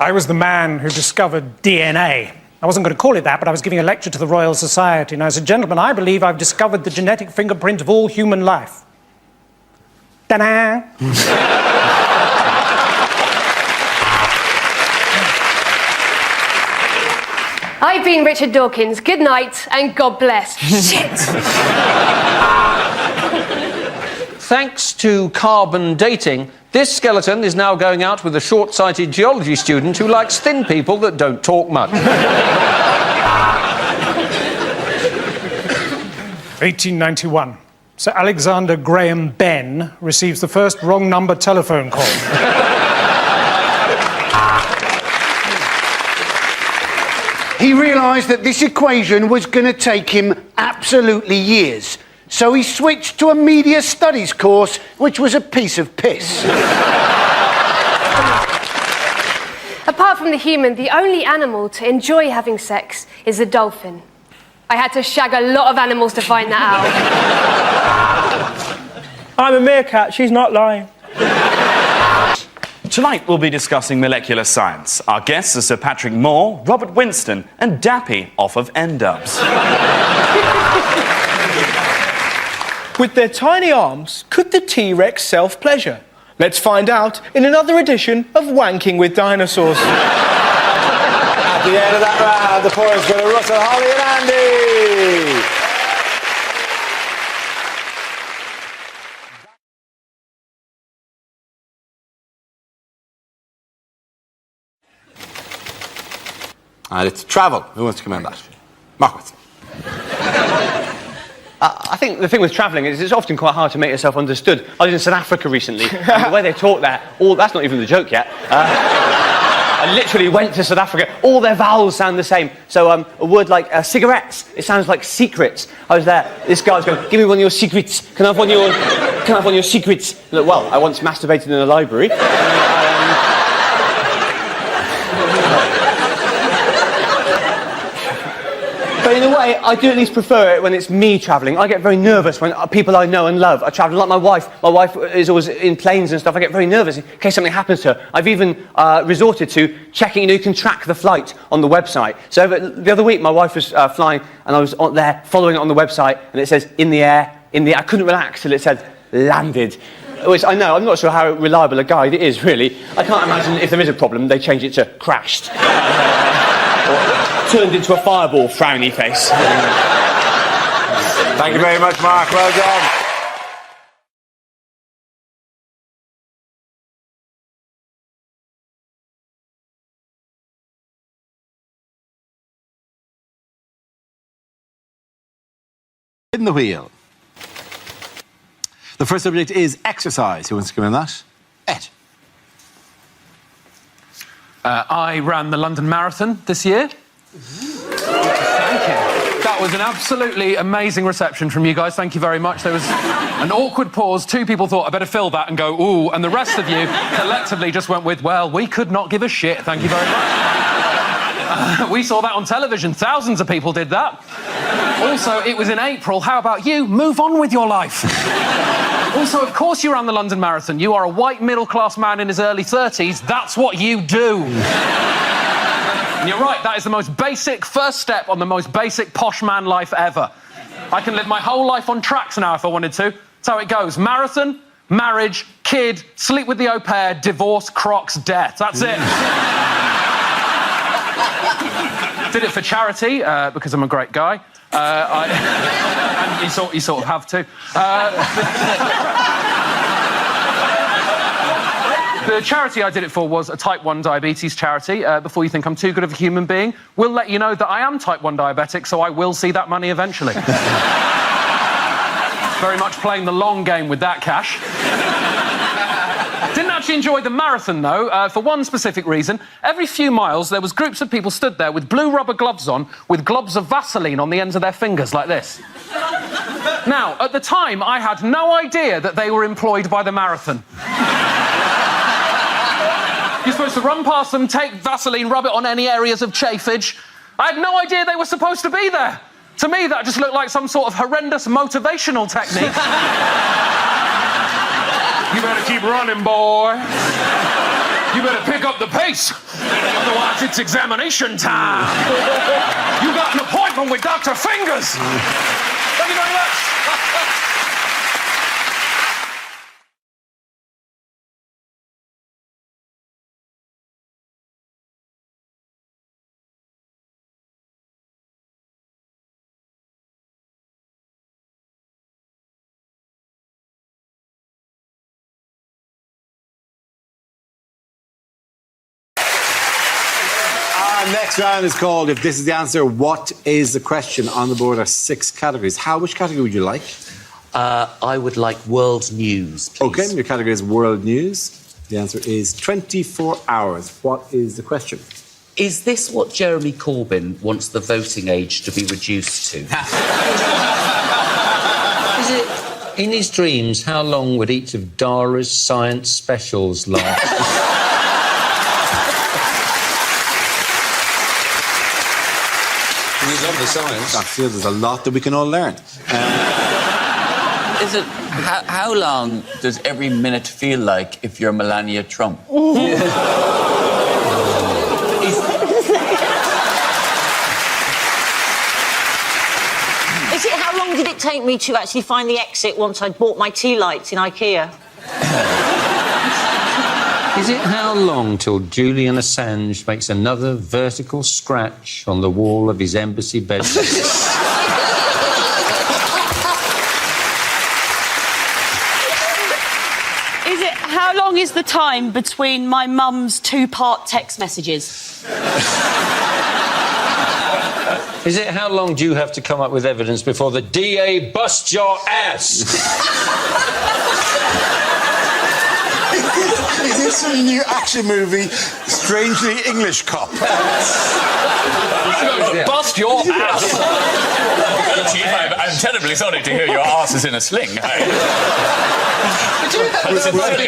I was the man who discovered DNA. I wasn't going to call it that, but I was giving a lecture to the Royal Society, and I said, gentlemen, I believe I've discovered the genetic fingerprint of all human life. Ta-da! I've been Richard Dawkins. Good night and God bless. Shit! Thanks to carbon dating, this skeleton is now going out with a short-sighted geology student who likes thin people that don't talk much. 1891. Sir Alexander Graham Benn receives the first wrong number telephone call. He realised that this equation was going to take him absolutely years. So he switched to a media studies course, which was a piece of piss. Apart from the human, the only animal to enjoy having sex is the dolphin. I had to shag a lot of animals to find that out. I'm a meerkat, she's not lying. Tonight we'll be discussing molecular science. Our guests are Sir Patrick Moore, Robert Winston, and Dappy off of N-Dubs. With their tiny arms, could the T-Rex self-pleasure? Let's find out in another edition of Wanking with Dinosaurs. At the end of that round, the points go to Russell, Holly and Andy. And it's travel. Who wants to comment on that? Margaret. I think the thing with travelling is it's often quite hard to make yourself understood. I was in South Africa recently, and the way they talk there, that's not even the joke yet. I literally went to South Africa, all their vowels sound the same. So a word like cigarettes, it sounds like secrets. I was there, this guy was going, give me one of your secrets. Can I have one of your secrets? Like, well, I once masturbated in a library. But in a way, I do at least prefer it when it's me travelling. I get very nervous when people I know and love are travelling, like my wife. My wife is always in planes and stuff. I get very nervous in case something happens to her. I've even resorted to checking, you can track the flight on the website. So the other week, my wife was flying, and I was there following it on the website, and it says, in the air. I couldn't relax till it said, landed. Which I know, I'm not sure how reliable a guide it is, really. I can't imagine if there is a problem, they change it to crashed. Turned into a fireball, frowny face. Thank you very much, Mark. Well done. In the wheel. The first subject is exercise. Who wants to come in that? Ed. I ran the London Marathon this year. Thank you. That was an absolutely amazing reception from you guys. Thank you very much. There was an awkward pause. 2 people thought, I better fill that and go, ooh, and the rest of you collectively just went with, well, we could not give a shit. Thank you very much. We saw that on television. Thousands of people did that. Also, it was in April. How about you? Move on with your life. Also, of course you ran the London Marathon. You are a white middle-class man in his early 30s. That's what you do. And you're right, that is the most basic first step on the most basic posh man life ever. I can live my whole life on tracks now if I wanted to. That's how it goes. Marathon, marriage, kid, sleep with the au pair, divorce, Crocs, death. That's it. Did it for charity, because I'm a great guy. And you sort of have to. The charity I did it for was a type 1 diabetes charity. Before you think I'm too good of a human being, we'll let you know that I am type 1 diabetic, so I will see that money eventually. Very much playing the long game with that cash. Didn't actually enjoy the marathon, though, for one specific reason. Every few miles, there was groups of people stood there with blue rubber gloves on, with globs of Vaseline on the ends of their fingers, like this. Now, at the time, I had no idea that they were employed by the marathon. You're supposed to run past them, take Vaseline, rub it on any areas of chafage. I had no idea they were supposed to be there. To me, that just looked like some sort of horrendous motivational technique. You better keep running, boy. You better pick up the pace. Otherwise, it's examination time. You got an appointment with Dr. Fingers. Thank you very much. Next round is called If This Is the Answer, What Is the Question? On the board are 6 categories. Hal, which category would you like? I would like world news, please. OK, your category is world news. The answer is 24 hours. What is the question? Is this what Jeremy Corbyn wants the voting age to be reduced to? Is it, in his dreams, how long would each of Dara's science specials last? We love the science. I feel there's a lot that we can all learn. Is it... How long does every minute feel like if you're Melania Trump? Is it how long did it take me to actually find the exit once I'd bought my tea lights in IKEA? Is it how long till Julian Assange makes another vertical scratch on the wall of his embassy bedroom? Is it how long is the time between my mum's 2-part text messages? Is it how long do you have to come up with evidence before the DA busts your ass? Is this a new action movie, Strangely English Cop? Bust your ass! Chief, I'm terribly sorry to hear your ass is in a sling.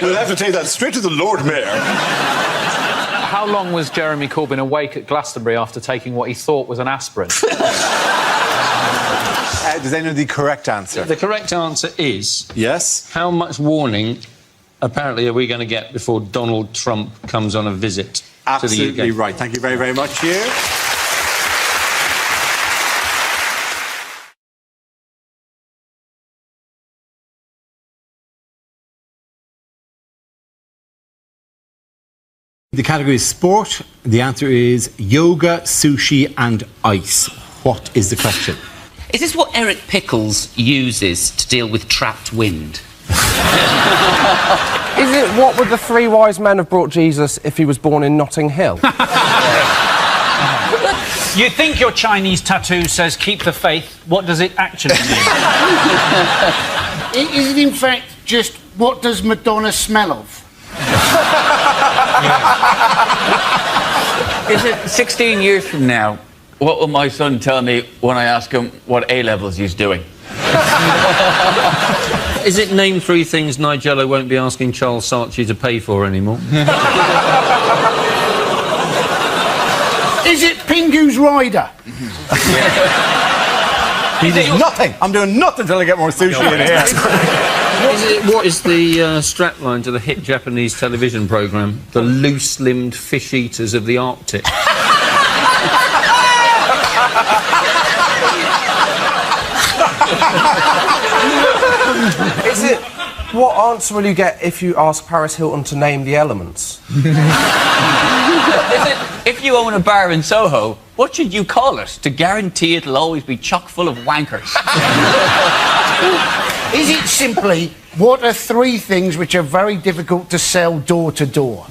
We'll have to take that straight to the Lord Mayor. How long was Jeremy Corbyn awake at Glastonbury after taking what he thought was an aspirin? Does anyone know the correct answer? The correct answer is... Yes? How much warning, apparently, are we going to get before Donald Trump comes on a visit Absolutely to the UK? right. Thank you very, very much, Hugh. The category is sport. The answer is yoga, sushi and ice. What is the question? Is this what Eric Pickles uses to deal with trapped wind? Is it what would the 3 wise men have brought Jesus if he was born in Notting Hill? You think your Chinese tattoo says keep the faith. What does it actually mean? Is it in fact just what does Madonna smell of? Is it 16 years from now, what will my son tell me when I ask him what A-levels he's doing? Is it name 3 things Nigella won't be asking Charles Saatchi to pay for anymore? Is it Pingu's Rider? He did nothing. I'm doing nothing until I get more sushi in here. What is the strapline to the hit Japanese television programme, The Loose-Limbed Fish Eaters of the Arctic? Is it... What answer will you get if you ask Paris Hilton to name the elements? If you own a bar in Soho, what should you call it to guarantee it'll always be chock full of wankers? Is it simply, what are 3 things which are very difficult to sell door to door?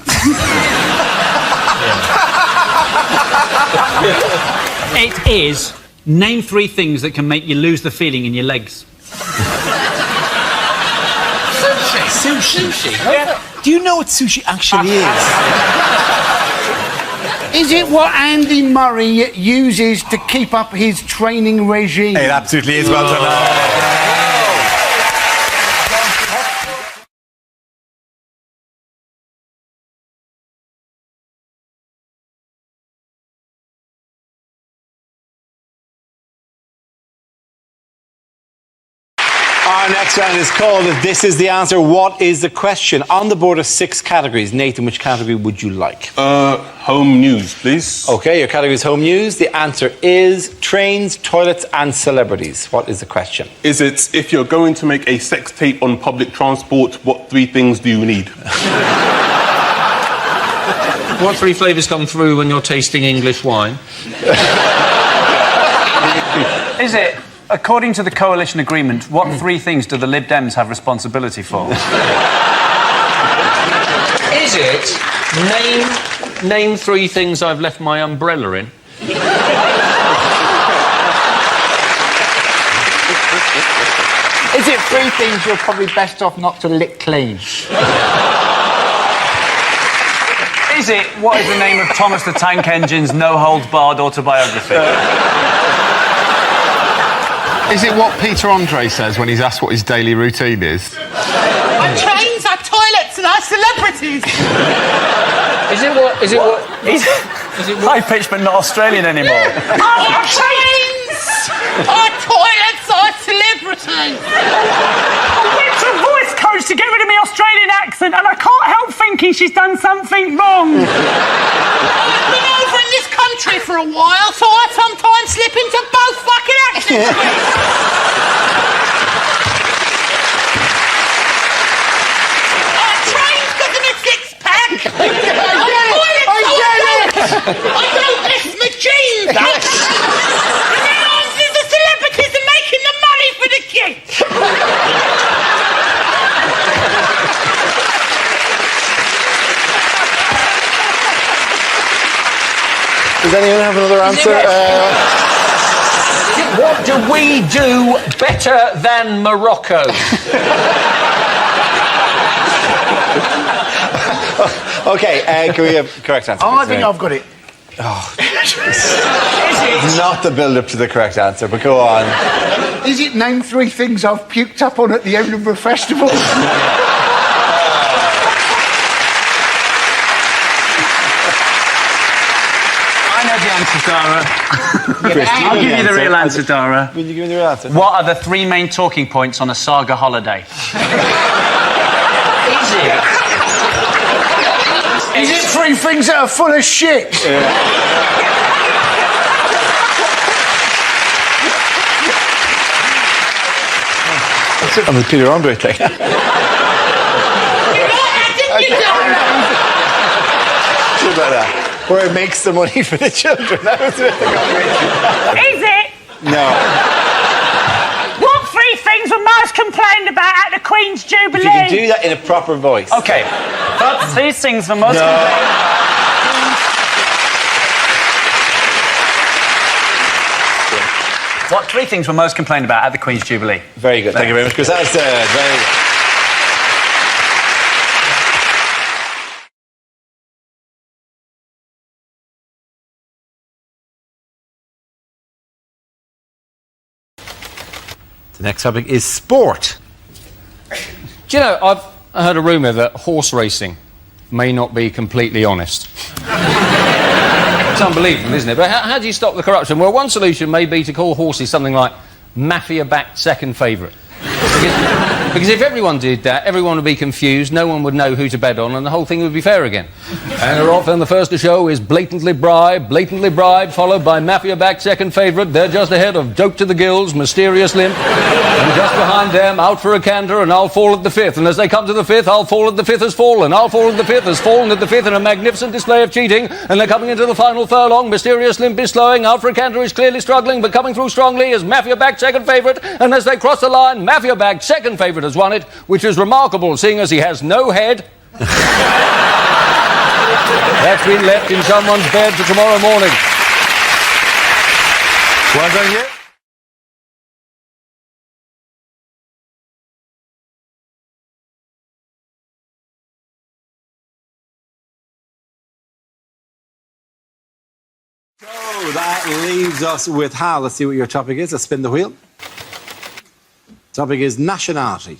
It is, name 3 things that can make you lose the feeling in your legs. Sushi. Yeah. Do you know what sushi actually is? Is it what Andy Murray uses to keep up his training regime? It absolutely is. Well done. Our next round is called This Is the Answer, What is the Question? On the board of 6 categories. Nathan, which category would you like? Home news, please. OK, your category is home news. The answer is trains, toilets and celebrities. What is the question? Is it, if you're going to make a sex tape on public transport, what 3 things do you need? What 3 flavours come through when you're tasting English wine? Is it, according to the coalition agreement, what 3 things do the Lib Dems have responsibility for? Is it name 3 things I've left my umbrella in? Is it 3 things you're probably best off not to lick clean? Is it, what is the name of Thomas the Tank Engine's no-holds-barred autobiography? Is it what Peter Andre says when he's asked what his daily routine is? Our trains, our toilets and our celebrities! Is it what... Is it what... Is it high-pitched but not Australian anymore? Our trains, our toilets, our celebrities! I went to a voice coach to get rid of my Australian accent and I can't help thinking she's done something wrong. I've been over in this country for a while, so I sometimes slip into both fucking accents. Our trains got them a 6-pack. I don't miss my jeans. And then obviously the celebrities are making the money for the kids. Does anyone have another answer? What do we do better than Morocco? OK, can we have correct answer? Oh, I think I've got it. Oh, it's not the build-up to the correct answer, but go on. Is it name 3 things I've puked up on at the end of a festival? I know the answer, Dara. I'll give you the real answer, Dara. Will you give me the real answer? What are the 3 main talking points on a saga holiday? Is it? Is it 3 things that are full of shit? I'm the Peter Andre thing. Where it makes the money for the children. That was it. Is it? No. What 3 things were most complained about at the Queen's Jubilee? If you can do that in a proper voice. OK. But these things were most What 3 things were most complained about at the Queen's Jubilee? Very good. Thank you very much, Chris. That's very... The next topic is sport. Do you know, I've heard a rumour that horse racing may not be completely honest. It's unbelievable, isn't it? But how do you stop the corruption? Well, one solution may be to call horses something like mafia-backed second favourite. Because if everyone did that, everyone would be confused, no one would know who to bet on, and the whole thing would be fair again. And they're off, and the first to show is Blatantly Bribed, followed by Mafia-backed second favourite. They're just ahead of Joke to the Gills, Mysterious Limp, and just behind them, Out for a Canter, and I'll Fall at the Fifth. And as they come to the fifth, I'll Fall at the Fifth has fallen. I'll Fall at the Fifth has fallen at the fifth in a magnificent display of cheating, and they're coming into the final furlong. Mysterious Limp is slowing, Out for a Canter is clearly struggling, but coming through strongly is Mafia-backed second favourite, and as they cross the line, Mafia-backed second favourite has won it, which is remarkable, seeing as he has no head. That's been left in someone's bed for tomorrow morning. Well done, you. So that leaves us with Hal. Let's see what your topic is. Let's spin the wheel. Topic is nationality.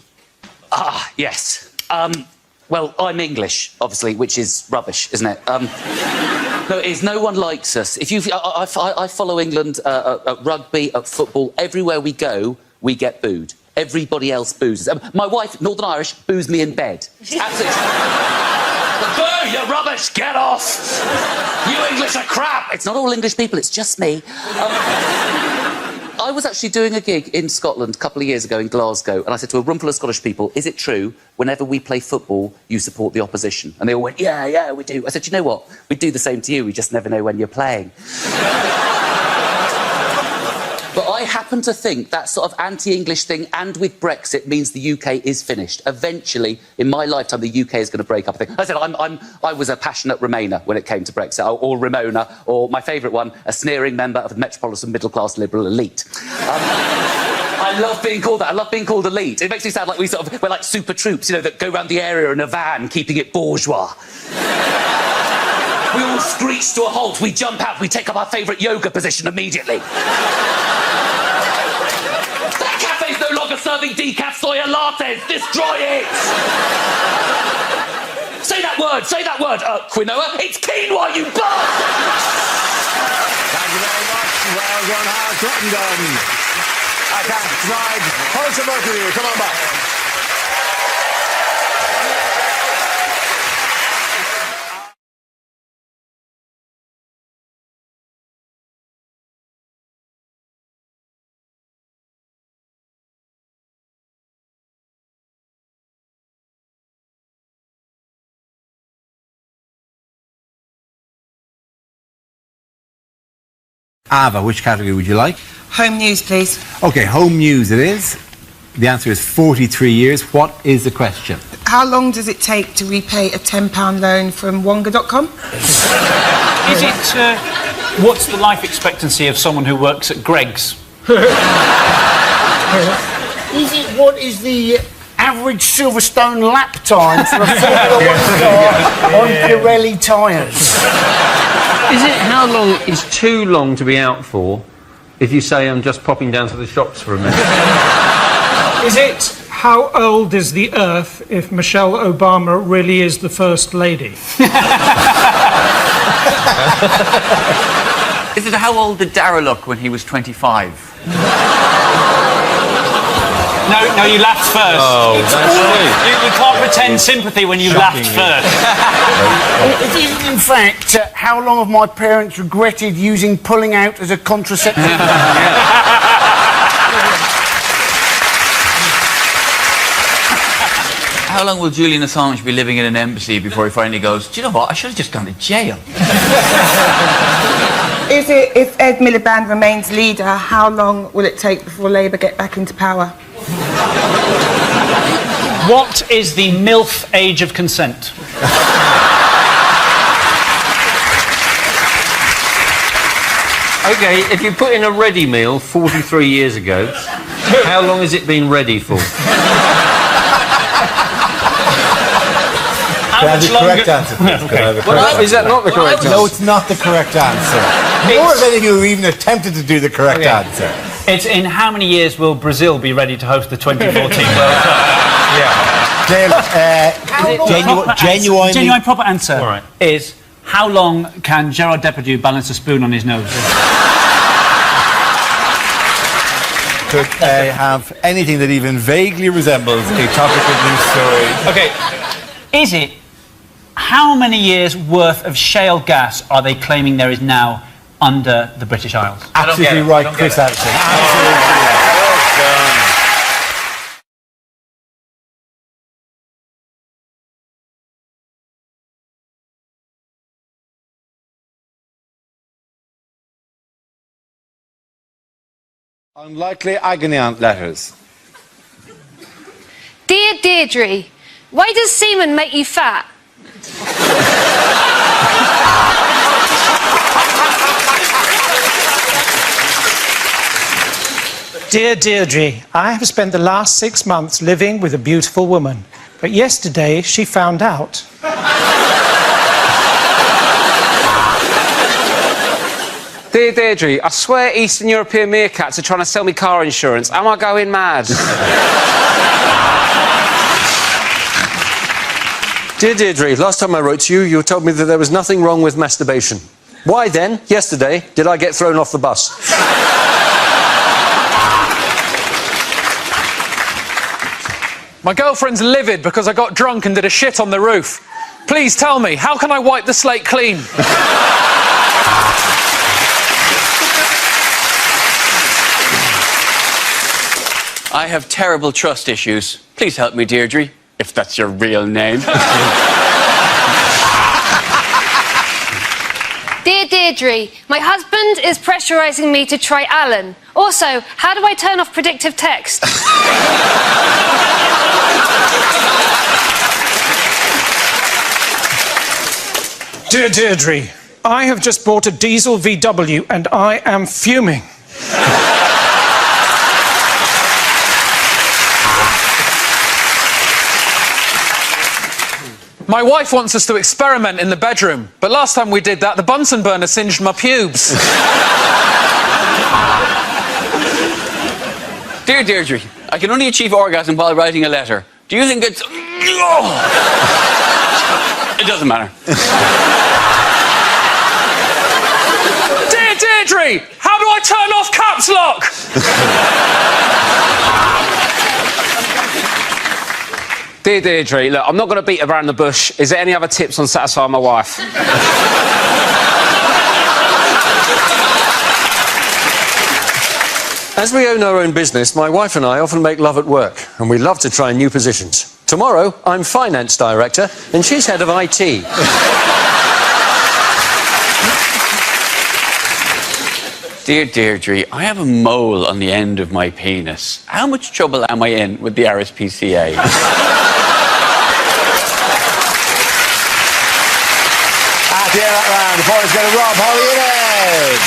Ah, yes. Well, I'm English, obviously, which is rubbish, isn't it? No, it is. No one likes us. I follow England at rugby, at football. Everywhere we go, we get booed. Everybody else boos us. My wife, Northern Irish, boos me in bed. Absolutely. Boo! You're rubbish! Get off! You English are crap! It's not all English people, it's just me. I was actually doing a gig in Scotland a couple of years ago in Glasgow, and I said to a room full of Scottish people, is it true, whenever we play football, you support the opposition? And they all went, yeah, we do. I said, you know what? We do the same to you, we just never know when you're playing. But I happen to think that sort of anti-English thing, and with Brexit, means the UK is finished. Eventually, in my lifetime, the UK is going to break up. I said I was a passionate Remainer when it came to Brexit, or Ramona, or my favourite one, a sneering member of the metropolitan middle-class liberal elite. I love being called that. I love being called elite. It makes me sound like we're like super troops, you know, that go around the area in a van, keeping it bourgeois. We all screech to a halt, we jump out, we take up our favourite yoga position immediately. That cafe's no longer serving decaf soya lattes, destroy it! Say that word, quinoa, it's quinoa, you bug! Thank you very much, well done, Hal Crittenden. I can't slide. Hold some both of you, come on back. Ava, which category would you like? Home news, please. OK, home news it is. The answer is 43 years. What is the question? How long does it take to repay a £10 loan from Wonga.com? Is it, what's the life expectancy of someone who works at Greg's? What is the average Silverstone lap time for a Formula 1 car on Pirelli tyres? Is it how long is too long to be out for if you say I'm just popping down to the shops for a minute? Is it how old is the Earth if Michelle Obama really is the First Lady? Is it how old did Dara look when he was 25? No, you laughed first. Oh, that's sweet. You can't pretend sympathy when you laughed first. It is, in fact, how long have my parents regretted using pulling out as a contraceptive? How long will Julian Assange be living in an embassy before he finally goes, do you know what, I should have just gone to jail? Is it, if Ed Miliband remains leader, how long will it take before Labour get back into power? What is the MILF age of consent? OK, if you put in a ready meal 43 years ago, how long has it been ready for? Can I have the correct answer, please? Okay. Is that not the correct answer? No, it's not the correct answer. More than anything, you even attempted to do the correct answer. It's in how many years will Brazil be ready to host the 2014 World Cup? Genuine proper answer is how long can Gerard Depardieu balance a spoon on his nose? could have anything that even vaguely resembles a topical news story. OK, is it... How many years' worth of shale gas are they claiming there is now under the British Isles? Absolutely right, Chris Addison. Absolutely right. Well done. Unlikely agony aunt letters. Dear Deirdre, why does semen make you fat? Dear Deirdre, I have spent the last 6 months living with a beautiful woman, but yesterday she found out. Dear Deirdre, I swear Eastern European meerkats are trying to sell me car insurance. Am I going mad? Dear Deirdre, last time I wrote to you, you told me that there was nothing wrong with masturbation. Why then, yesterday, did I get thrown off the bus? My girlfriend's livid because I got drunk and did a shit on the roof. Please tell me, how can I wipe the slate clean? I have terrible trust issues. Please help me, Deirdre, if that's your real name. Dear Deirdre, my husband is pressurising me to try Alan. Also, how do I turn off predictive text? Dear Deirdre, I have just bought a diesel VW and I am fuming. My wife wants us to experiment in the bedroom, but last time we did that, the Bunsen burner singed my pubes. Dear Deirdre, I can only achieve orgasm while writing a letter. Do you think it's... It doesn't matter. Dear Deirdre, how do I turn off caps lock? Dear Deirdre, look, I'm not going to beat around the bush. Is there any other tips on satisfying my wife? As we own our own business, my wife and I often make love at work, and we love to try new positions. Tomorrow, I'm finance director, and she's head of IT. Dear Deirdre, I have a mole on the end of my penis. How much trouble am I in with the RSPCA? At the end of that round, the point is going to Rob, Holly and Ed.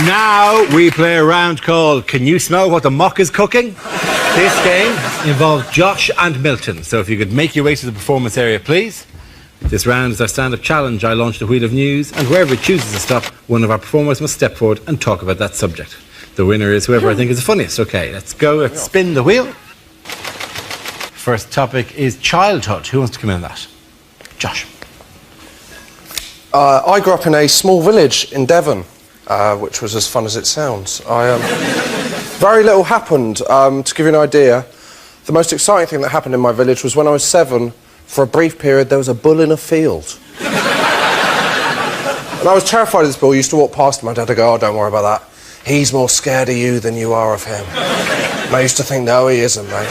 Now we play a round called Can You Smell What the Mock is Cooking? This game involves Josh and Milton, so if you could make your way to the performance area, please. This round is our stand-up challenge. I launch the wheel of news, and wherever it chooses to stop, one of our performers must step forward and talk about that subject. The winner is whoever I think is the funniest. OK, let's go. Let's spin the wheel. First topic is childhood. Who wants to come in on that? Josh. I grew up in a small village in Devon. Which was as fun as it sounds. Very little happened. To give you an idea, the most exciting thing that happened in my village was when I was 7, for a brief period, there was a bull in a field. And I was terrified of this bull. I used to walk past my dad and go, oh, don't worry about that. He's more scared of you than you are of him. And I used to think, no, he isn't, mate.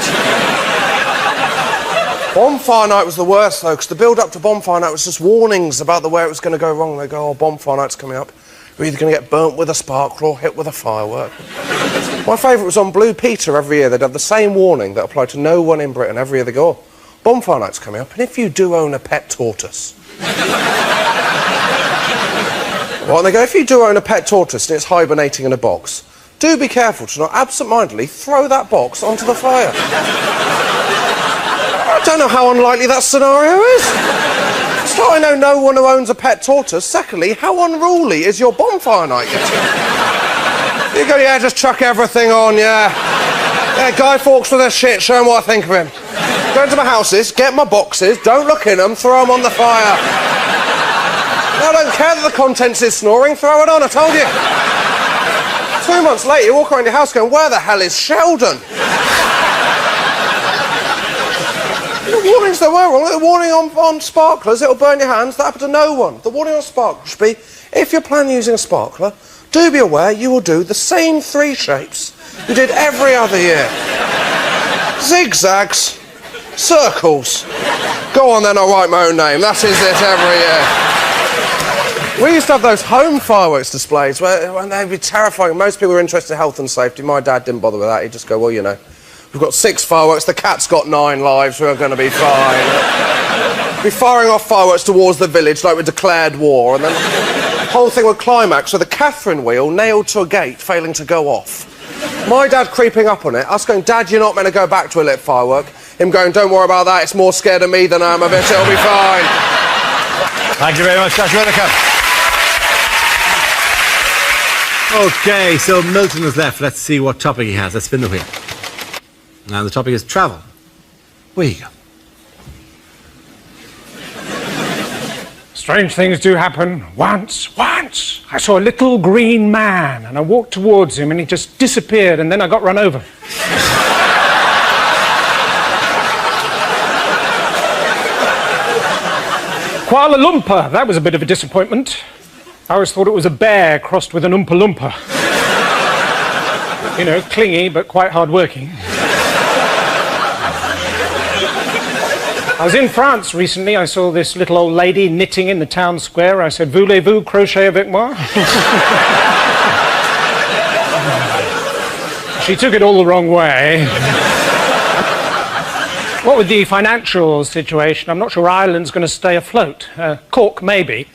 Bonfire night was the worst, though, because the build-up to bonfire night was just warnings about the way it was going to go wrong. They go, oh, bonfire night's coming up. You're either going to get burnt with a sparkler or hit with a firework. My favourite was on Blue Peter every year. They'd have the same warning that applied to no one in Britain every year. They go, oh, bonfire night's coming up, and if you do own a pet tortoise... Well, and they go, if you do own a pet tortoise and it's hibernating in a box, do be careful to not absent-mindedly throw that box onto the fire. I don't know how unlikely that scenario is. So I know no one who owns a pet tortoise. Secondly, how unruly is your bonfire night? You go, yeah, just chuck everything on, yeah. Yeah, Guy Fawkes with their shit, show him what I think of him. Go into my houses, get my boxes, don't look in them, throw them on the fire. I don't care that the contents is snoring, throw it on, I told you. 2 months later, you walk around your house going, where the hell is Sheldon? The warnings that were wrong, the warning on sparklers, it'll burn your hands, that happened to no one. The warning on sparklers should be, if you're planning using a sparkler, do be aware you will do the same 3 shapes you did every other year. Zigzags, circles. Go on then, I'll write my own name, that is it every year. We used to have those home fireworks displays when they'd be terrifying. Most people were interested in health and safety. My dad didn't bother with that, he'd just go, well, you know, we've got 6 fireworks, the cat's got 9 lives, we're going to be fine. Be firing off fireworks towards the village like we declared war, and then the whole thing would climax with a Catherine wheel nailed to a gate failing to go off. My dad creeping up on it, us going, Dad, you're not meant to go back to a lit firework. Him going, don't worry about that, it's more scared of me than I am of it, it'll be fine. Thank you very much, Josh Whittaker. OK, so Milton is left. Let's see what topic he has. Let's spin the wheel. And the topic is travel. Where you go? Strange things do happen. Once, I saw a little green man, and I walked towards him, and he just disappeared, and then I got run over. Kuala Lumpur, that was a bit of a disappointment. I always thought it was a bear crossed with an Oompa Loompa. You know, clingy, but quite hard-working. I was in France recently. I saw this little old lady knitting in the town square. I said, voulez-vous crochet avec moi? She took it all the wrong way. What with the financial situation, I'm not sure Ireland's going to stay afloat. Cork, maybe.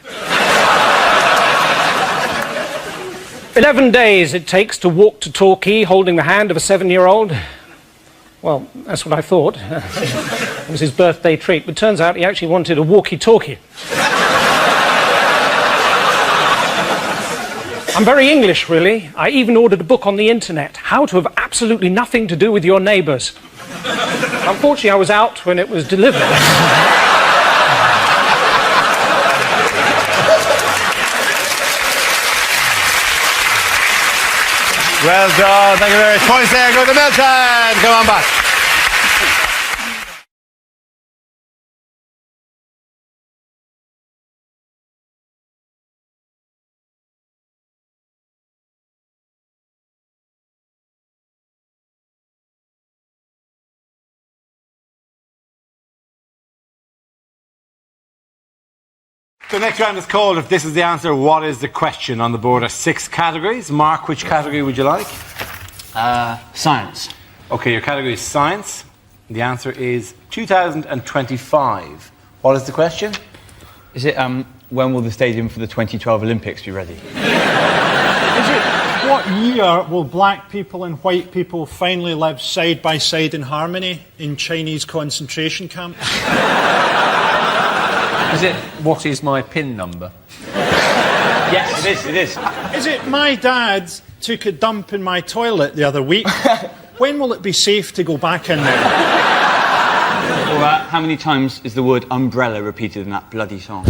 11 days it takes to walk to Torquay holding the hand of a 7-year-old. Well, that's what I thought. It was his birthday treat, but turns out he actually wanted a walkie-talkie. I'm very English, really. I even ordered a book on the internet, How to Have Absolutely Nothing to Do with Your Neighbours. Unfortunately, I was out when it was delivered. Well done, thank you very much. Points there, go to Milton. Come on back. The next round is called If This Is the Answer, What Is the Question? On the board are 6 categories. Mark, which category would you like? Science. OK, your category is science. The answer is 2025. What is the question? Is it, when will the stadium for the 2012 Olympics be ready? Is it, what year will black people and white people finally live side by side in harmony in Chinese concentration camps? Is it, what is my PIN number? Yes, it is. Is it, my dad took a dump in my toilet the other week? When will it be safe to go back in there? Or how many times is the word umbrella repeated in that bloody song?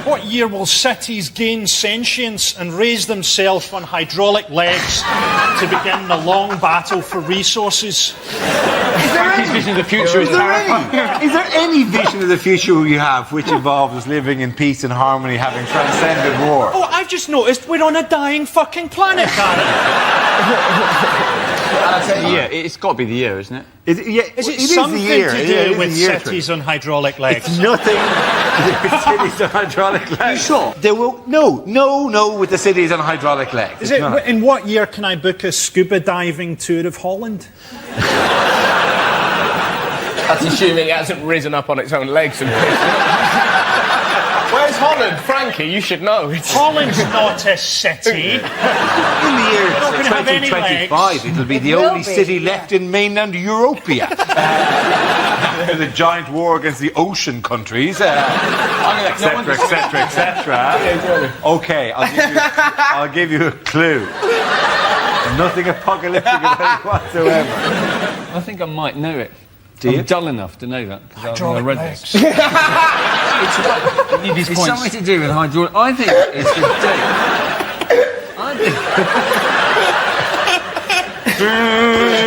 What year will cities gain sentience and raise themselves on hydraulic legs to begin the long battle for resources? Frankie's vision of the future is terrifying. Is there any vision of the future you have which involves us living in peace and harmony, having transcended war? Oh, I've just noticed we're on a dying fucking planet, Karen. Yeah, it's got to be the year, isn't it? Is it something to do with cities on hydraulic legs? It's nothing to do with cities on hydraulic legs. You sure? There will no with the cities on hydraulic legs. Is it? In what year can I book a scuba diving tour of Holland? That's assuming it hasn't risen up on its own legs. Where's Holland, Frankie, you should know. Holland's not a city. In the year We're not gonna have any 2025, it'll be the only city left in mainland Europea. There's a giant war against the ocean countries, etc., etc., etc. OK, I'll give you a clue. Nothing apocalyptic about it whatsoever. I think I might know it. I'm dull enough to know that because I read this. It's something to do with hydraulic. I think it's the date.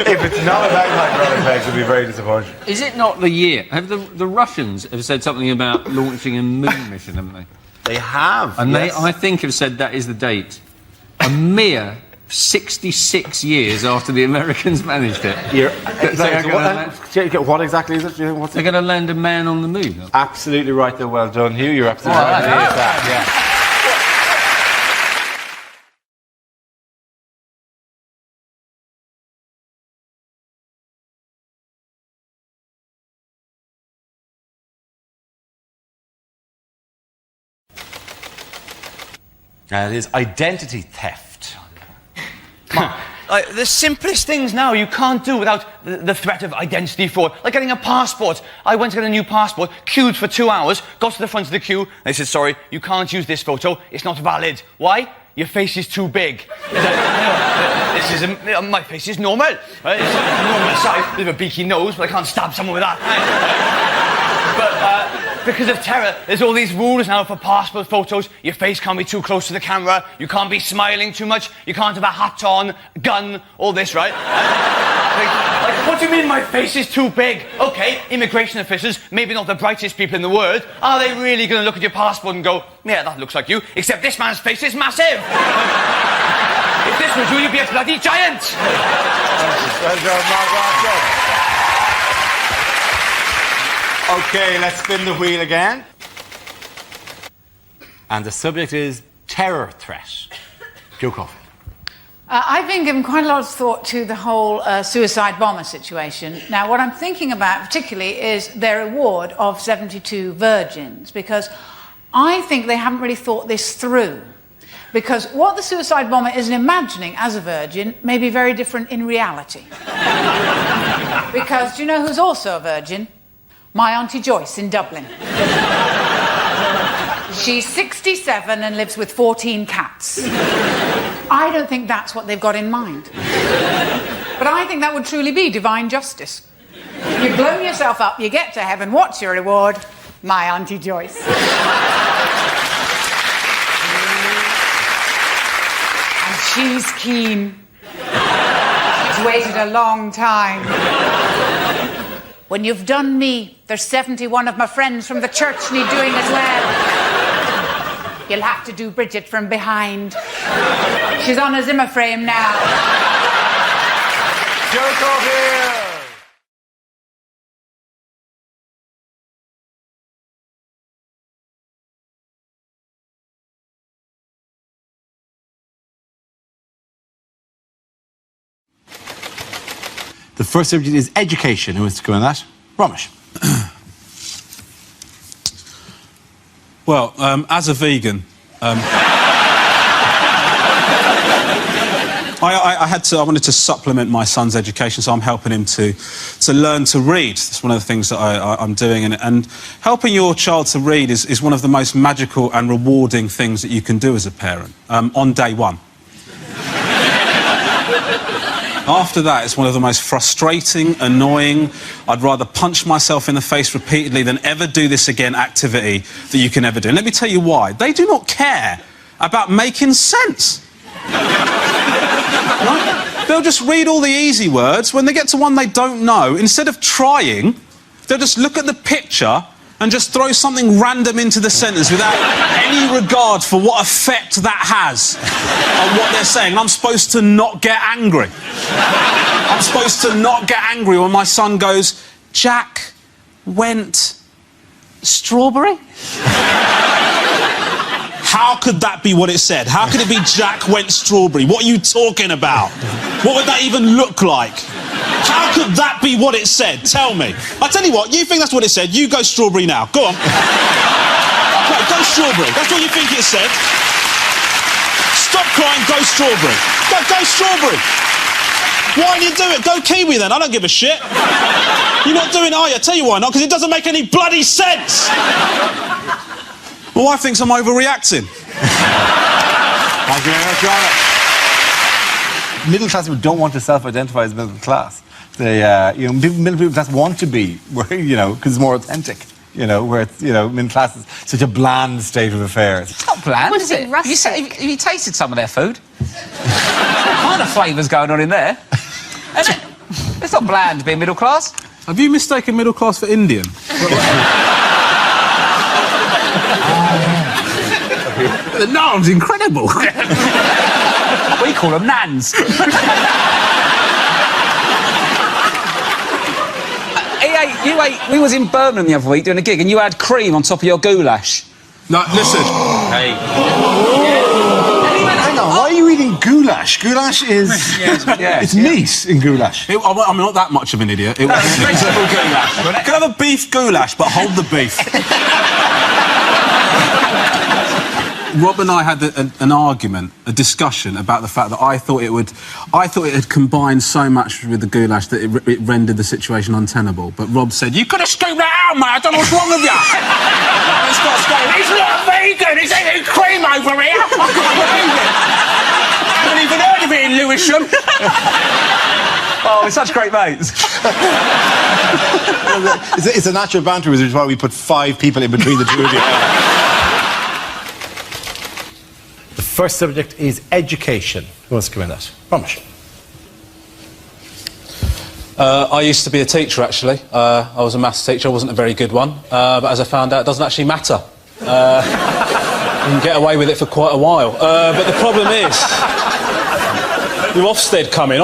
If it's not about hydraulic legs, it'll be very disappointing. Is it not the year? Have the Russians have said something about launching a moon mission, haven't they? They have. And yes. I think, have said that is the date. A mere 66 years after the Americans managed it. What exactly is it? They're going to land a man on the moon. Absolutely right, though. Well done, Hugh. You're absolutely right. Yeah. It is identity theft. The simplest things now you can't do without the threat of identity fraud. Like getting a passport. I went to get a new passport, queued for 2 hours, got to the front of the queue, they said, sorry, you can't use this photo, it's not valid. Why? Your face is too big. My face is normal. Right? It's a normal size, bit of a beaky nose, but I can't stab someone with that. But because of terror, there's all these rules now for passport photos. Your face can't be too close to the camera, you can't be smiling too much, you can't have a hat on, gun, all this, right? Like, what do you mean my face is too big? OK, immigration officials, maybe not the brightest people in the world, are they really going to look at your passport and go, yeah, that looks like you, except this man's face is massive? If this was you, you'd be a bloody giant! OK, let's spin the wheel again. And the subject is terror threat. Joe Coffey. I've been giving quite a lot of thought to the whole suicide bomber situation. Now, what I'm thinking about particularly is their award of 72 virgins, because I think they haven't really thought this through. Because what the suicide bomber is imagining as a virgin may be very different in reality. Because do you know who's also a virgin? My Auntie Joyce in Dublin. She's 67 and lives with 14 cats. I don't think that's what they've got in mind. But I think that would truly be divine justice. You've blown yourself up, you get to heaven, what's your reward? My Auntie Joyce. And she's keen. She's waited a long time. When you've done me, there's 71 of my friends from the church need doing as well. You'll have to do Bridget from behind. She's on a Zimmer frame now. Joe Coffey! The first subject is education. Who wants to go on that? Ramesh. Well, as a vegan, I wanted to supplement my son's education, so I'm helping him to learn to read. That's one of the things that I'm doing, and helping your child to read is one of the most magical and rewarding things that you can do as a parent on day one. After that, it's one of the most frustrating, annoying, I'd rather punch myself in the face repeatedly than ever do this again activity that you can ever do. And let me tell you why. They do not care about making sense. Right? They'll just read all the easy words. When they get to one they don't know, instead of trying, they'll just look at the picture and just throw something random into the sentence without any regard for what effect that has on what they're saying. And I'm supposed to not get angry. I'm supposed to not get angry when my son goes, Jack went strawberry? How could that be what it said? How could it be Jack went strawberry? What are you talking about? What would that even look like? How could that be what it said? Tell me. I tell you what, you think that's what it said, you go strawberry now. Go on. Go strawberry. That's what you think it said. Stop crying, go strawberry. Go strawberry. Why didn't you do it? Go kiwi then, I don't give a shit. You're not doing it, are you? I tell you why not, because it doesn't make any bloody sense. My wife thinks I'm overreacting. Thank you very much, Robert. Middle class people don't want to self-identify as middle class. They, middle class want to be, because it's more authentic. Where it's, middle class is such a bland state of affairs. It's not bland, is it? Have you tasted some of their food? What kind of flavours going on in there? It's not bland being middle class. Have you mistaken middle class for Indian? The naan's incredible. We call them nans. We was in Birmingham the other week doing a gig and you had cream on top of your goulash. No, listen. Hey. Hang on, why are you eating goulash? Goulash is... it's meat in goulash. I'm not that much of an idiot. It was vegetable goulash. Can I have a beef goulash, but hold the beef? Rob and I had an argument, a discussion about the fact that I thought it had combined so much with the goulash that it rendered the situation untenable. But Rob said, "You could have scooped that out, mate. I don't know what's wrong with you." It's not vegan. It's eating cream over here. I can't believe it. I haven't even heard of it in Lewisham. Oh, we're such great mates. It's a natural banter, which is why we put 5 people in between the two of you. The first subject is education. Who wants to come in that? Ramesh. I used to be a teacher, actually. I was a maths teacher. I wasn't a very good one. But as I found out, it doesn't actually matter. You can get away with it for quite a while. But the problem is, you've Ofsted coming,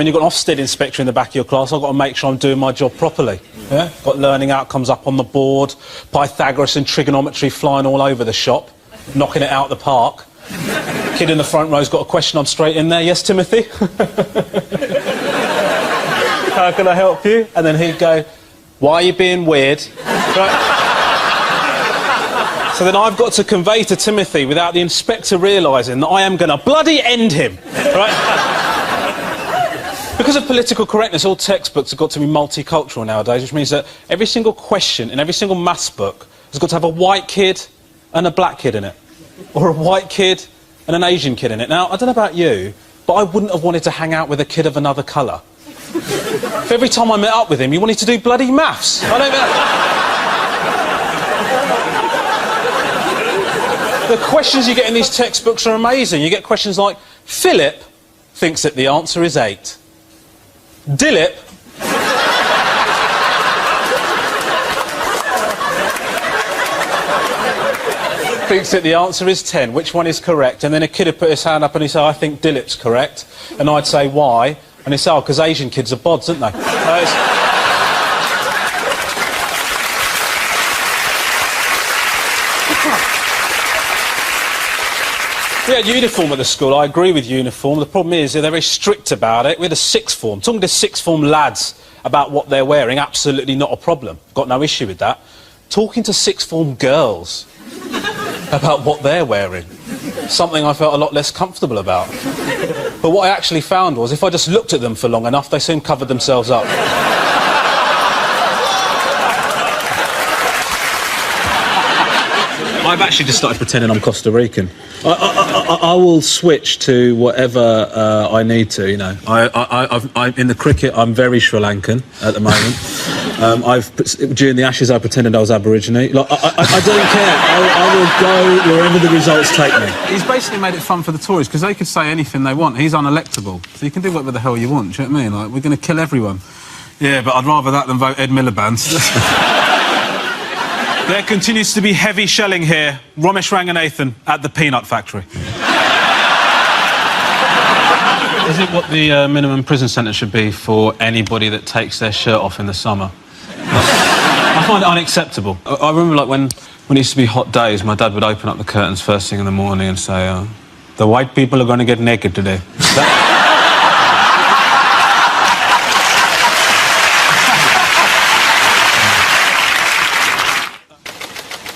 you've got an Ofsted inspector in the back of your class. I've got to make sure I'm doing my job properly. Yeah? Got learning outcomes up on the board, Pythagoras and trigonometry flying all over the shop, knocking it out the park. Kid in the front row's got a question, I'm straight in there. Yes, Timothy? How can I help you? And then he'd go, why are you being weird? Right. So then I've got to convey to Timothy, without the inspector realising, that I am going to bloody end him. Right? Because of political correctness, all textbooks have got to be multicultural nowadays, which means that every single question in every single maths book has got to have a white kid and a black kid in it. Or a white kid and an Asian kid in it. Now, I don't know about you, but I wouldn't have wanted to hang out with a kid of another colour. If every time I met up with him, he wanted to do bloody maths. I don't know. The questions you get in these textbooks are amazing. You get questions like, Philip thinks that the answer is 8. Dilip thinks that the answer is 10. Which one is correct? And then a kid would put his hand up and he'd say, I think Dilip's correct. And I'd say, why? And he'd say, oh, because Asian kids are bods, aren't they? We had uniform at the school. I agree with uniform. The problem is they're very strict about it. We had a sixth form. Talking to sixth form lads about what they're wearing, absolutely not a problem. Got no issue with that. Talking to sixth form girls about what they're wearing, something I felt a lot less comfortable about. But what I actually found was if I just looked at them for long enough, they soon covered themselves up. I've actually just started pretending I'm Costa Rican. I will switch to whatever I need to, you know. In the cricket, I'm very Sri Lankan at the moment. During the Ashes, I pretended I was Aborigine. Like, I don't care. I will go wherever the results take me. He's basically made it fun for the Tories, because they could say anything they want. He's unelectable. So you can do whatever the hell you want, do you know what I mean? Like, we're going to kill everyone. Yeah, but I'd rather that than vote Ed Miliband. There continues to be heavy shelling here. Ramesh Ranganathan at the peanut factory. Is it what the minimum prison sentence should be for anybody that takes their shirt off in the summer? I find it unacceptable. I remember, like, when it used to be hot days, my dad would open up the curtains first thing in the morning and say, the white people are going to get naked today.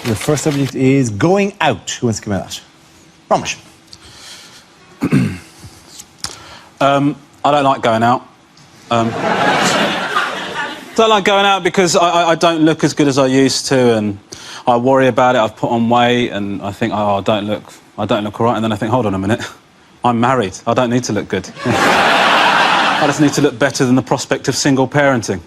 The first subject is going out. Who wants to come out? Ramesh. I don't like going out. Don't like going out because I don't look as good as I used to, and I worry about it. I've put on weight, and I think, oh, I don't look all right. And then I think, hold on a minute, I'm married. I don't need to look good. I just need to look better than the prospect of single parenting.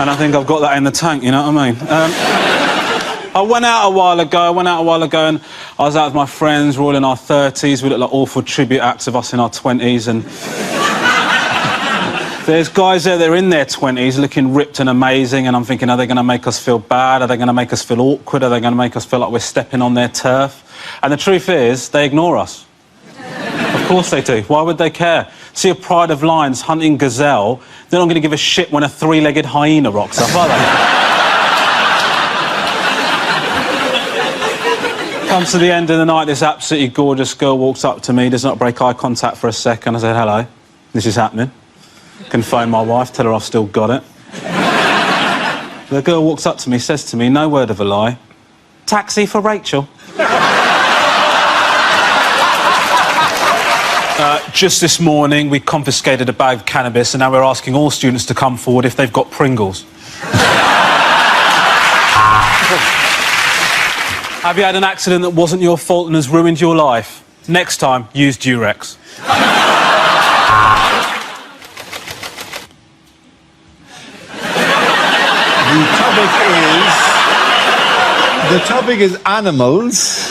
And I think I've got that in the tank, you know what I mean? I went out a while ago, and I was out with my friends. We're all in our 30s. We look like awful tribute acts of us in our 20s, and there's guys there, they're in their 20s, looking ripped and amazing, and I'm thinking, are they going to make us feel bad? Are they going to make us feel awkward? Are they going to make us feel like we're stepping on their turf? And the truth is, they ignore us. Of course they do. Why would they care? See a pride of lions hunting gazelle, they're not going to give a shit when a three-legged hyena rocks up, are they? Comes to the end of the night, this absolutely gorgeous girl walks up to me, does not break eye contact for a second. I said, hello, this is happening. Can phone my wife, tell her I've still got it. The girl walks up to me, says to me, no word of a lie, taxi for Rachel. Just this morning, we confiscated a bag of cannabis, and now we're asking all students to come forward if they've got Pringles. Have you had an accident that wasn't your fault and has ruined your life? Next time, use Durex. The topic is animals.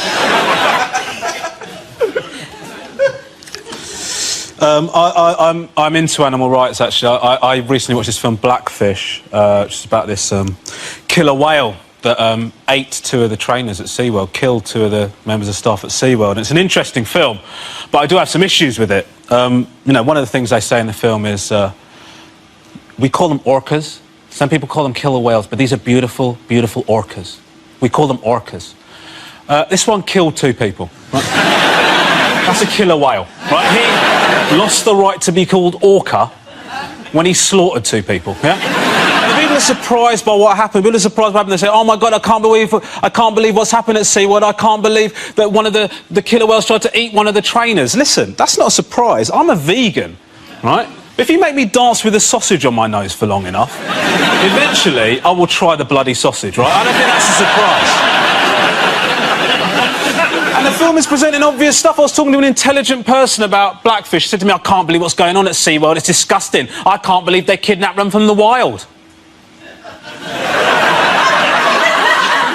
I'm into animal rights, actually. I recently watched this film, Blackfish, which is about this killer whale that ate two of the trainers at SeaWorld, killed two of the members of staff at SeaWorld. And it's an interesting film, but I do have some issues with it. You know, one of the things they say in the film is we call them orcas. Some people call them killer whales, but these are beautiful, beautiful orcas. We call them orcas. This one killed two people. Right? That's a killer whale, right? He lost the right to be called orca when he slaughtered two people, yeah? And people are surprised by what happened. People are surprised by what happened. They say, oh, my God, I can't believe what's happened at SeaWorld. I can't believe that one of the killer whales tried to eat one of the trainers. Listen, that's not a surprise. I'm a vegan, right? If you make me dance with a sausage on my nose for long enough, eventually I will try the bloody sausage, right? I don't think that's a surprise. And the film is presenting obvious stuff. I was talking to an intelligent person about Blackfish. He said to me, I can't believe what's going on at SeaWorld. It's disgusting. I can't believe they kidnapped them from the wild.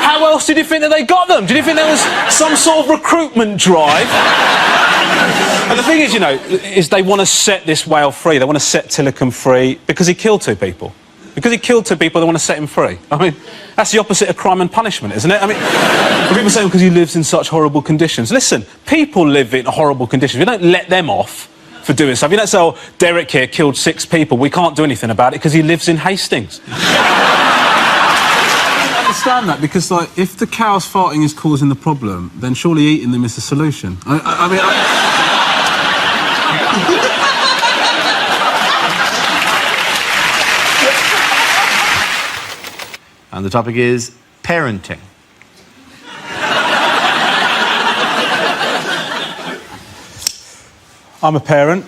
How else did you think that they got them? Did you think there was some sort of recruitment drive? And the thing is, you know, is they want to set this whale free. They want to set Tilikum free because he killed two people. Because he killed two people, they want to set him free. I mean, that's the opposite of crime and punishment, isn't it? I mean, people say because he lives in such horrible conditions. Listen, people live in horrible conditions. We don't let them off for doing stuff. You don't say, oh, Derek here killed 6 people. We can't do anything about it because he lives in Hastings. I understand that because, like, if the cows farting is causing the problem, then surely eating them is the solution. I mean... And the topic is parenting. I'm a parent.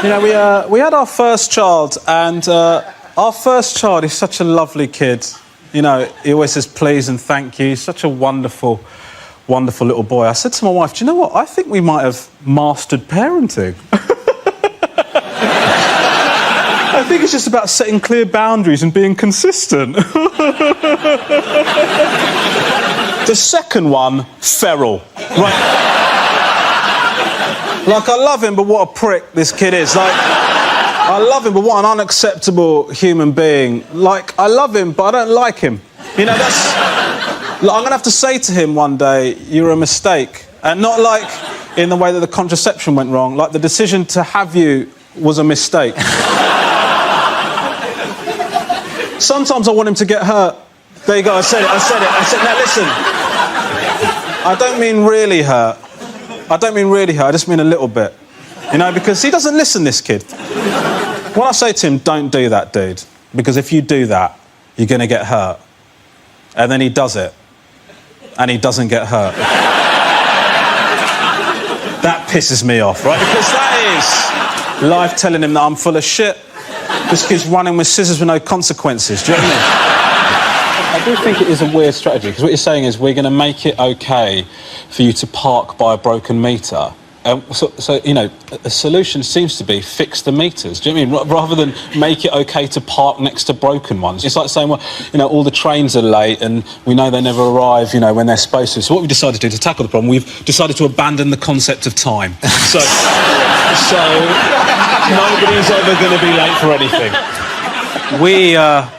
You know, we had our first child, and our first child is such a lovely kid. You know, he always says please and thank you. He's such a wonderful, wonderful little boy. I said to my wife, do you know what? I think we might have mastered parenting. I think it's just about setting clear boundaries and being consistent. The second one, feral. Right. Like, I love him, but what a prick this kid is. Like, I love him, but what an unacceptable human being. Like, I love him, but I don't like him. You know, that's... Like, I'm going to have to say to him one day, you're a mistake. And not like in the way that the contraception went wrong. Like, the decision to have you was a mistake. Sometimes I want him to get hurt. There you go, I said it. Now listen, I don't mean really hurt. I just mean a little bit. You know, because he doesn't listen, this kid. When I say to him, don't do that, dude, because if you do that, you're going to get hurt. And then he does it, and he doesn't get hurt. That pisses me off, right? Because that is life telling him that I'm full of shit. This kid's running with scissors with no consequences. Do you know what I mean? I do think it is a weird strategy, because what you're saying is we're going to make it OK for you to park by a broken meter. So, you know, a solution seems to be fix the meters. Do you know what I mean? Rather than make it OK to park next to broken ones. It's like saying, well, you know, all the trains are late and we know they never arrive, you know, when they're supposed to. So what we've decided to do to tackle the problem, we've decided to abandon the concept of time. So nobody's ever going to be late for anything. We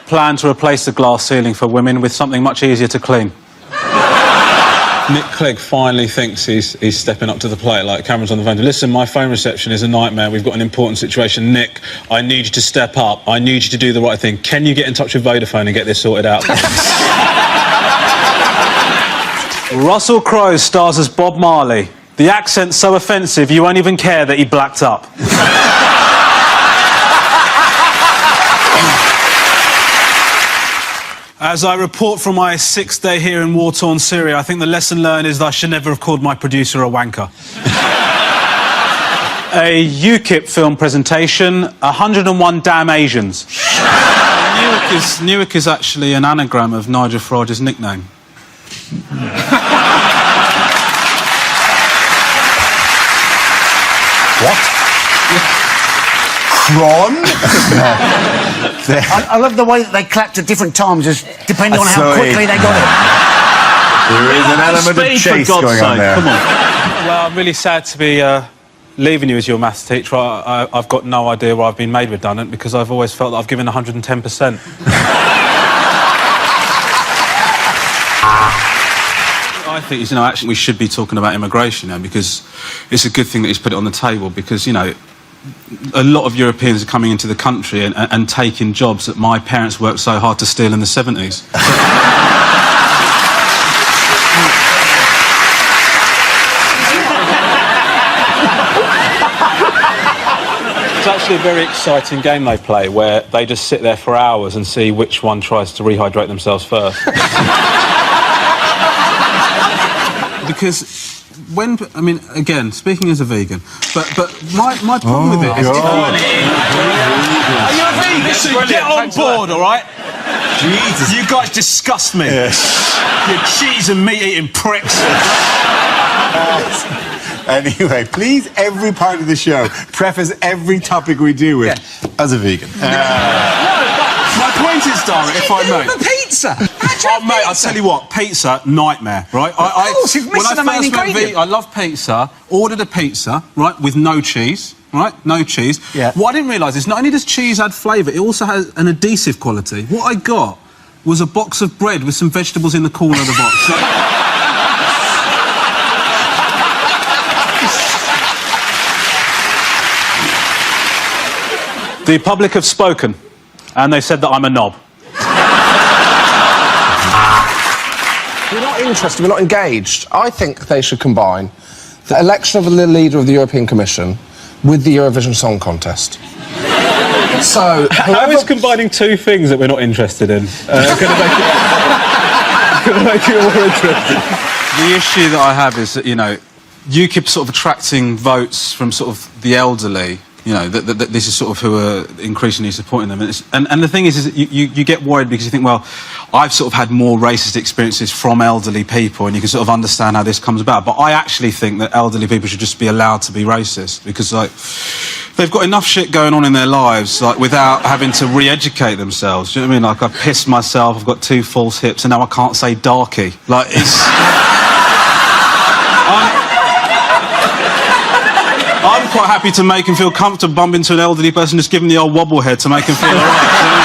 plan to replace the glass ceiling for women with something much easier to clean. Nick Clegg finally thinks he's stepping up to the plate, like Cameron's on the phone. Listen, my phone reception is a nightmare. We've got an important situation. Nick, I need you to step up. I need you to do the right thing. Can you get in touch with Vodafone and get this sorted out? Russell Crowe stars as Bob Marley. The accent's so offensive you won't even care that he blacked up. As I report from my 6th day here in war-torn Syria, I think the lesson learned is that I should never have called my producer a wanker. A UKIP film presentation, 101 damn Asians. Newark is actually an anagram of Nigel Farage's nickname. What? Cron? I love the way that they clapped at different times, depending on how quickly they got it. There is an element of chase going on there. Come on. Well, I'm really sad to be leaving you as your maths teacher. I've got no idea why I've been made redundant, because I've always felt that I've given 110%. I think, you know, actually we should be talking about immigration now, because it's a good thing that he's put it on the table, because, you know, a lot of Europeans are coming into the country and taking jobs that my parents worked so hard to steal in the 70s. It's actually a very exciting game they play, where they just sit there for hours and see which one tries to rehydrate themselves first. Because when, I mean, again, speaking as a vegan, but my problem with it is... Are you a vegan? Listen, get on board, all right? Jesus. You guys disgust me. Yes. You cheese and meat-eating pricks. Anyway, please, every part of the show, preface every topic we do with, as a vegan. My point is, Dara, if I may... The pizza! Mate, I'll tell you what, pizza, nightmare, right? Of course, you've missed the main ingredient. I love pizza, ordered a pizza, right, with no cheese, right? No cheese. Yeah. What I didn't realise is not only does cheese add flavour, it also has an adhesive quality. What I got was a box of bread with some vegetables in the corner of the box. The public have spoken, and they said that I'm a knob. We're not interested, we're not engaged. I think they should combine the election of the leader of the European Commission with the Eurovision Song Contest. So, how is combining two things that we're not interested in going to make it more interesting? The issue that I have is that, you know, UKIP sort of attracting votes from sort of the elderly. You know, that this is sort of who are increasingly supporting them. And the thing is that you get worried because you think, well, I've sort of had more racist experiences from elderly people, and you can sort of understand how this comes about. But I actually think that elderly people should just be allowed to be racist, because, like, they've got enough shit going on in their lives, like, without having to re-educate themselves. Do you know what I mean? Like, I've pissed myself, I've got 2 false hips, and now I can't say darky. Like, it's... I'm quite happy to make him feel comfortable, bump into an elderly person, just give him the old wobble head to make him feel all right.